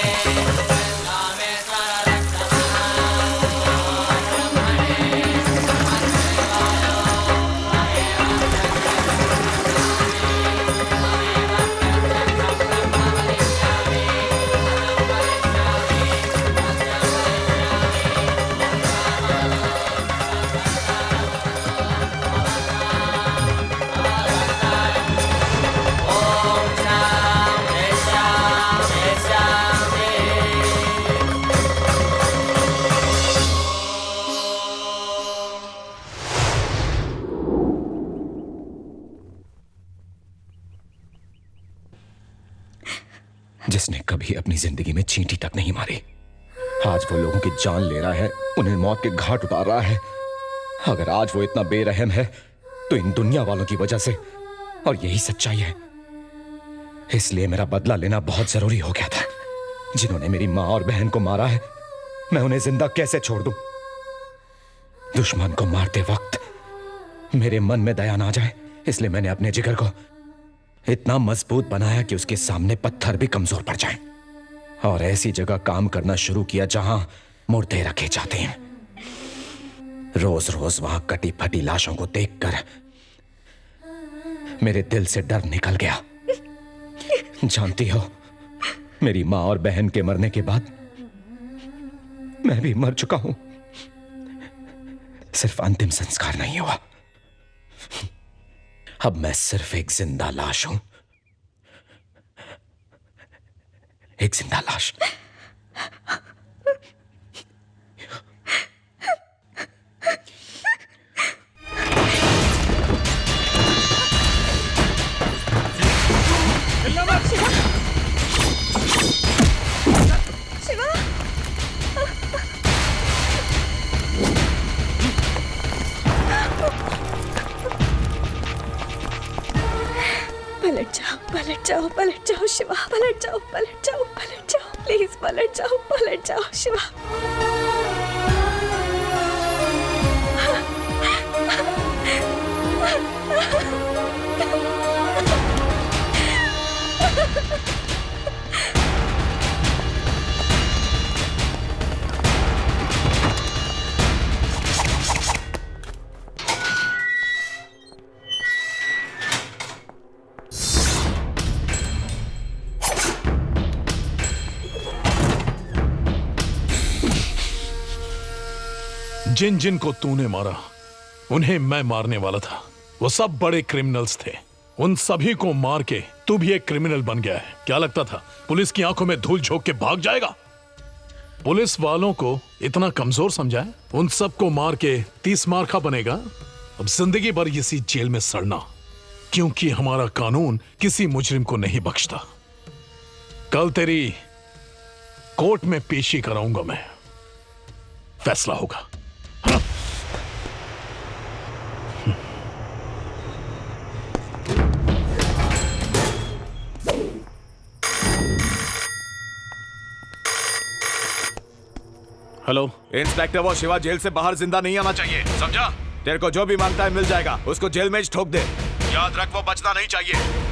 जिसने कभी अपनी जिंदगी में चींटी तक नहीं मारी, आज वो लोगों की जान ले रहा है, उन्हें मौत के घाट उतार रहा है। अगर आज वो इतना बेरहम है तो इन दुनिया वालों की वजह से, और यही सच्चाई है। इसलिए मेरा बदला लेना बहुत जरूरी हो गया था। जिन्होंने मेरी माँ और बहन को मारा है, मैं उन्हें जिंदा कैसे छोड़ दूं? दुश्मन को मारते वक्त मेरे मन में दया ना जाए, इसलिए मैंने अपने जिगर को इतना मजबूत बनाया कि उसके सामने पत्थर भी कमजोर पड़ जाएं, और ऐसी जगह काम करना शुरू किया जहां मुर्दे रखे जाते हैं। रोज रोज वहां कटी फटी लाशों को देखकर मेरे दिल से डर निकल गया। जानती हो, मेरी माँ और बहन के मरने के बाद मैं भी मर चुका हूं, सिर्फ अंतिम संस्कार नहीं हुआ। अब मैं सिर्फ एक जिंदा लाश हूं, एक जिंदा लाश। पलट जाओ, पलट जाओ, पलट जाओ, प्लीज पलट जाओ शिवा। जिन जिन को तूने मारा उन्हें मैं मारने वाला था। वो सब बड़े क्रिमिनल्स थे। उन सभी को मार के तू भी एक क्रिमिनल बन गया है। क्या लगता था पुलिस की आंखों में धूल झोंक के भाग जाएगा? पुलिस वालों को इतना कमजोर समझा है? उन सबको मार के 30 मार्का बनेगा। अब जिंदगी भर इसी जेल में सड़ना, क्योंकि हमारा कानून किसी मुजरिम को नहीं बख्शता। कल तेरी कोर्ट में पेशी कराऊंगा मैं, फैसला होगा। हेलो इंस्पेक्टर, वो शिवा जेल से बाहर जिंदा नहीं आना चाहिए, समझा? तेरे को जो भी मांगता है मिल जाएगा। उसको जेल में ठोक दे। याद रख, वो बचना नहीं चाहिए।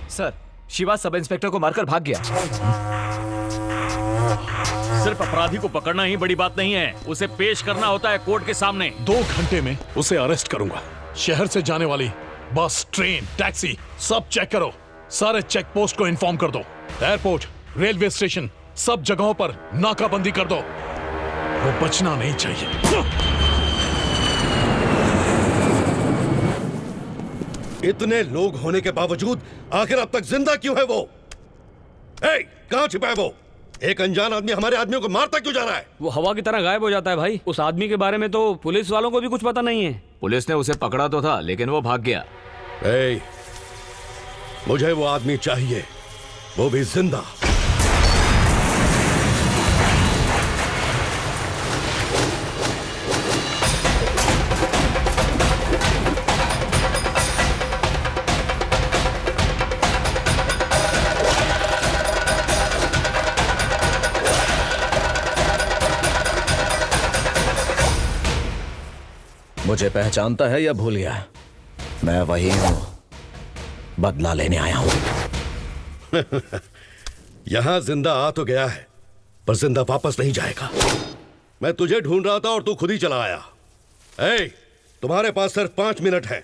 सर, शिवा सब इंस्पेक्टर को मारकर भाग गया। सिर्फ अपराधी को पकड़ना ही बड़ी बात नहीं है, उसे पेश करना होता है कोर्ट के सामने। 2 घंटे में उसे अरेस्ट करूंगा। शहर से जाने वाली बस, ट्रेन, टैक्सी सब चेक करो। सारे चेक पोस्ट को इन्फॉर्म कर दो। एयरपोर्ट, रेलवे स्टेशन, सब जगहों पर नाकाबंदी कर दो। वो बचना नहीं चाहिए। इतने लोग होने के बावजूद आखिर अब तक जिंदा क्यों है वो? कहां छिपा है वो? एक अनजान आदमी हमारे आदमियों को मारता क्यों जा रहा है? वो हवा की तरह गायब हो जाता है भाई। उस आदमी के बारे में तो पुलिस वालों को भी कुछ पता नहीं है। पुलिस ने उसे पकड़ा तो था, लेकिन वो भाग गया। मुझे वो आदमी चाहिए, वो भी जिंदा। मुझे पहचानता है या भूल गया? मैं वही हूं, बदला लेने आया हूं। यहां जिंदा आ तो गया है, पर जिंदा वापस नहीं जाएगा। मैं तुझे ढूंढ रहा था और तू खुद ही चला आया। तुम्हारे पास सिर्फ 5 मिनट है,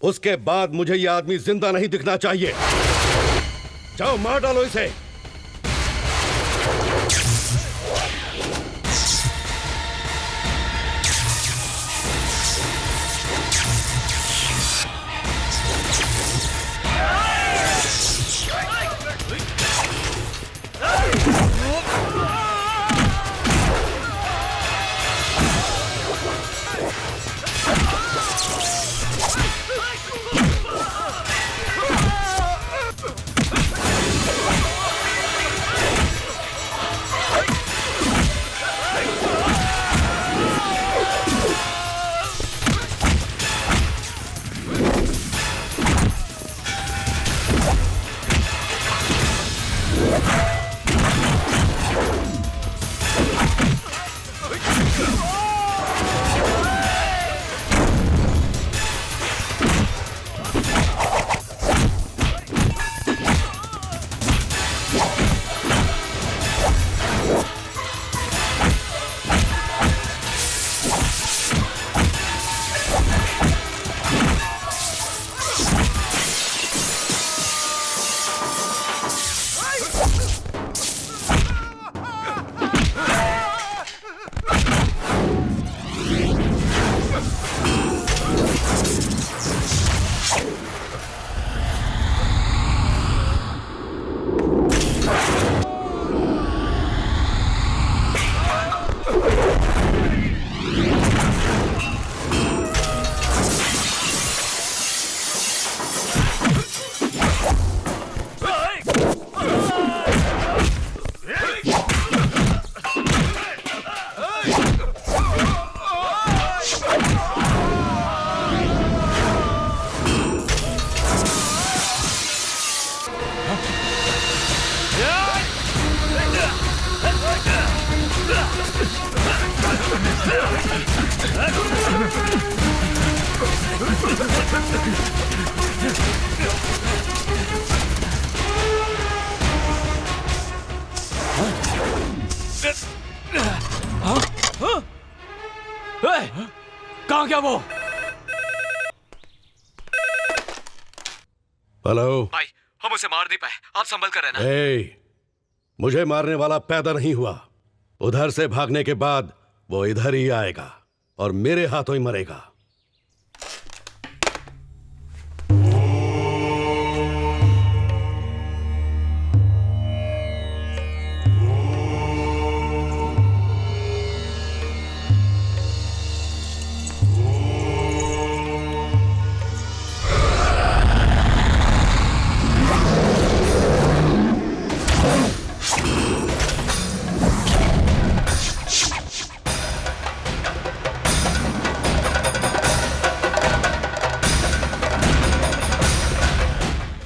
उसके बाद मुझे यह आदमी जिंदा नहीं दिखना चाहिए। जाओ मार डालो इसे। कहाँ गया वो? हेलो भाई हम उसे मार नहीं पाए, आप संभल कर रहना। ए, मुझे मारने वाला पैदा नहीं हुआ। उधर से भागने के बाद वो इधर ही आएगा और मेरे हाथों ही मरेगा।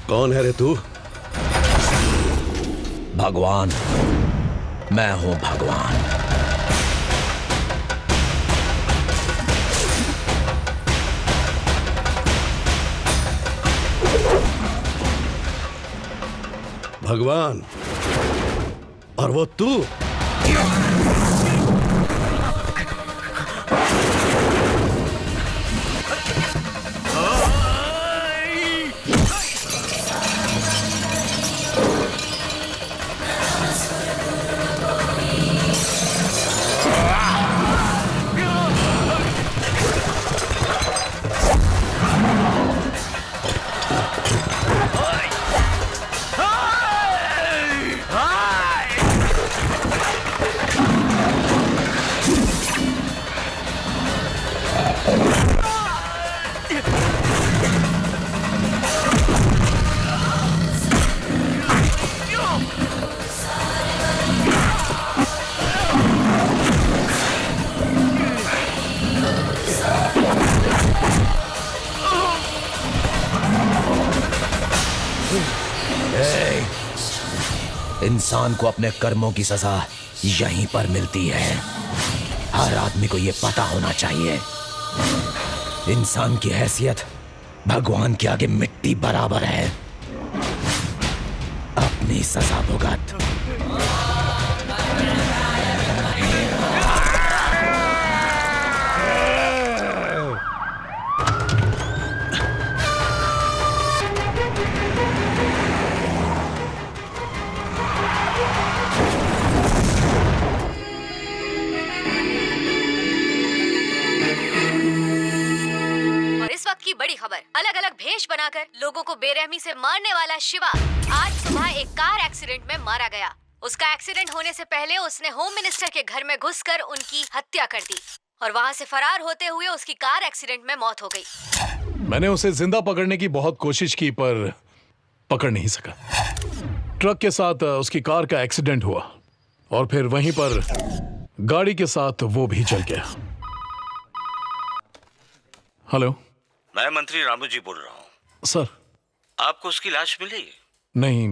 कौन है रे तू? भगवान, मैं हूं भगवान। भगवान? और वो तू? इंसान को अपने कर्मों की सजा यहीं पर मिलती है। हर आदमी को यह पता होना चाहिए। इंसान की हैसियत भगवान के आगे मिट्टी बराबर है। अपनी सजा भुगत। की बड़ी खबर, अलग अलग भेष बनाकर लोगों को बेरहमी से मारने वाला शिवा आज सुबह एक कार एक्सीडेंट में मारा गया। उसका एक्सीडेंट होने से पहले उसने होम मिनिस्टर के घर में घुसकर उनकी हत्या कर दी और वहां से फरार होते हुए उसकी कार एक्सीडेंट में मौत हो गई। मैंने उसे जिंदा पकड़ने की बहुत कोशिश की पर पकड़ नहीं सका। ट्रक के साथ उसकी कार का एक्सीडेंट हुआ और फिर वहीं पर गाड़ी के साथ वो भी जल गया। हेलो, मैं मंत्री रामू जी बोल रहा हूँ। सर, आपको उसकी लाश मिली? नहीं,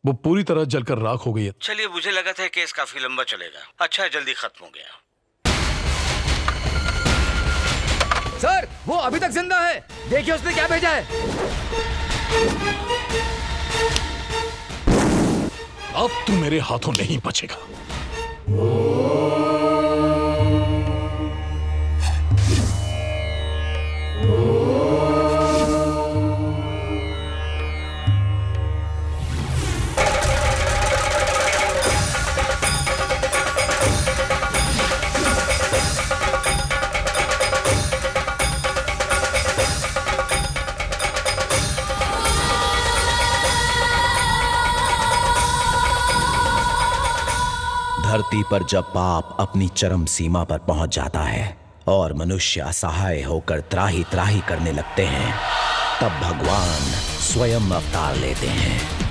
वो पूरी तरह जलकर राख हो गई है। चलिए, मुझे लगा था केस काफी लंबा चलेगा। अच्छा है, जल्दी खत्म हो गया। सर, वो अभी तक जिंदा है। देखिए उसने क्या भेजा है। अब तू मेरे हाथों नहीं बचेगा। धरती पर जब पाप अपनी चरम सीमा पर पहुंच जाता है और मनुष्य असहाय होकर त्राही त्राही करने लगते हैं, तब भगवान स्वयं अवतार लेते हैं।